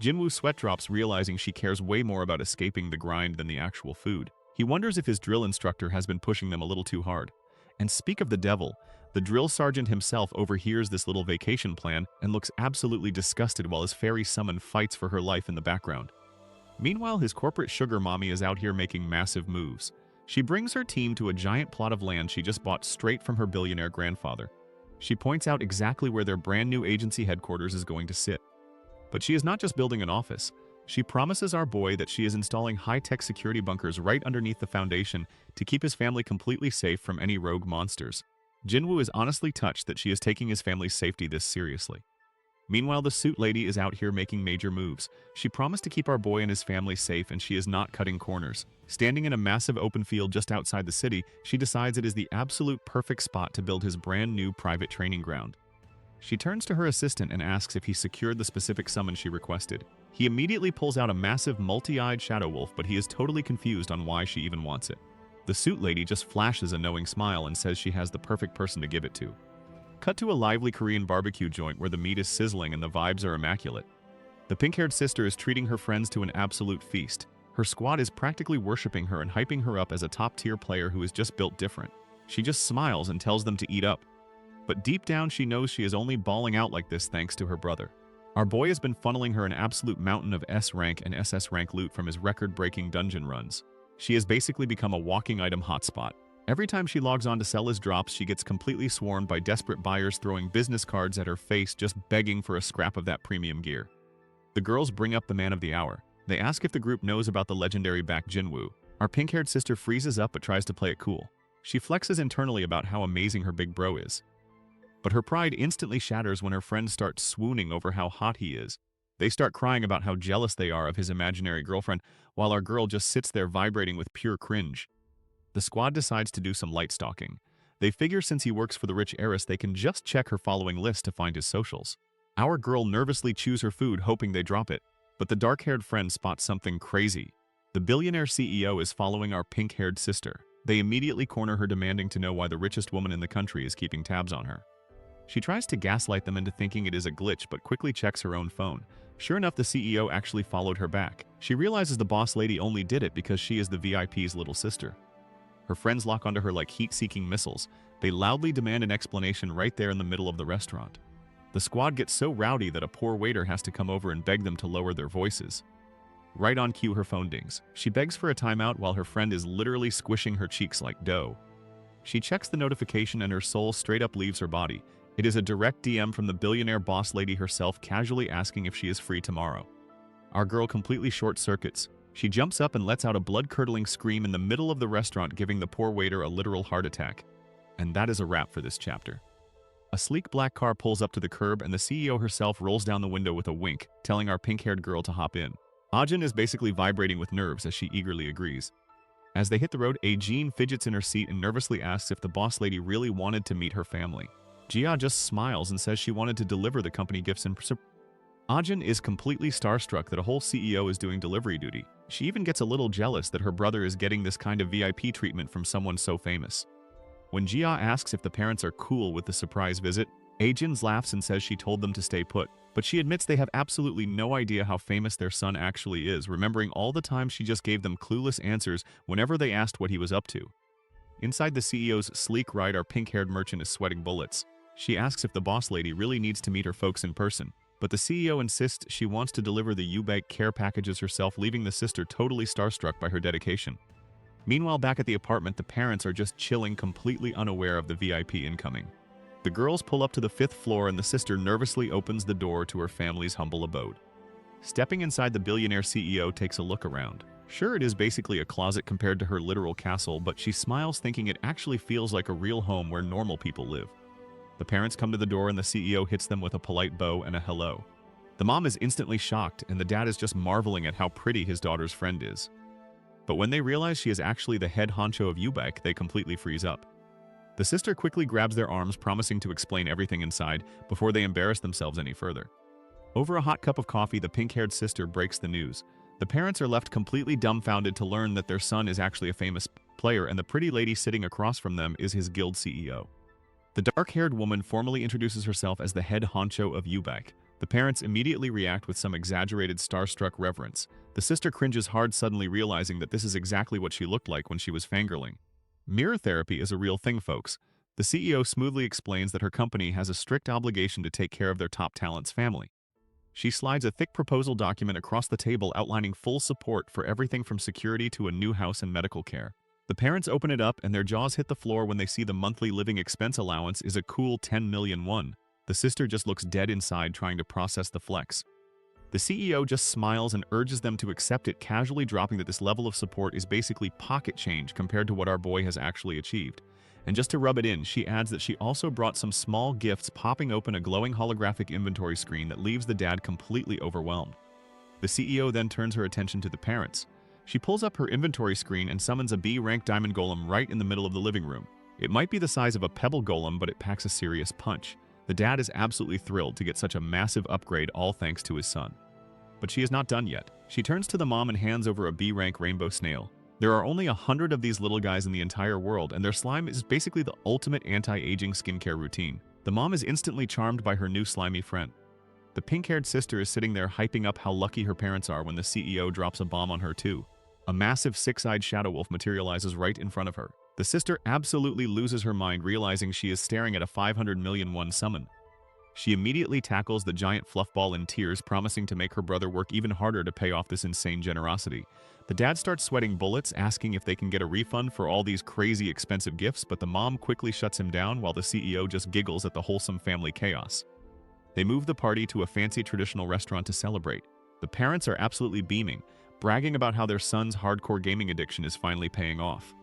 Jinwoo sweat drops, realizing she cares way more about escaping the grind than the actual food. He wonders if his drill instructor has been pushing them a little too hard. And speak of the devil, the drill sergeant himself overhears this little vacation plan and looks absolutely disgusted while his fairy summon fights for her life in the background. Meanwhile, his corporate sugar mommy is out here making massive moves. She brings her team to a giant plot of land she just bought straight from her billionaire grandfather. She points out exactly where their brand new agency headquarters is going to sit. But she is not just building an office. She promises our boy that she is installing high-tech security bunkers right underneath the foundation to keep his family completely safe from any rogue monsters. Jinwoo is honestly touched that she is taking his family's safety this seriously. Meanwhile, the suit lady is out here making major moves. She promised to keep our boy and his family safe, and she is not cutting corners. Standing in a massive open field just outside the city, she decides it is the absolute perfect spot to build his brand new private training ground. She turns to her assistant and asks if he secured the specific summon she requested. He immediately pulls out a massive multi-eyed shadow wolf, but he is totally confused on why she even wants it. The suit lady just flashes a knowing smile and says she has the perfect person to give it to. Cut to a lively Korean barbecue joint where the meat is sizzling and the vibes are immaculate. The pink-haired sister is treating her friends to an absolute feast. Her squad is practically worshipping her and hyping her up as a top-tier player who is just built different. She just smiles and tells them to eat up. But deep down she knows she is only balling out like this thanks to her brother. Our boy has been funneling her an absolute mountain of S rank and SS rank loot from his record-breaking dungeon runs. She has basically become a walking item hotspot. Every time she logs on to sell his drops, she gets completely swarmed by desperate buyers throwing business cards at her face just begging for a scrap of that premium gear. The girls bring up the man of the hour. They ask if the group knows about the legendary Baek Jinwoo. Our pink-haired sister freezes up but tries to play it cool. She flexes internally about how amazing her big bro is. But her pride instantly shatters when her friends start swooning over how hot he is. They start crying about how jealous they are of his imaginary girlfriend, while our girl just sits there vibrating with pure cringe. The squad decides to do some light stalking. They figure since he works for the rich heiress, they can just check her following list to find his socials. Our girl nervously chews her food, hoping they drop it. But the dark-haired friend spots something crazy. The billionaire CEO is following our pink-haired sister. They immediately corner her, demanding to know why the richest woman in the country is keeping tabs on her. She tries to gaslight them into thinking it is a glitch, but quickly checks her own phone. Sure enough, the CEO actually followed her back. She realizes the boss lady only did it because she is the VIP's little sister. Her friends lock onto her like heat-seeking missiles. They loudly demand an explanation right there in the middle of the restaurant. The squad gets so rowdy that a poor waiter has to come over and beg them to lower their voices. Right on cue, her phone dings. She begs for a timeout while her friend is literally squishing her cheeks like dough. She checks the notification and her soul straight up leaves her body. It is a direct DM from the billionaire boss lady herself, casually asking if she is free tomorrow. Our girl completely short-circuits. She jumps up and lets out a blood-curdling scream in the middle of the restaurant, giving the poor waiter a literal heart attack. And that is a wrap for this chapter. A sleek black car pulls up to the curb and the CEO herself rolls down the window with a wink, telling our pink-haired girl to hop in. Ajin is basically vibrating with nerves as she eagerly agrees. As they hit the road, Jean fidgets in her seat and nervously asks if the boss lady really wanted to meet her family. Jia just smiles and says she wanted to deliver the company gifts in Ajin is completely starstruck that a whole CEO is doing delivery duty. She even gets a little jealous that her brother is getting this kind of VIP treatment from someone so famous. When Jia asks if the parents are cool with the surprise visit, Ajin laughs and says she told them to stay put, but she admits they have absolutely no idea how famous their son actually is, remembering all the time she just gave them clueless answers whenever they asked what he was up to. Inside the CEO's sleek ride, our pink-haired merchant is sweating bullets. She asks if the boss lady really needs to meet her folks in person, but the CEO insists she wants to deliver the U-Bank care packages herself, leaving the sister totally starstruck by her dedication. Meanwhile, back at the apartment, the parents are just chilling, completely unaware of the VIP incoming. The girls pull up to the 5th floor and the sister nervously opens the door to her family's humble abode. Stepping inside, the billionaire CEO takes a look around. Sure, it is basically a closet compared to her literal castle, but she smiles, thinking it actually feels like a real home where normal people live. The parents come to the door and the CEO hits them with a polite bow and a hello. The mom is instantly shocked and the dad is just marveling at how pretty his daughter's friend is. But when they realize she is actually the head honcho of U-Bank, they completely freeze up. The sister quickly grabs their arms, promising to explain everything inside before they embarrass themselves any further. Over a hot cup of coffee, the pink-haired sister breaks the news. The parents are left completely dumbfounded to learn that their son is actually a famous player and the pretty lady sitting across from them is his guild CEO. The dark-haired woman formally introduces herself as the head honcho of U-Bank. The parents immediately react with some exaggerated starstruck reverence. The sister cringes hard, suddenly realizing that this is exactly what she looked like when she was fangirling. Mirror therapy is a real thing, folks. The CEO smoothly explains that her company has a strict obligation to take care of their top talent's family. She slides a thick proposal document across the table outlining full support for everything from security to a new house and medical care. The parents open it up and their jaws hit the floor when they see the monthly living expense allowance is a cool 10 million won. The sister just looks dead inside, trying to process the flex. The CEO just smiles and urges them to accept it, casually dropping that this level of support is basically pocket change compared to what our boy has actually achieved. And just to rub it in, she adds that she also brought some small gifts, popping open a glowing holographic inventory screen that leaves the dad completely overwhelmed. The CEO then turns her attention to the parents. She pulls up her inventory screen and summons a B-rank diamond golem right in the middle of the living room. It might be the size of a pebble golem, but it packs a serious punch. The dad is absolutely thrilled to get such a massive upgrade, all thanks to his son. But she is not done yet. She turns to the mom and hands over a B-rank rainbow snail. There are only 100 of these little guys in the entire world, and their slime is basically the ultimate anti-aging skincare routine. The mom is instantly charmed by her new slimy friend. The pink-haired sister is sitting there hyping up how lucky her parents are when the CEO drops a bomb on her too. A massive six-eyed shadow wolf materializes right in front of her. The sister absolutely loses her mind, realizing she is staring at a 500 million won summon. She immediately tackles the giant fluffball in tears, promising to make her brother work even harder to pay off this insane generosity. The dad starts sweating bullets, asking if they can get a refund for all these crazy expensive gifts, but the mom quickly shuts him down while the CEO just giggles at the wholesome family chaos. They move the party to a fancy traditional restaurant to celebrate. The parents are absolutely beaming, bragging about how their son's hardcore gaming addiction is finally paying off.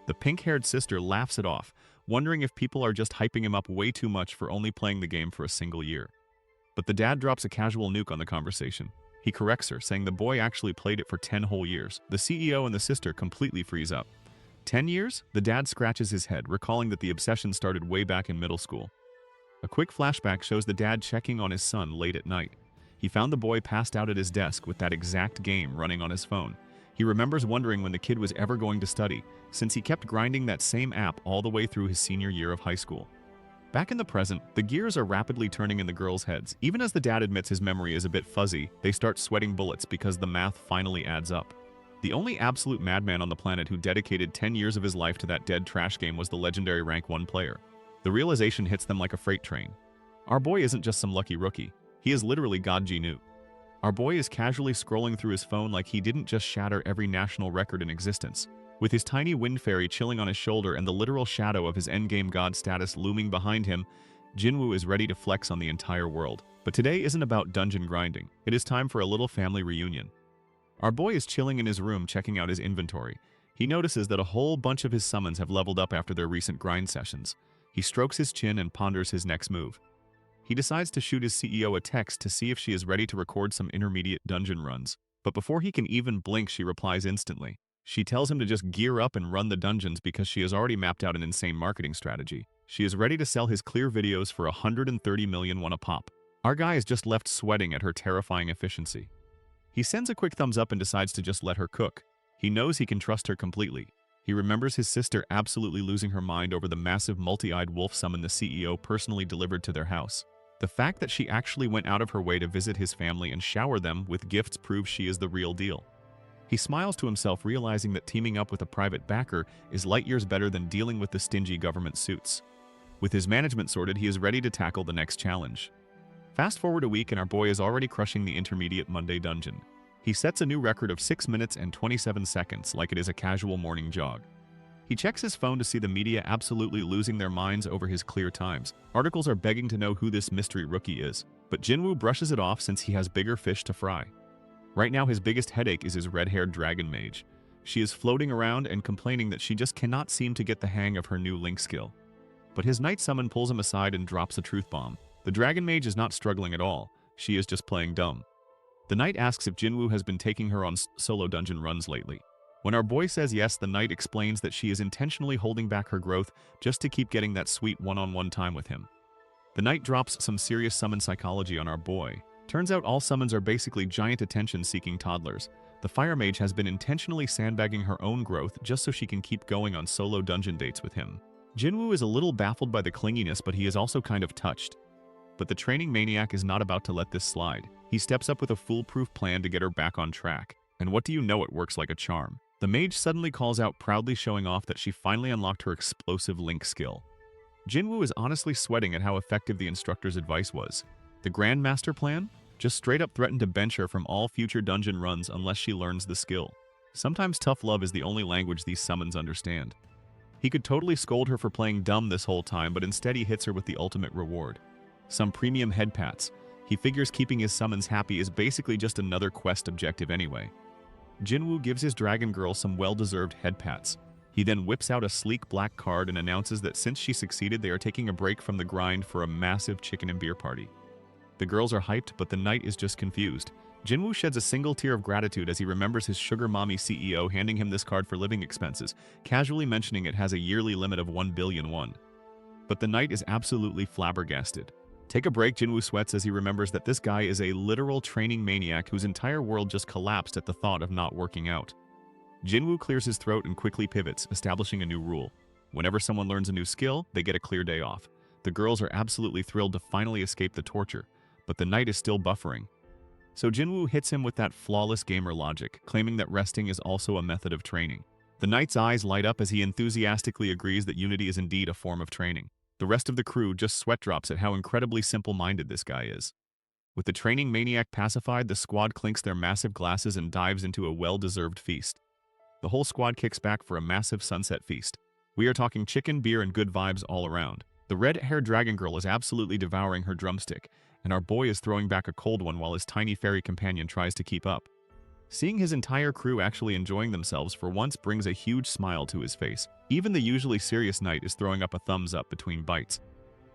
The pink-haired sister laughs it off, wondering if people are just hyping him up way too much for only playing the game for a single year. But the dad drops a casual nuke on the conversation. He corrects her, saying the boy actually played it for 10 whole years. The CEO and the sister completely freeze up. 10 years? The dad scratches his head, recalling that the obsession started way back in middle school. A quick flashback shows the dad checking on his son late at night. He found the boy passed out at his desk with that exact game running on his phone. He remembers wondering when the kid was ever going to study, since he kept grinding that same app all the way through his senior year of high school. Back in the present, the gears are rapidly turning in the girls' heads. Even as the dad admits his memory is a bit fuzzy, they start sweating bullets because the math finally adds up. The only absolute madman on the planet who dedicated 10 years of his life to that dead trash game was the legendary rank 1 player. The realization hits them like a freight train. Our boy isn't just some lucky rookie. He is literally God Gnu. Our boy is casually scrolling through his phone like he didn't just shatter every national record in existence. With his tiny wind fairy chilling on his shoulder and the literal shadow of his endgame god status looming behind him, Jinwoo is ready to flex on the entire world. But today isn't about dungeon grinding. It is time for a little family reunion. Our boy is chilling in his room checking out his inventory. He notices that a whole bunch of his summons have leveled up after their recent grind sessions. He strokes his chin and ponders his next move. He decides to shoot his CEO a text to see if she is ready to record some intermediate dungeon runs. But before he can even blink, she replies instantly. She tells him to just gear up and run the dungeons because she has already mapped out an insane marketing strategy. She is ready to sell his clear videos for 130 million won a pop. Our guy is just left sweating at her terrifying efficiency. He sends a quick thumbs up and decides to just let her cook. He knows he can trust her completely. He remembers his sister absolutely losing her mind over the massive multi-eyed wolf summon the CEO personally delivered to their house. The fact that she actually went out of her way to visit his family and shower them with gifts proves she is the real deal. He smiles to himself, realizing that teaming up with a private backer is light years better than dealing with the stingy government suits. With his management sorted, he is ready to tackle the next challenge. Fast forward a week and our boy is already crushing the intermediate Monday dungeon. He sets a new record of 6 minutes and 27 seconds like it is a casual morning jog. He checks his phone to see the media absolutely losing their minds over his clear times. Articles are begging to know who this mystery rookie is, but Jinwoo brushes it off since he has bigger fish to fry. Right now his biggest headache is his red-haired dragon mage. She is floating around and complaining that she just cannot seem to get the hang of her new link skill. But his night summon pulls him aside and drops a truth bomb. The dragon mage is not struggling at all, she is just playing dumb. The knight asks if Jinwoo has been taking her on solo dungeon runs lately. When our boy says yes, the knight explains that she is intentionally holding back her growth just to keep getting that sweet one-on-one time with him. The knight drops some serious summon psychology on our boy. Turns out all summons are basically giant attention-seeking toddlers. The fire mage has been intentionally sandbagging her own growth just so she can keep going on solo dungeon dates with him. Jinwoo is a little baffled by the clinginess, but he is also kind of touched. But the training maniac is not about to let this slide. He steps up with a foolproof plan to get her back on track. And what do you know, it works like a charm. The mage suddenly calls out, proudly showing off that she finally unlocked her explosive link skill. Jinwoo is honestly sweating at how effective the instructor's advice was. The Grandmaster plan? Just straight up threatened to bench her from all future dungeon runs unless she learns the skill. Sometimes tough love is the only language these summons understand. He could totally scold her for playing dumb this whole time, but instead he hits her with the ultimate reward. Some premium head pats. He figures keeping his summons happy is basically just another quest objective anyway. Jinwoo gives his dragon girl some well-deserved head pats. He then whips out a sleek black card and announces that since she succeeded, they are taking a break from the grind for a massive chicken and beer party. The girls are hyped, but the knight is just confused. Jinwoo sheds a single tear of gratitude as he remembers his sugar mommy CEO handing him this card for living expenses, casually mentioning it has a yearly limit of 1 billion won. But the knight is absolutely flabbergasted. Take a break, Jinwoo sweats as he remembers that this guy is a literal training maniac whose entire world just collapsed at the thought of not working out. Jinwoo clears his throat and quickly pivots, establishing a new rule. Whenever someone learns a new skill, they get a clear day off. The girls are absolutely thrilled to finally escape the torture, but the knight is still buffering. So Jinwoo hits him with that flawless gamer logic, claiming that resting is also a method of training. The knight's eyes light up as he enthusiastically agrees that unity is indeed a form of training. The rest of the crew just sweat drops at how incredibly simple-minded this guy is. With the training maniac pacified, the squad clinks their massive glasses and dives into a well-deserved feast. The whole squad kicks back for a massive sunset feast. We are talking chicken, beer, and good vibes all around. The red-haired dragon girl is absolutely devouring her drumstick, and our boy is throwing back a cold one while his tiny fairy companion tries to keep up. Seeing his entire crew actually enjoying themselves for once brings a huge smile to his face. Even the usually serious knight is throwing up a thumbs up between bites.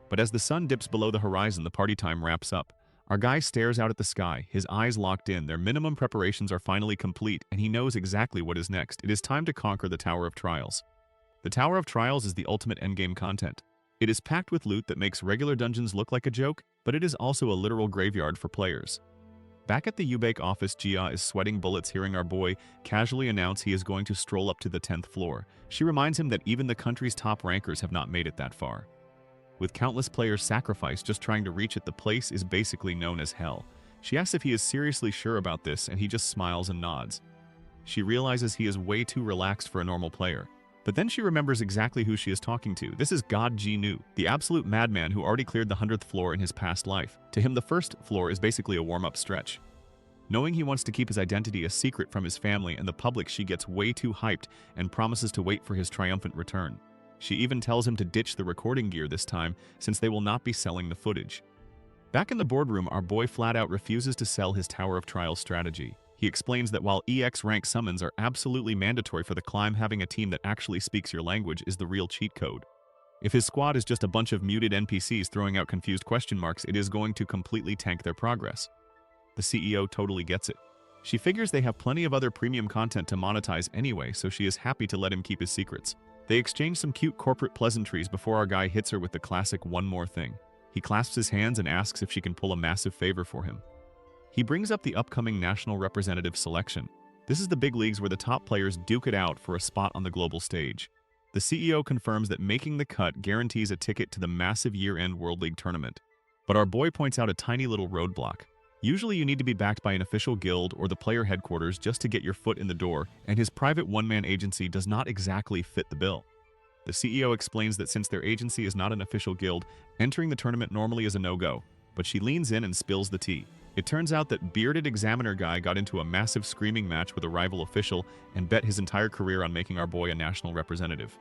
But as the sun dips below the horizon, the party time wraps up. Our guy stares out at the sky, his eyes locked in. Their minimum preparations are finally complete, and he knows exactly what is next. It is time to conquer the Tower of Trials. The Tower of Trials is the ultimate endgame content. It is packed with loot that makes regular dungeons look like a joke, but it is also a literal graveyard for players. Back at the Ubake office, Jia is sweating bullets hearing our boy casually announce he is going to stroll up to the 10th floor. She reminds him that even the country's top rankers have not made it that far. With countless players sacrificed just trying to reach it, the place is basically known as hell. She asks if he is seriously sure about this, and he just smiles and nods. She realizes he is way too relaxed for a normal player. But then she remembers exactly who she is talking to. This is God Ji-nu, the absolute madman who already cleared the 100th floor in his past life. To him, the first floor is basically a warm-up stretch. Knowing he wants to keep his identity a secret from his family and the public, she gets way too hyped and promises to wait for his triumphant return. She even tells him to ditch the recording gear this time, since they will not be selling the footage. Back in the boardroom, our boy flat-out refuses to sell his Tower of Trials strategy. He explains that while EX rank summons are absolutely mandatory for the climb, having a team that actually speaks your language is the real cheat code. If his squad is just a bunch of muted NPCs throwing out confused question marks, it is going to completely tank their progress. The CEO totally gets it. She figures they have plenty of other premium content to monetize anyway, so she is happy to let him keep his secrets. They exchange some cute corporate pleasantries before our guy hits her with the classic one more thing. He clasps his hands and asks if she can pull a massive favor for him. He brings up the upcoming national representative selection. This is the big leagues where the top players duke it out for a spot on the global stage. The CEO confirms that making the cut guarantees a ticket to the massive year-end World League tournament. But our boy points out a tiny little roadblock. Usually you need to be backed by an official guild or the player headquarters just to get your foot in the door, and his private one-man agency does not exactly fit the bill. The CEO explains that since their agency is not an official guild, entering the tournament normally is a no-go, but she leans in and spills the tea. It turns out that bearded examiner guy got into a massive screaming match with a rival official and bet his entire career on making our boy a national representative.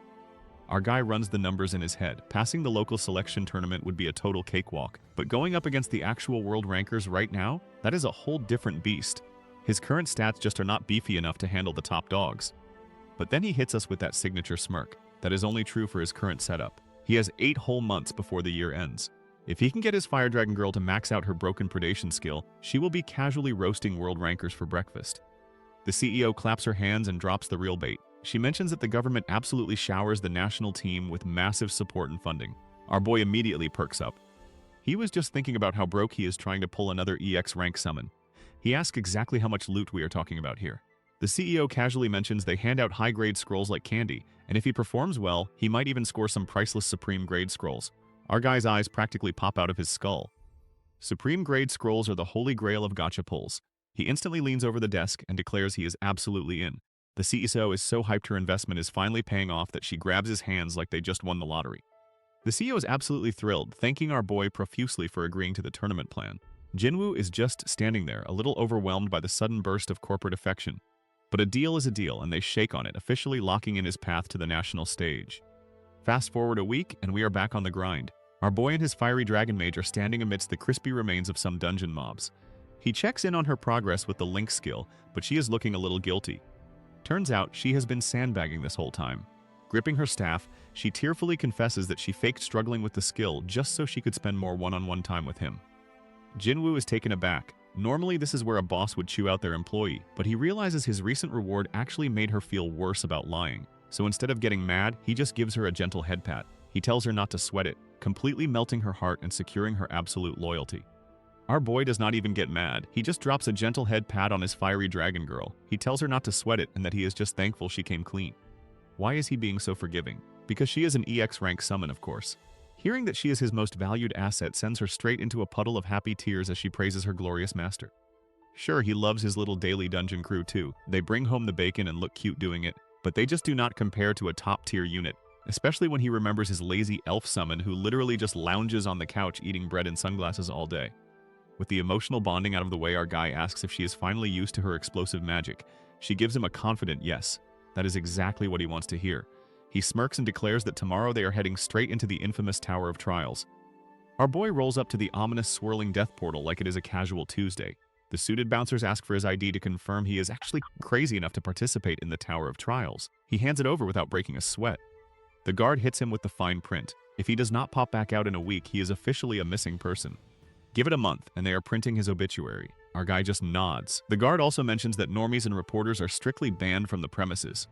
Our guy runs the numbers in his head. Passing the local selection tournament would be a total cakewalk, but going up against the actual world rankers right now, that is a whole different beast. His current stats just are not beefy enough to handle the top dogs. But then he hits us with that signature smirk. That is only true for his current setup. He has 8 whole months before the year ends. If he can get his Fire Dragon girl to max out her broken predation skill, she will be casually roasting world rankers for breakfast. The CEO claps her hands and drops the real bait. She mentions that the government absolutely showers the national team with massive support and funding. Our boy immediately perks up. He was just thinking about how broke he is trying to pull another EX rank summon. He asks exactly how much loot we are talking about here. The CEO casually mentions they hand out high-grade scrolls like candy, and if he performs well, he might even score some priceless supreme grade scrolls. Our guy's eyes practically pop out of his skull. Supreme grade scrolls are the holy grail of gacha pulls. He instantly leans over the desk and declares he is absolutely in. The CEO is so hyped her investment is finally paying off that she grabs his hands like they just won the lottery. The CEO is absolutely thrilled, thanking our boy profusely for agreeing to the tournament plan. Jinwoo is just standing there, a little overwhelmed by the sudden burst of corporate affection. But a deal is a deal, and they shake on it, officially locking in his path to the national stage. Fast forward a week, and we are back on the grind. Our boy and his fiery dragon mage are standing amidst the crispy remains of some dungeon mobs. He checks in on her progress with the link skill, but she is looking a little guilty. Turns out she has been sandbagging this whole time. Gripping her staff, she tearfully confesses that she faked struggling with the skill just so she could spend more one-on-one time with him. Jinwoo is taken aback. Normally this is where a boss would chew out their employee, but he realizes his recent reward actually made her feel worse about lying. So instead of getting mad, he just gives her a gentle head pat. He tells her not to sweat it, completely melting her heart and securing her absolute loyalty. Our boy does not even get mad. He just drops a gentle head pat on his fiery dragon girl. He tells her not to sweat it and that he is just thankful she came clean. Why is he being so forgiving? Because she is an EX rank summon, of course. Hearing that she is his most valued asset sends her straight into a puddle of happy tears as she praises her glorious master. Sure, he loves his little daily dungeon crew too. They bring home the bacon and look cute doing it, but they just do not compare to a top-tier unit, especially when he remembers his lazy elf summon who literally just lounges on the couch eating bread and sunglasses all day. With the emotional bonding out of the way, our guy asks if she is finally used to her explosive magic. She gives him a confident yes. That is exactly what he wants to hear. He smirks and declares that tomorrow they are heading straight into the infamous Tower of Trials. Our boy rolls up to the ominous swirling death portal like it is a casual Tuesday. The suited bouncers ask for his ID to confirm he is actually crazy enough to participate in the Tower of Trials. He hands it over without breaking a sweat. The guard hits him with the fine print. If he does not pop back out in a week, he is officially a missing person. Give it a month, and they are printing his obituary. Our guy just nods. The guard also mentions that normies and reporters are strictly banned from the premises.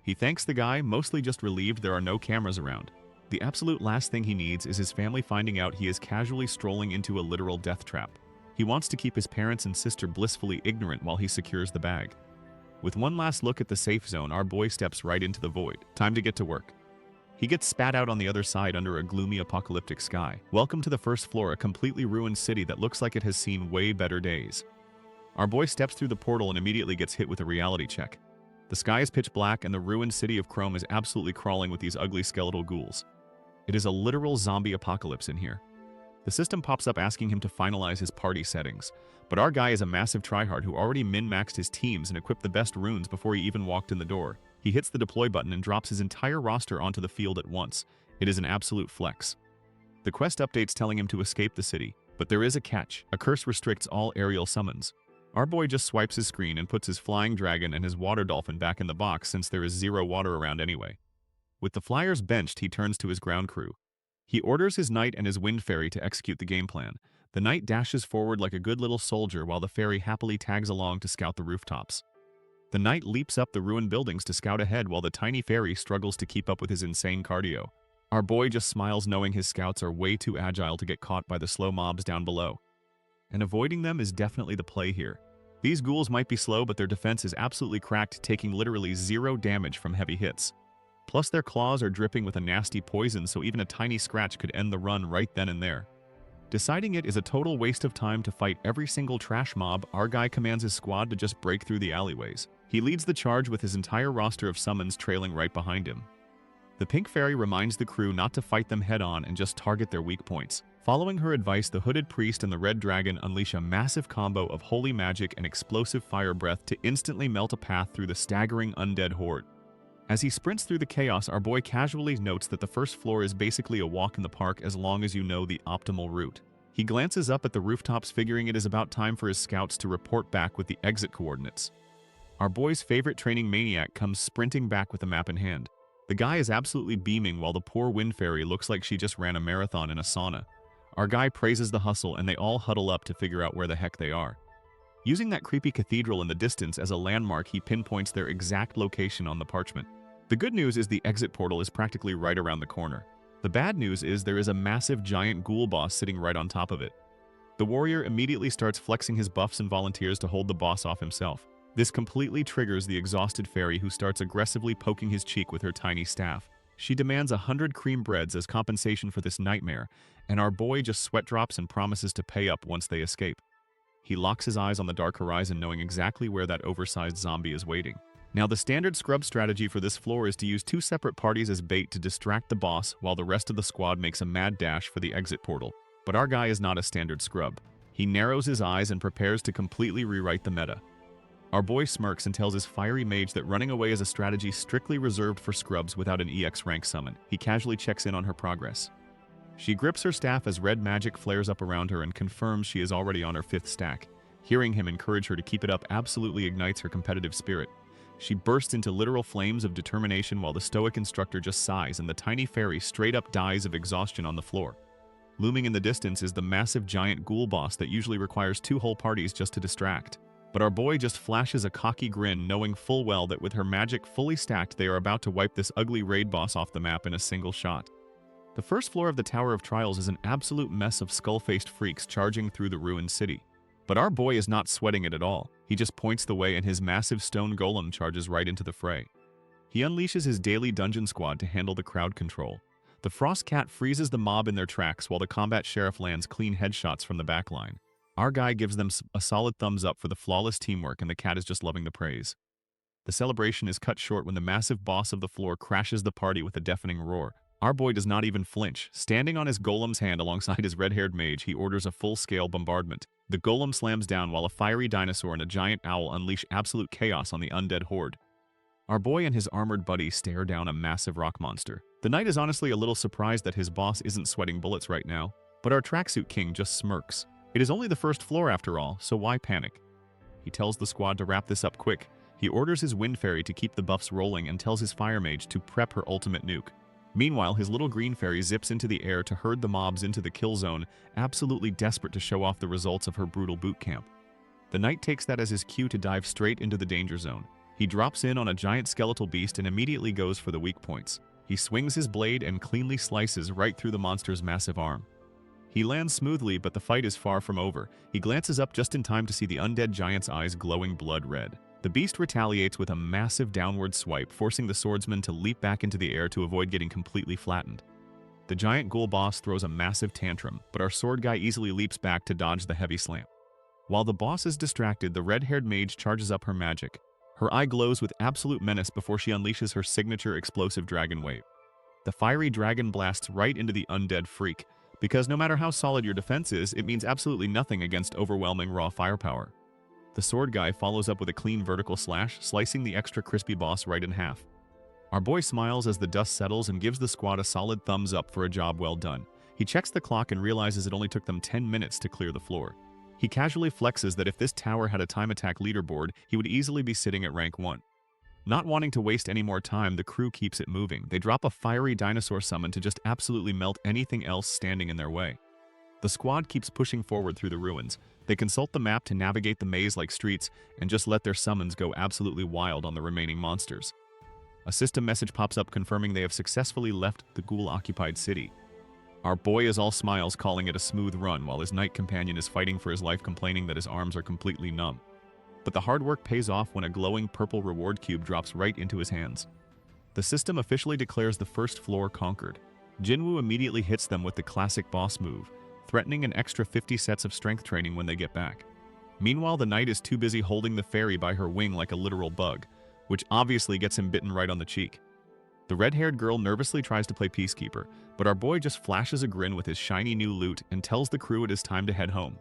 He thanks the guy, mostly just relieved there are no cameras around. The absolute last thing he needs is his family finding out he is casually strolling into a literal death trap. He wants to keep his parents and sister blissfully ignorant while he secures the bag. With one last look at the safe zone, our boy steps right into the void. Time to get to work. He gets spat out on the other side under a gloomy apocalyptic sky. Welcome to the first floor, a completely ruined city that looks like it has seen way better days. Our boy steps through the portal and immediately gets hit with a reality check. The sky is pitch black and the ruined city of Chrome is absolutely crawling with these ugly skeletal ghouls. It is a literal zombie apocalypse in here. The system pops up asking him to finalize his party settings, but our guy is a massive tryhard who already min-maxed his teams and equipped the best runes before he even walked in the door. He hits the deploy button and drops his entire roster onto the field at once. It is an absolute flex. The quest updates telling him to escape the city, but there is a catch. A curse restricts all aerial summons. Our boy just swipes his screen and puts his flying dragon and his water dolphin back in the box since there is zero water around anyway. With the flyers benched, he turns to his ground crew. He orders his knight and his wind fairy to execute the game plan. The knight dashes forward like a good little soldier while the fairy happily tags along to scout the rooftops. The knight leaps up the ruined buildings to scout ahead while the tiny fairy struggles to keep up with his insane cardio. Our boy just smiles knowing his scouts are way too agile to get caught by the slow mobs down below. And avoiding them is definitely the play here. These ghouls might be slow, but their defense is absolutely cracked, taking literally zero damage from heavy hits. Plus their claws are dripping with a nasty poison, so even a tiny scratch could end the run right then and there. Deciding it is a total waste of time to fight every single trash mob, our guy commands his squad to just break through the alleyways. He leads the charge with his entire roster of summons trailing right behind him. The pink fairy reminds the crew not to fight them head-on and just target their weak points. Following her advice, the hooded priest and the red dragon unleash a massive combo of holy magic and explosive fire breath to instantly melt a path through the staggering undead horde. As he sprints through the chaos, our boy casually notes that the first floor is basically a walk in the park as long as you know the optimal route. He glances up at the rooftops, figuring it is about time for his scouts to report back with the exit coordinates. Our boy's favorite training maniac comes sprinting back with the map in hand. The guy is absolutely beaming while the poor wind fairy looks like she just ran a marathon in a sauna. Our guy praises the hustle and they all huddle up to figure out where the heck they are. Using that creepy cathedral in the distance as a landmark, he pinpoints their exact location on the parchment. The good news is the exit portal is practically right around the corner. The bad news is there is a massive giant ghoul boss sitting right on top of it. The warrior immediately starts flexing his buffs and volunteers to hold the boss off himself. This completely triggers the exhausted fairy, who starts aggressively poking his cheek with her tiny staff. She demands 100 cream breads as compensation for this nightmare, and our boy just sweat drops and promises to pay up once they escape. He locks his eyes on the dark horizon, knowing exactly where that oversized zombie is waiting. Now, the standard scrub strategy for this floor is to use two separate parties as bait to distract the boss while the rest of the squad makes a mad dash for the exit portal. But our guy is not a standard scrub. He narrows his eyes and prepares to completely rewrite the meta. Our boy smirks and tells his fiery mage that running away is a strategy strictly reserved for scrubs without an EX rank summon. He casually checks in on her progress. She grips her staff as red magic flares up around her and confirms she is already on her 5th stack. Hearing him encourage her to keep it up absolutely ignites her competitive spirit. She bursts into literal flames of determination while the stoic instructor just sighs and the tiny fairy straight up dies of exhaustion on the floor. Looming in the distance is the massive giant ghoul boss that usually requires 2 whole parties just to distract. But our boy just flashes a cocky grin, knowing full well that with her magic fully stacked, they are about to wipe this ugly raid boss off the map in a single shot. The first floor of the Tower of Trials is an absolute mess of skull-faced freaks charging through the ruined city. But our boy is not sweating it at all. He just points the way and his massive stone golem charges right into the fray. He unleashes his daily dungeon squad to handle the crowd control. The Frost Cat freezes the mob in their tracks while the combat sheriff lands clean headshots from the backline. Our guy gives them a solid thumbs up for the flawless teamwork and the cat is just loving the praise. The celebration is cut short when the massive boss of the floor crashes the party with a deafening roar. Our boy does not even flinch. Standing on his golem's hand alongside his red-haired mage, he orders a full-scale bombardment. The golem slams down while a fiery dinosaur and a giant owl unleash absolute chaos on the undead horde. Our boy and his armored buddy stare down a massive rock monster. The knight is honestly a little surprised that his boss isn't sweating bullets right now, but our tracksuit king just smirks. It is only the first floor after all, so why panic? He tells the squad to wrap this up quick. He orders his wind fairy to keep the buffs rolling and tells his fire mage to prep her ultimate nuke. Meanwhile, his little green fairy zips into the air to herd the mobs into the kill zone, absolutely desperate to show off the results of her brutal boot camp. The knight takes that as his cue to dive straight into the danger zone. He drops in on a giant skeletal beast and immediately goes for the weak points. He swings his blade and cleanly slices right through the monster's massive arm. He lands smoothly, but the fight is far from over. He glances up just in time to see the undead giant's eyes glowing blood red. The beast retaliates with a massive downward swipe, forcing the swordsman to leap back into the air to avoid getting completely flattened. The giant ghoul boss throws a massive tantrum, but our sword guy easily leaps back to dodge the heavy slam. While the boss is distracted, the red-haired mage charges up her magic. Her eye glows with absolute menace before she unleashes her signature explosive dragon wave. The fiery dragon blasts right into the undead freak, because no matter how solid your defense is, it means absolutely nothing against overwhelming raw firepower. The sword guy follows up with a clean vertical slash, slicing the extra crispy boss right in half. Our boy smiles as the dust settles and gives the squad a solid thumbs up for a job well done. He checks the clock and realizes it only took them 10 minutes to clear the floor. He casually flexes that if this tower had a time attack leaderboard, he would easily be sitting at rank 1. Not wanting to waste any more time, the crew keeps it moving. They drop a fiery dinosaur summon to just absolutely melt anything else standing in their way. The squad keeps pushing forward through the ruins. They consult the map to navigate the maze-like streets and just let their summons go absolutely wild on the remaining monsters. A system message pops up confirming they have successfully left the ghoul-occupied city. Our boy is all smiles, calling it a smooth run, while his knight companion is fighting for his life, complaining that his arms are completely numb. But the hard work pays off when a glowing purple reward cube drops right into his hands. The system officially declares the first floor conquered. Jinwoo immediately hits them with the classic boss move, threatening an extra 50 sets of strength training when they get back. Meanwhile, the knight is too busy holding the fairy by her wing like a literal bug, which obviously gets him bitten right on the cheek. The red-haired girl nervously tries to play peacekeeper, but our boy just flashes a grin with his shiny new loot and tells the crew it is time to head home.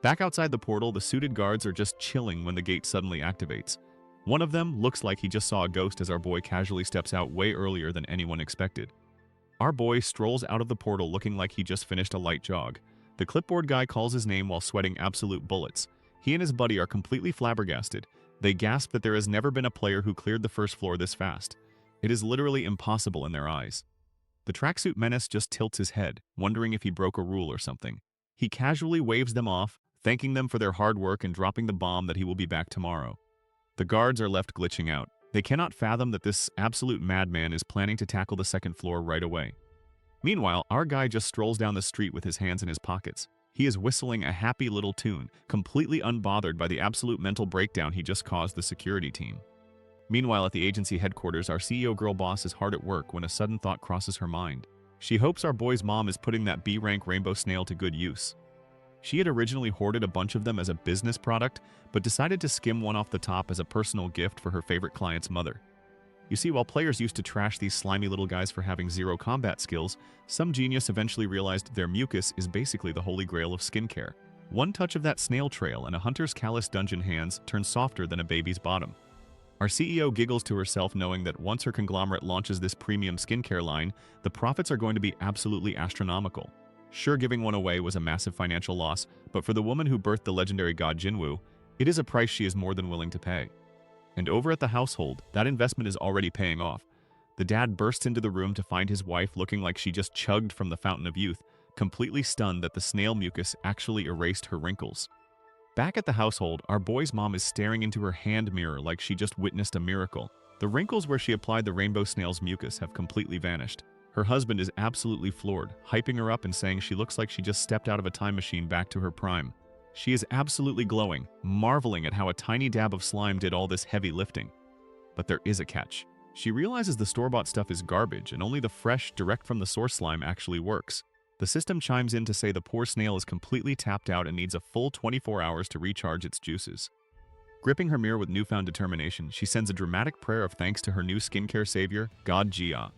Back outside the portal, the suited guards are just chilling when the gate suddenly activates. One of them looks like he just saw a ghost as our boy casually steps out way earlier than anyone expected. Our boy strolls out of the portal looking like he just finished a light jog. The clipboard guy calls his name while sweating absolute bullets. He and his buddy are completely flabbergasted. They gasp that there has never been a player who cleared the first floor this fast. It is literally impossible in their eyes. The tracksuit menace just tilts his head, wondering if he broke a rule or something. He casually waves them off, thanking them for their hard work and dropping the bomb that he will be back tomorrow. The guards are left glitching out. They cannot fathom that this absolute madman is planning to tackle the second floor right away. Meanwhile, our guy just strolls down the street with his hands in his pockets. He is whistling a happy little tune, completely unbothered by the absolute mental breakdown he just caused the security team. Meanwhile, at the agency headquarters, our CEO girl boss is hard at work when a sudden thought crosses her mind. She hopes our boy's mom is putting that B-rank rainbow snail to good use. She had originally hoarded a bunch of them as a business product, but decided to skim one off the top as a personal gift for her favorite client's mother. You see, while players used to trash these slimy little guys for having zero combat skills, some genius eventually realized their mucus is basically the holy grail of skincare. One touch of that snail trail and a hunter's callous dungeon hands turn softer than a baby's bottom. Our CEO giggles to herself knowing that once her conglomerate launches this premium skincare line, the profits are going to be absolutely astronomical. Sure, giving one away was a massive financial loss, but for the woman who birthed the legendary god Jinwoo, it is a price she is more than willing to pay. And over at the household, that investment is already paying off. The dad bursts into the room to find his wife looking like she just chugged from the fountain of youth, completely stunned that the snail mucus actually erased her wrinkles. Back at the household, our boy's mom is staring into her hand mirror like she just witnessed a miracle. The wrinkles where she applied the rainbow snail's mucus have completely vanished. Her husband is absolutely floored, hyping her up and saying she looks like she just stepped out of a time machine back to her prime. She is absolutely glowing, marveling at how a tiny dab of slime did all this heavy lifting. But there is a catch. She realizes the store-bought stuff is garbage and only the fresh, direct from the source slime actually works. The system chimes in to say the poor snail is completely tapped out and needs a full 24 hours to recharge its juices. Gripping her mirror with newfound determination, she sends a dramatic prayer of thanks to her new skincare savior, God Jia.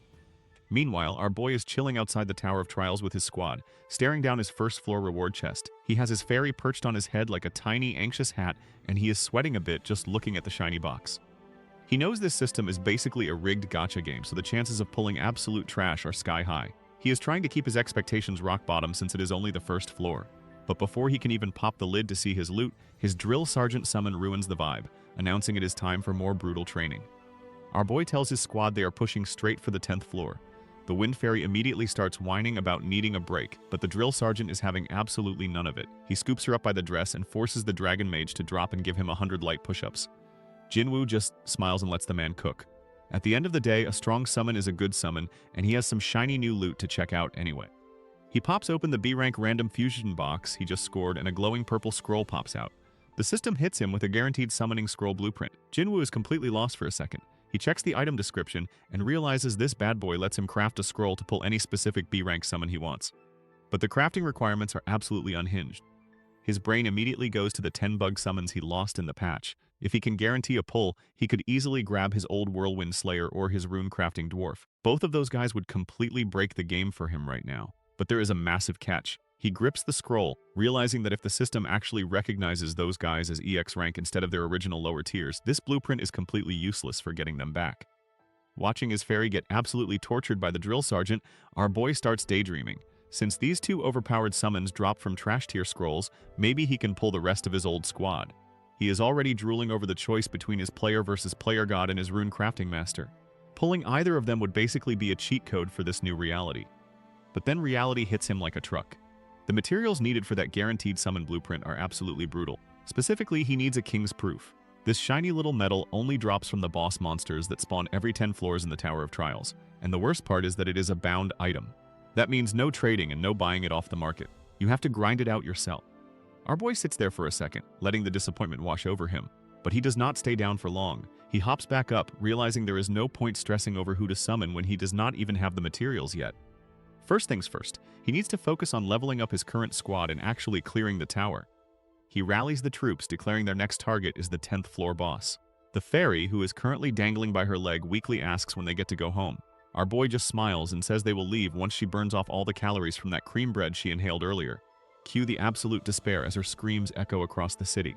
Meanwhile, our boy is chilling outside the Tower of Trials with his squad, staring down his first-floor reward chest. He has his fairy perched on his head like a tiny, anxious hat, and he is sweating a bit just looking at the shiny box. He knows this system is basically a rigged gacha game, so the chances of pulling absolute trash are sky-high. He is trying to keep his expectations rock-bottom since it is only the first floor. But before he can even pop the lid to see his loot, his drill sergeant summon ruins the vibe, announcing it is time for more brutal training. Our boy tells his squad they are pushing straight for the 10th floor. The Wind Fairy immediately starts whining about needing a break, but the drill sergeant is having absolutely none of it. He scoops her up by the dress and forces the dragon mage to drop and give him 100 light push-ups. Jinwoo just smiles and lets the man cook. At the end of the day, a strong summon is a good summon, and he has some shiny new loot to check out anyway. He pops open the B-rank random fusion box he just scored and a glowing purple scroll pops out. The system hits him with a guaranteed summoning scroll blueprint. Jinwoo is completely lost for a second. He checks the item description and realizes this bad boy lets him craft a scroll to pull any specific B-rank summon he wants. But the crafting requirements are absolutely unhinged. His brain immediately goes to the 10 bug summons he lost in the patch. If he can guarantee a pull, he could easily grab his old Whirlwind Slayer or his rune crafting dwarf. Both of those guys would completely break the game for him right now. But there is a massive catch. He grips the scroll, realizing that if the system actually recognizes those guys as EX rank instead of their original lower tiers, this blueprint is completely useless for getting them back. Watching his fairy get absolutely tortured by the drill sergeant, our boy starts daydreaming. Since these two overpowered summons drop from trash tier scrolls, maybe he can pull the rest of his old squad. He is already drooling over the choice between his player versus player god and his rune crafting master. Pulling either of them would basically be a cheat code for this new reality. But then reality hits him like a truck. The materials needed for that guaranteed summon blueprint are absolutely brutal. Specifically, he needs a king's proof. This shiny little metal only drops from the boss monsters that spawn every 10 floors in the Tower of Trials. And the worst part is that it is a bound item. That means no trading and no buying it off the market. You have to grind it out yourself. Our boy sits there for a second, letting the disappointment wash over him. But he does not stay down for long. He hops back up, realizing there is no point stressing over who to summon when he does not even have the materials yet. First things first, he needs to focus on leveling up his current squad and actually clearing the tower. He rallies the troops, declaring their next target is the 10th floor boss. The fairy, who is currently dangling by her leg, weakly asks when they get to go home. Our boy just smiles and says they will leave once she burns off all the calories from that cream bread she inhaled earlier. Cue the absolute despair as her screams echo across the city.